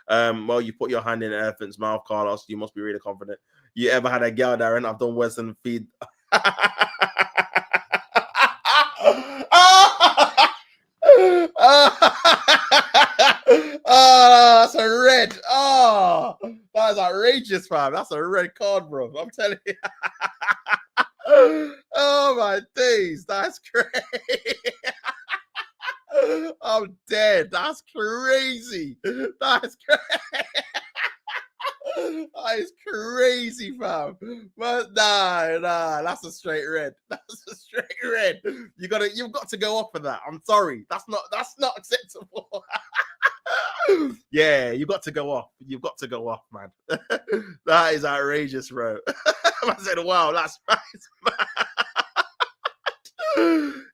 Well, you put your hand in an elephant's mouth, Carlos. You must be really confident. You ever had a girl, Darren? I've done worse than feed. Oh, that's a red. Oh, that's outrageous, fam. That's a red card, bro. I'm telling you. Oh my days, that's crazy. I'm dead. That's crazy. That's crazy. That is crazy, fam. But nah, that's a straight red. That's a straight red. You've got to go off for that. I'm sorry. That's not acceptable. Yeah, you've got to go off. You've got to go off, man. That is outrageous, bro. I said, wow, that's right.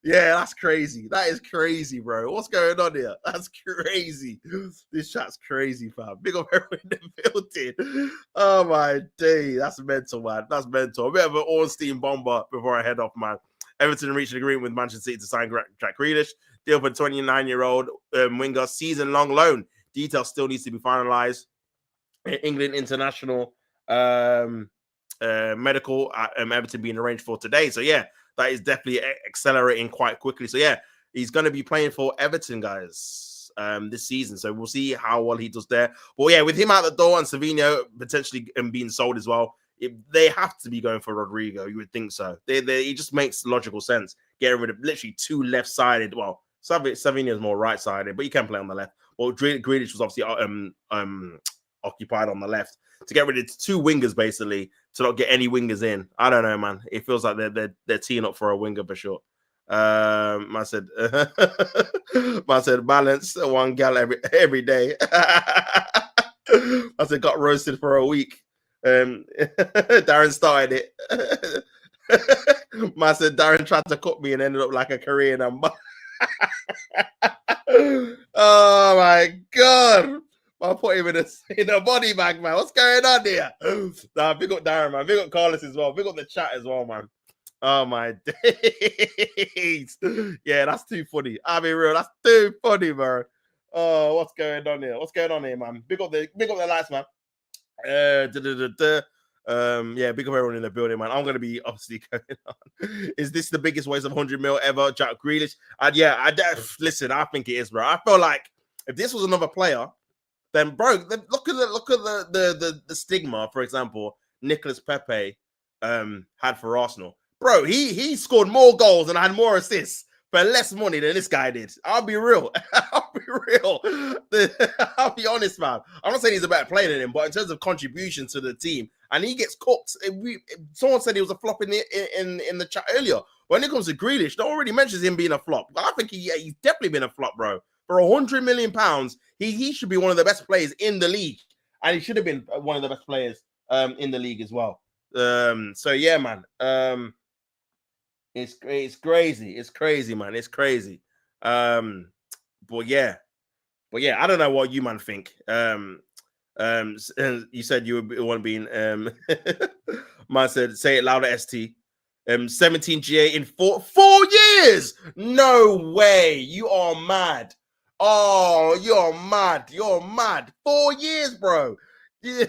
Yeah, that's crazy. That is crazy, bro. What's going on here? That's crazy. This chat's crazy, fam. Big up everyone in the building. Oh my day. That's mental, man. That's mental. A bit of an Ornstein bomber before I head off, man. Everton reached an agreement with Manchester City to sign Jack Grealish. Deal for 29-year-old winger, season-long loan. Details still needs to be finalized. England international medical at Everton being arranged for today. So yeah, that is definitely accelerating quite quickly. So yeah, he's going to be playing for Everton, guys, this season. So we'll see how well he does there. But yeah, with him out the door and Savinho potentially being sold as well, they have to be going for Rodrigo. You would think so. It just makes logical sense. Getting rid of literally two left-sided. Well, Savinho is more right-sided, but he can play on the left. Well, Grealish was obviously occupied on the left. To get rid of two wingers, basically, to not get any wingers in. I don't know, man. It feels like they're teeing up for a winger for sure. Man said, balance one gal every day. I said, got roasted for a week. Darren started it. Man said, Darren tried to cook me and ended up like a Korean. Oh my god. I'll put him in a body bag, man. What's going on here? Nah, big up Darren, man. Big up Carlos as well. Big up the chat as well, man. Oh my days. Yeah, that's too funny. I'll be real. That's too funny, bro. Oh, what's going on here? What's going on here, man? Big up the lights, man. Yeah, big up everyone in the building, man. I'm gonna be obviously going on. Is this the biggest waste of 100 mil ever? Jack Grealish. Listen, I think it is, bro. I feel like if this was another player, then bro, look at the stigma. For example, Nicolas Pepe had for Arsenal. Bro, he scored more goals and had more assists for less money than this guy did. I'll be real. I'll be real. I'll be honest, man. I'm not saying he's a better player than him, but in terms of contribution to the team, and he gets cooked. Someone said he was a flop in the chat earlier. When it comes to Grealish, no one already mentions him being a flop. But I think he's definitely been a flop, bro. For £100 million, he should be one of the best players in the league, and he should have been one of the best players in the league as well. So yeah, man. It's crazy. It's crazy, man. It's crazy. But yeah, I don't know what you man think. You said you would want being man said say it louder, ST. 17 GA in 4 years. No way. You are mad. Oh, you're mad. You're mad. 4 years, bro. Yeah,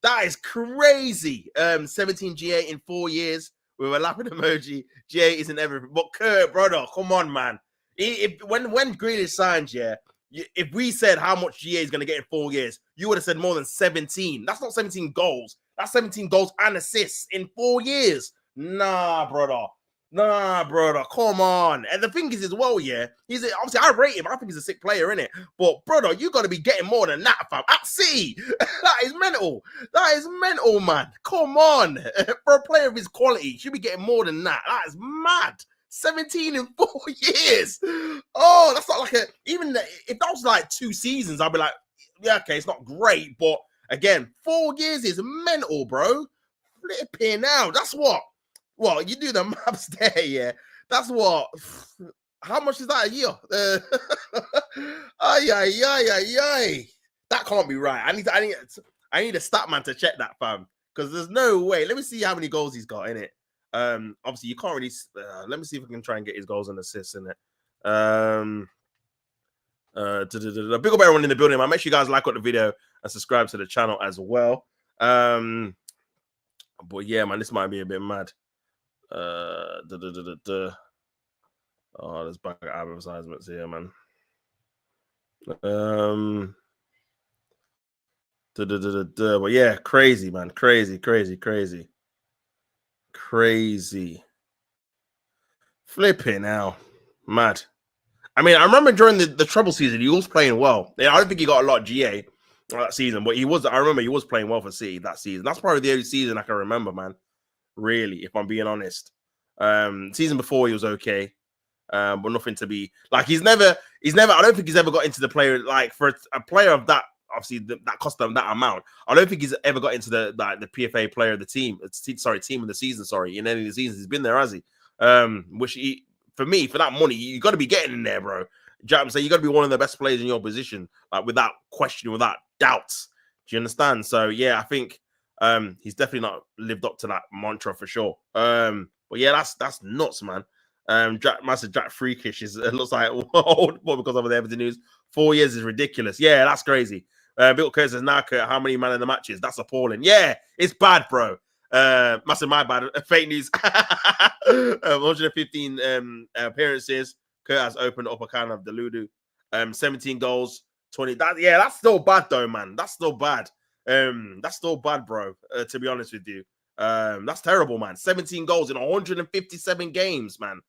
that is crazy. 17 GA in 4 years. With a laughing emoji, GA isn't everything. But Kurt, brother, come on, man. When Grealish signed, yeah, if we said how much GA is going to get in 4 years, you would have said more than 17. That's not 17 goals. That's 17 goals and assists in 4 years. Nah, brother. Come on. And the thing is as well, yeah, obviously I rate him. I think he's a sick player, innit? But brother, you got to be getting more than that, fam. At City, that is mental. That is mental, man. Come on. For a player of his quality, you should be getting more than that. That is mad. 17 in 4 years. Oh, that's not like if that was like 2 seasons, I'd be like, yeah, okay, it's not great. But again, 4 years is mental, bro. Flipping out. That's what. Well, you do the maps there, yeah. That's what. How much is that a year? That can't be right. I need a stat man to check that, fam. Because there's no way. Let me see how many goals he's got in it. Obviously you can't really. Let me see if I can try and get his goals and assists in it. Big up everyone in the building, man. Make sure you guys like the video and subscribe to the channel as well. But yeah, man, this might be a bit mad. Oh, there's back advertisements here, man. But yeah, crazy, man. Crazy. Flipping out. Mad. I mean, I remember during the treble season, he was playing well. I don't think he got a lot of GA that season, but I remember he was playing well for City that season. That's probably the only season I can remember, man. Really, if I'm being honest. Season before he was okay. But nothing to be like he's never I don't think he's ever got into the player like for a player of that obviously that cost them that amount. I don't think he's ever got into the PFA player of the team. Team of the season, in any of the seasons. He's been there, has he? Which for me, for that money, you gotta be getting in there, bro. You know what I'm saying? You gotta be one of the best players in your position, like without question, without doubts. Do you understand? So yeah, I think he's definitely not lived up to that mantra for sure. But yeah, that's nuts, man. Jack Freakish it looks like old because of the Everton news. 4 years is ridiculous. Yeah, that's crazy. Bill Kerr says, now, Kurt, how many man in the matches? That's appalling. Yeah, it's bad, bro. Massive my bad. Fake news. 115 appearances. Kurt has opened up a can of Deludu. 17 goals, 20. That's still bad, though, man. That's still bad. That's still bad, bro. To be honest with you. That's terrible, man. 17 goals in 157 games, man.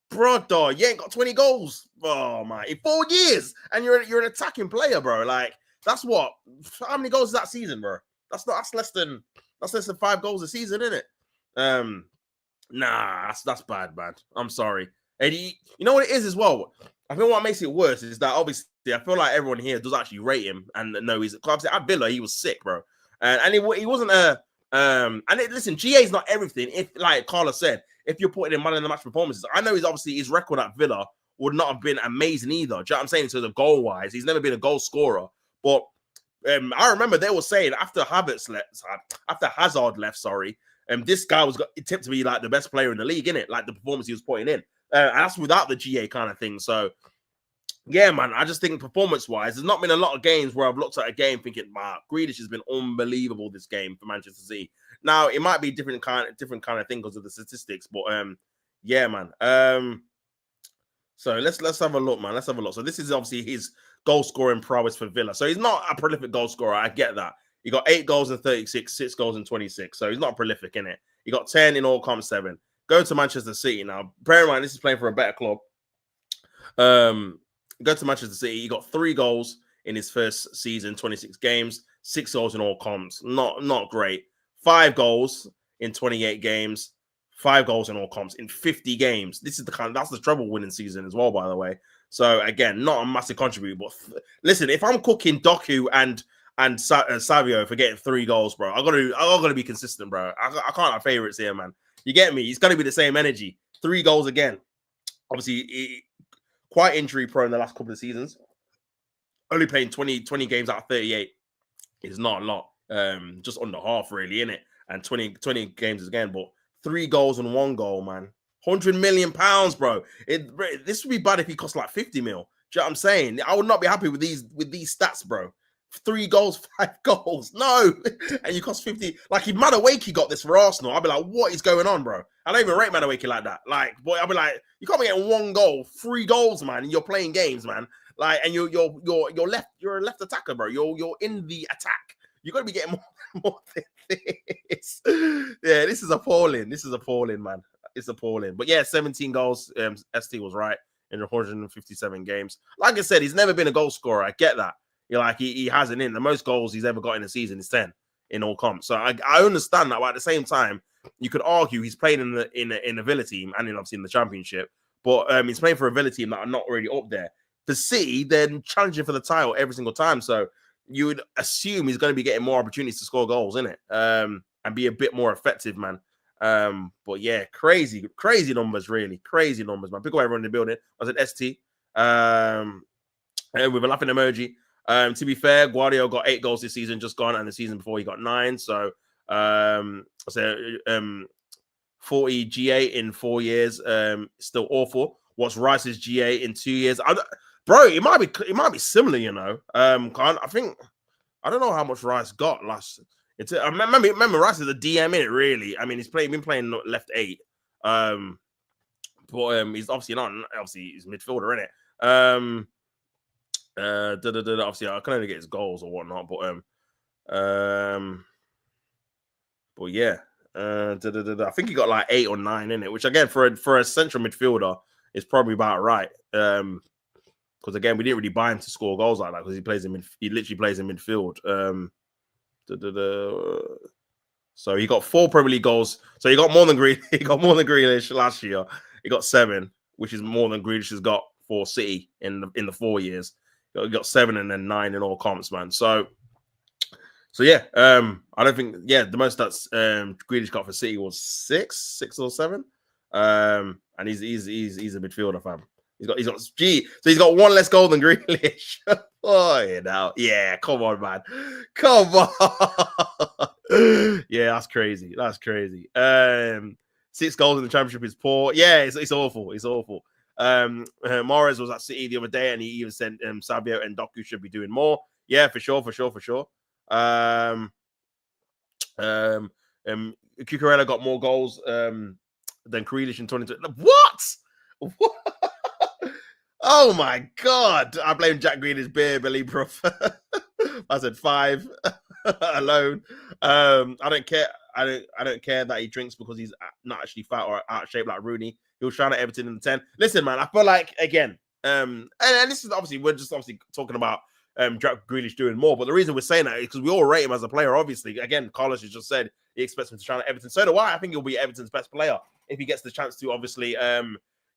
Brother, you ain't got 20 goals. Oh my, in 4 years, and you're an attacking player, bro. Like that's what? How many goals is that season, bro? That's less than 5 goals a season, isn't it? Nah, that's bad, man. I'm sorry. And you know what it is as well. I think what makes it worse is that obviously I feel like everyone here does actually rate him and know he's obviously at Villa he was sick, bro. And he wasn't a listen, GA is not everything. If like Carlos said, if you're putting in man in the match performances, I know his record at Villa would not have been amazing either. Do you know what I'm saying? In terms of goal wise, he's never been a goal scorer. But I remember they were saying after Hazard left, this guy was tipped to be like the best player in the league, innit? Like the performance he was putting in. And that's without the GA kind of thing. So yeah, man, I just think performance-wise, there's not been a lot of games where I've looked at a game thinking, wow, Grealish has been unbelievable this game for Manchester City. Now, it might be different kind of thing because of the statistics, but yeah, man. So let's have a look, man. Let's have a look. So this is obviously his goal scoring prowess for Villa. So he's not a prolific goal scorer. I get that. He got 8 goals in 36, 6 goals in 26. So he's not prolific in it. He got 10 in all comp 7. Go to Manchester City now. Bear in mind, this is playing for a better club. Go to Manchester City. He got 3 goals in his first season, 26 games, 6 goals in all comps. Not great. 5 goals in 28 games, 5 goals in all comps in 50 games. This is that's the treble winning season as well, by the way. So again, not a massive contributor, but listen, if I'm cooking Doku and Savio for getting 3 goals, bro, I gotta be consistent, bro. I can't have favorites here, man. You get me? It's gonna be the same energy. 3 goals again. Obviously, quite injury prone the last couple of seasons. Only playing 20 games out of 38 is not a lot. Just under half, really, innit? And 20 games again, but 3 goals and 1 goal, man. £100 million, bro. This would be bad if he cost like 50 mil. Do you know what I'm saying? I would not be happy with these stats, bro. 3 goals, 5 goals. No. And you cost 50. Like, if Madueke got this for Arsenal, I'd be like, what is going on, bro? I don't even rate Madueke like that. Like, boy, I'd be like, you can't be getting 1 goal, 3 goals, man, and you're playing games, man. Like, and you're a left attacker, bro. You're in the attack. You got to be getting more than this. Yeah, this is appalling. This is appalling, man. It's appalling. But yeah, 17 goals. ST was right in 157 games. Like I said, he's never been a goal scorer. I get that. You're like, he hasn't in. The most goals he's ever got in a season is 10 in all comps. So I understand that, but at the same time, you could argue he's playing in the Villa team and obviously in the Championship, but he's playing for a Villa team that are not already up there. For City, they're challenging for the title every single time. So you would assume he's going to be getting more opportunities to score goals, innit? And be a bit more effective, man. But yeah, crazy numbers, really. Crazy numbers, man. Pick up everyone in the building. I said ST. With a laughing emoji. To be fair, Guardiola got 8 goals this season, just gone, and the season before he got 9. So, 40 GA in 4 years, still awful. What's Rice's GA in 2 years? Bro, it might be similar, you know. I don't know how much Rice got last. Remember Rice is a DM in it, really. I mean, he's been playing left 8. But he's obviously not. Obviously, he's midfielder, isn't it? Obviously, I can only get his goals or whatnot, but yeah, I think he got like 8 or 9 in it, which again for a central midfielder is probably about right. Because again, we didn't really buy him to score goals like that because he literally plays in midfield. So he got 4 Premier League goals. So he got more than Grealish last year. He got 7, which is more than Grealish has got for City in the 4 years. He got 7 and then 9 in all comps, man. So yeah, I don't think the most that's Grealish got for City was 6 or 7. And he's a midfielder, fam. He's got 1 less goal than Grealish. Oh, yeah, come on, man. Come on. Yeah, that's crazy. 6 goals in the Championship is poor. Yeah, it's awful. It's awful. Mahrez was at City the other day, and he even said Savio and Doku should be doing more. Yeah, for sure. Cucurella got more goals than Grealish in 2020. What? Oh my God! I blame Jack Grealish's beer belly, bro. I said 5 alone. I don't care. I don't care that he drinks because he's not actually fat or out of shape like Rooney. He was trying to Everton in the 10. Listen, man, I feel like again, and this is obviously we're just talking about Jack Grealish doing more. But the reason we're saying that is because we all rate him as a player. Obviously, again, Carlos has just said he expects him to try to Everton. So do I. I think he'll be Everton's best player if he gets the chance to obviously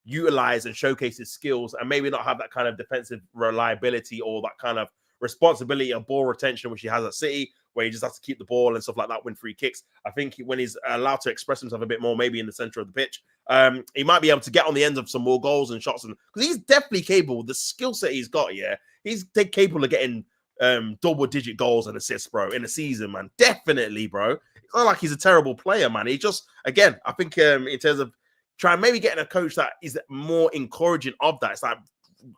utilize and showcase his skills and maybe not have that kind of defensive reliability or that kind of responsibility of ball retention which he has at City, where he just has to keep the ball and stuff like that, win free kicks. I think when he's allowed to express himself a bit more, maybe in the center of the pitch, he might be able to get on the ends of some more goals and shots, and because he's definitely capable. The skill set he's got, he's capable of getting double-digit goals and assists, bro, in a season, man. Definitely, bro. It's not like he's a terrible player, man. He just, again, I think in terms of trying maybe getting a coach that is more encouraging of that. It's like,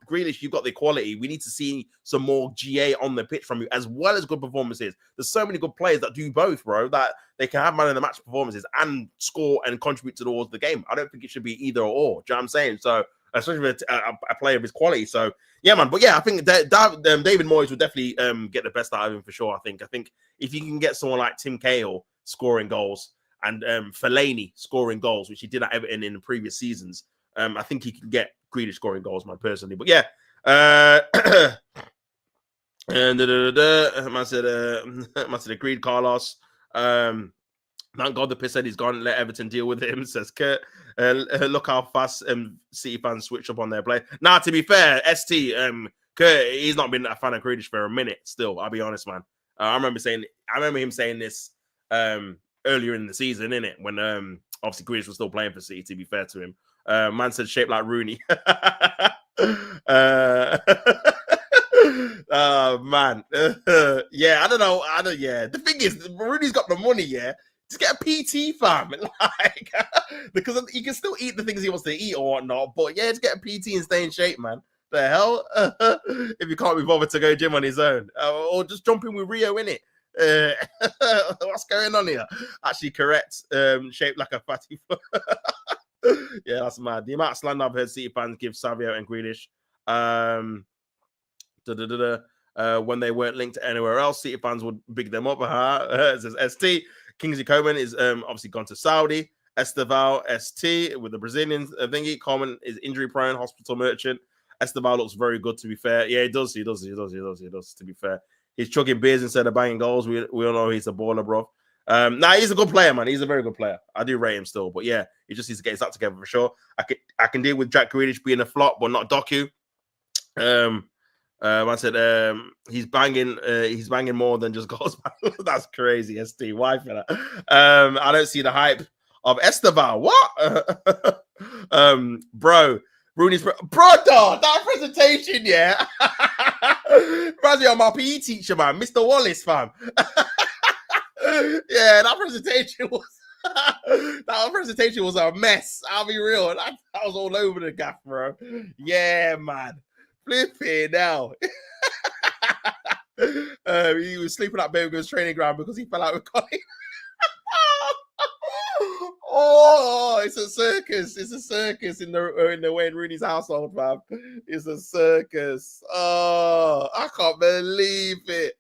Grealish, you've got the quality. We need to see some more GA on the pitch from you, as well as good performances. There's so many good players that do both, bro, that they can have man of the match performances and score and contribute towards the game. I don't think it should be either or. Do you know what I'm saying? So, especially with a player of his quality. So, yeah, man. But yeah, I think David Moyes will definitely get the best out of him for sure. I think if you can get someone like Tim Cahill scoring goals and Fellaini scoring goals, which he did at Everton in the previous seasons, I think he can get Grealish scoring goals, man, personally. But yeah, and man said agreed, Carlos. Thank God the piss said he's gone. Let Everton deal with him, says Kurt. Look how fast City fans switch up on their play. Now, to be fair, ST Kurt, he's not been a fan of Grealish for a minute. Still, I'll be honest, man. I remember him saying this earlier in the season, innit? When obviously Grealish was still playing for City. To be fair to him. Man said shaped like Rooney. Oh man. Yeah, I don't know. Yeah. The thing is, Rooney's got the money, yeah. Just get a PT, fam. Like, because he can still eat the things he wants to eat or whatnot. But yeah, just get a PT and stay in shape, man. The hell? If you can't be bothered to go gym on his own. Or just jump in with Rio, innit? What's going on here? Actually, correct. Shaped like a fatty. Yeah, that's mad. The amount of slander I've heard City fans give Savio and Grealish when they weren't linked to anywhere else, City fans would big them up. It says ST. Kingsley Coman is obviously gone to Saudi. Esteval ST with the Brazilians thingy. Coman is injury prone, hospital merchant. Esteval looks very good, to be fair. Yeah, he does. To be fair, he's chugging beers instead of banging goals. We all know he's a baller, bro. Nah, he's a good player, man. He's a very good player. I do rate him still, but yeah, he just needs to get his act together for sure. I can deal with Jack Grealish being a flop, but not Doku. I said he's banging more than just goals. That's crazy, ST. Why for that? I don't see the hype of Esteval. What? Bro, Rooney's brother, that presentation, yeah. Reminds me of my PE teacher, man, Mr. Wallace, fam. Yeah, that presentation was a mess. I'll be real. That was all over the gaff, bro. Yeah, man. Flipping now. He was sleeping at Birmingham's training ground because he fell out with Colin. Oh, it's a circus. It's a circus in the Wayne Rooney's household, man. It's a circus. Oh, I can't believe it.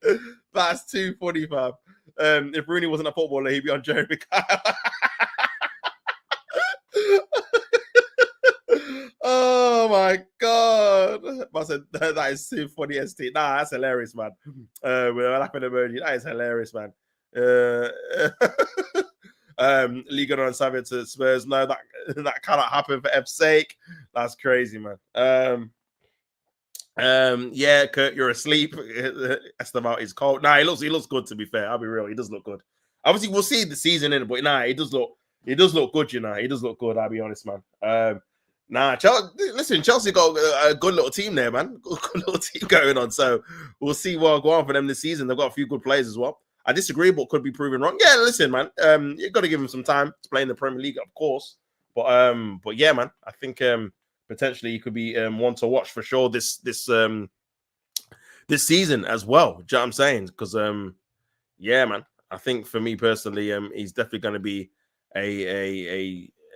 That's too funny, fam. If Rooney wasn't a footballer, he'd be on Jeremy Kyle. Oh my god. I said that is too funny, ST. Nah, that's hilarious, man. With a laughing emoji. That is hilarious, man. Liga on Savio to Spurs. No, that cannot happen for F's sake. That's crazy, man. Yeah, Kurt, you're asleep. Esteval is cold. Nah, he looks good, to be fair. I'll be real. He does look good. Obviously, we'll see the season in it, but nah, he does look good, you know. He does look good, I'll be honest, man. Nah, Chelsea got a good little team there, man. Good little team going on. So we'll see what'll go on for them this season. They've got a few good players as well. I disagree, but could be proven wrong. Yeah, listen, man. You've got to give him some time to play in the Premier League, of course. But yeah, man. I think potentially he could be one to watch for sure this season as well. Do you know what I'm saying? Because yeah, man. I think for me personally, he's definitely going to be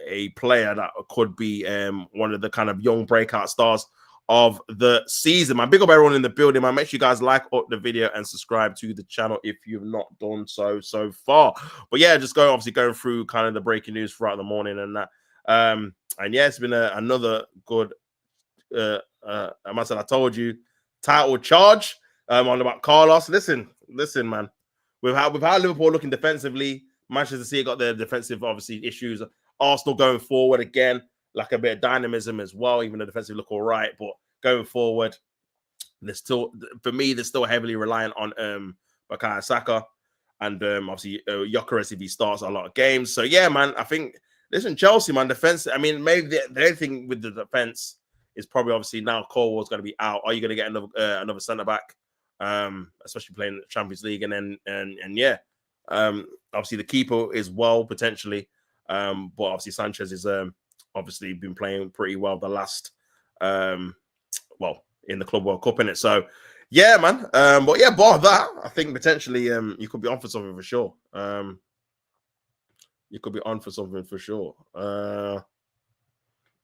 a player that could be one of the kind of young breakout stars of the season. Man, big up everyone in the building, man. Make sure you guys like up the video and subscribe to the channel if you've not done so far. But yeah, just going through kind of the breaking news throughout the morning and that. And yeah, it's been another good I told you, title charge on about Carlos. Listen, man. With how Liverpool looking defensively, Manchester City got their defensive obviously issues. Arsenal going forward again, like a bit of dynamism as well, even the defensive look all right. But going forward, they're still heavily reliant on Bukayo Saka and obviously Gyökeres if he starts a lot of games. So yeah, man, I think Chelsea, man, defense. I mean, maybe the only thing with the defense is probably obviously now Colwell's going to be out. Are you going to get another centre back? especially playing the Champions League. And yeah, obviously the keeper is well potentially, but obviously Sanchez is obviously been playing pretty well the last in the Club World Cup in it. So yeah, man. But yeah, bar that, I think potentially you could be on for something for sure. You could be on for something for sure. But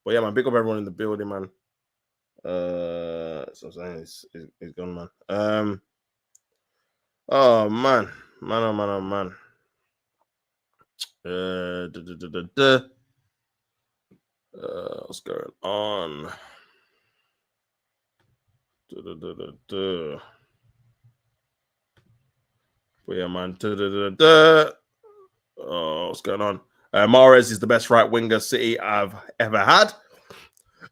yeah, man, big up everyone in the building, man. So I'm saying it's gone, man. Oh man. What's going on? But yeah, man. Oh, what's going on? Mahrez is the best right winger City I've ever had.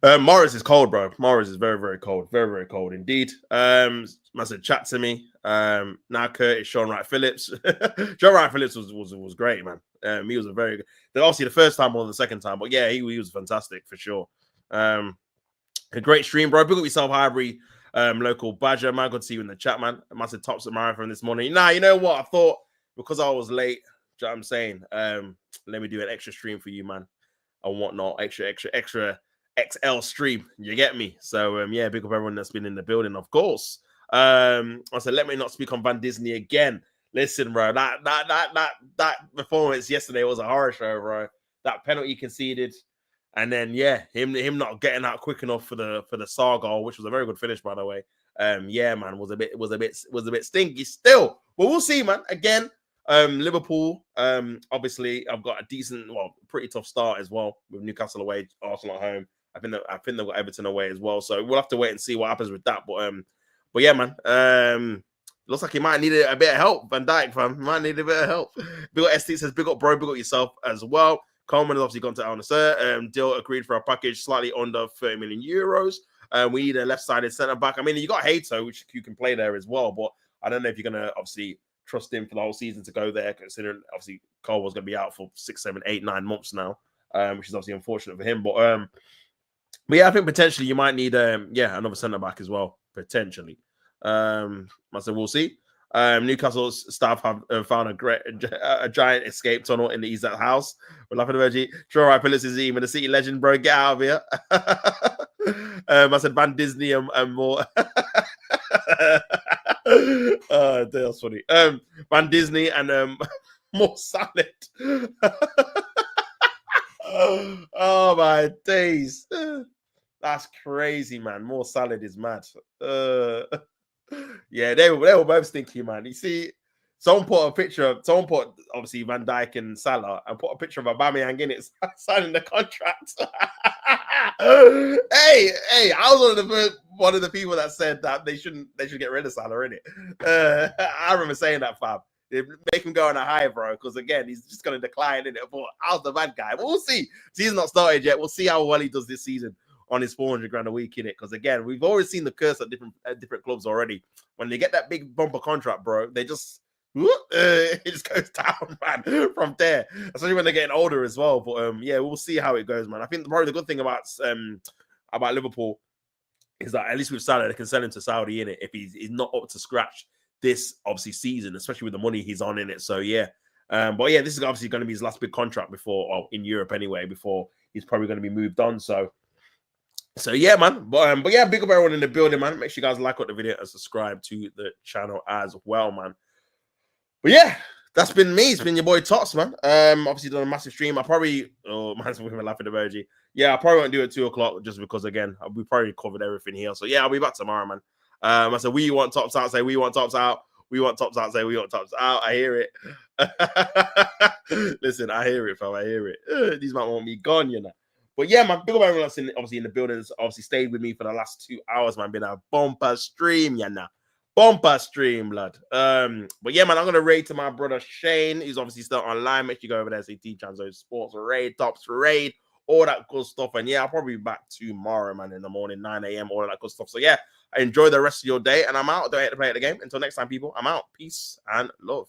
Mahrez is cold, bro. Mahrez is very, very cold. Very, very cold indeed. Massive chat to me. Now Curtis, Sean Wright Phillips. Sean Wright Phillips was great, man. He was a very good. Obviously the first time more than the second time, but yeah, he was fantastic for sure. A great stream, bro. Big up yourself, Highbury, local Badger, man. Good to see you in the chat, man. Massive tops at marathon this morning. Nah, you know what? I thought because I was late, do you know what I'm saying? Let me do an extra stream for you, man, and whatnot. Extra XL stream. You get me? So yeah, big up everyone that's been in the building, of course. I said, let me not speak on Van Disney again. Listen, bro, that performance yesterday was a horror show, bro. That penalty conceded, and then yeah, him not getting out quick enough for the Sarr goal, which was a very good finish, by the way. Yeah, man, was a bit stinky still, but we'll see, man. Again, Liverpool, obviously, I've got a decent, pretty tough start as well with Newcastle away, Arsenal at home. I think they've got Everton away as well, so we'll have to wait and see what happens with that. But yeah, man, looks like he might need a bit of help. Van Dijk, fam, might need a bit of help. Big up ST says, big up, bro, big up yourself as well. Coleman has obviously gone to Al Nassr. Deal agreed for a package slightly under 30 million euros. We need a left-sided centre back. I mean, you got Hato, which you can play there as well, but I don't know if you're gonna obviously trust him for the whole season to go there, considering obviously Cole was going to be out for 6, 7, 8, 9 months now, which is obviously unfortunate for him. But yeah, I think potentially you might need another centre back as well, potentially. I said we'll see. Newcastle's staff have found a giant escape tunnel in the ISAK house. We're laughing about it. Sure, right, Phillips is even a City legend, bro. Get out of here. I said Van Disney and more. That's funny. Van Disney and more salad. Oh my days. That's crazy, man. More salad is mad. Yeah, they were both stinky, man. You see, someone put obviously Van Dijk and Salah and put a picture of Aubameyang in it signing the contract. Hey, I was one of the people that said that they should get rid of Salah, innit? I remember saying that, fam. Make him go on a high, bro, because again, he's just going to decline, innit? But I was the bad guy. But we'll see. Season's not started yet. We'll see how well he does this season on his 400 grand a week, innit? Because again, we've always seen the curse at different clubs already. When they get that big bumper contract, bro, they just it just goes down, man, from there. Especially when they're getting older as well. But yeah, we'll see how it goes, man. I think probably the good thing about Liverpool is that at least with Salah, they can sell him to Saudi in it if he's not up to scratch this obviously season, especially with the money he's on in it. So yeah, but yeah, this is obviously going to be his last big contract before, in Europe anyway, before he's probably going to be moved on. So yeah, man. But yeah, big up everyone in the building, man. Make sure you guys like the video and subscribe to the channel as well, man. But yeah, that's been me. It's been your boy Tots, man. Obviously done a massive stream. I probably man's with a laughing emoji. Yeah, I probably won't do it at 2 o'clock just because again, we probably covered everything here. So yeah, I'll be back tomorrow, man. I said we want tops out, say we want tops out. We want tops out, say we want tops out. I hear it. Listen, I hear it, fam. I hear it. These might want me gone, you know. But yeah, man, big up everyone else obviously in the buildings. Obviously stayed with me for the last 2 hours, man. Been a bumper stream, you know. Bumper stream, lad. But yeah, man, I'm gonna raid to my brother Shane. He's obviously still online. Make sure you go over there, say Chanzo Sports raid, tops raid, all that good stuff. And yeah, I'll probably be back tomorrow, man, in the morning, 9 a.m., all that good stuff. So yeah, enjoy the rest of your day, and I'm out. Don't hate to play at the game. Until next time, people, I'm out. Peace and love.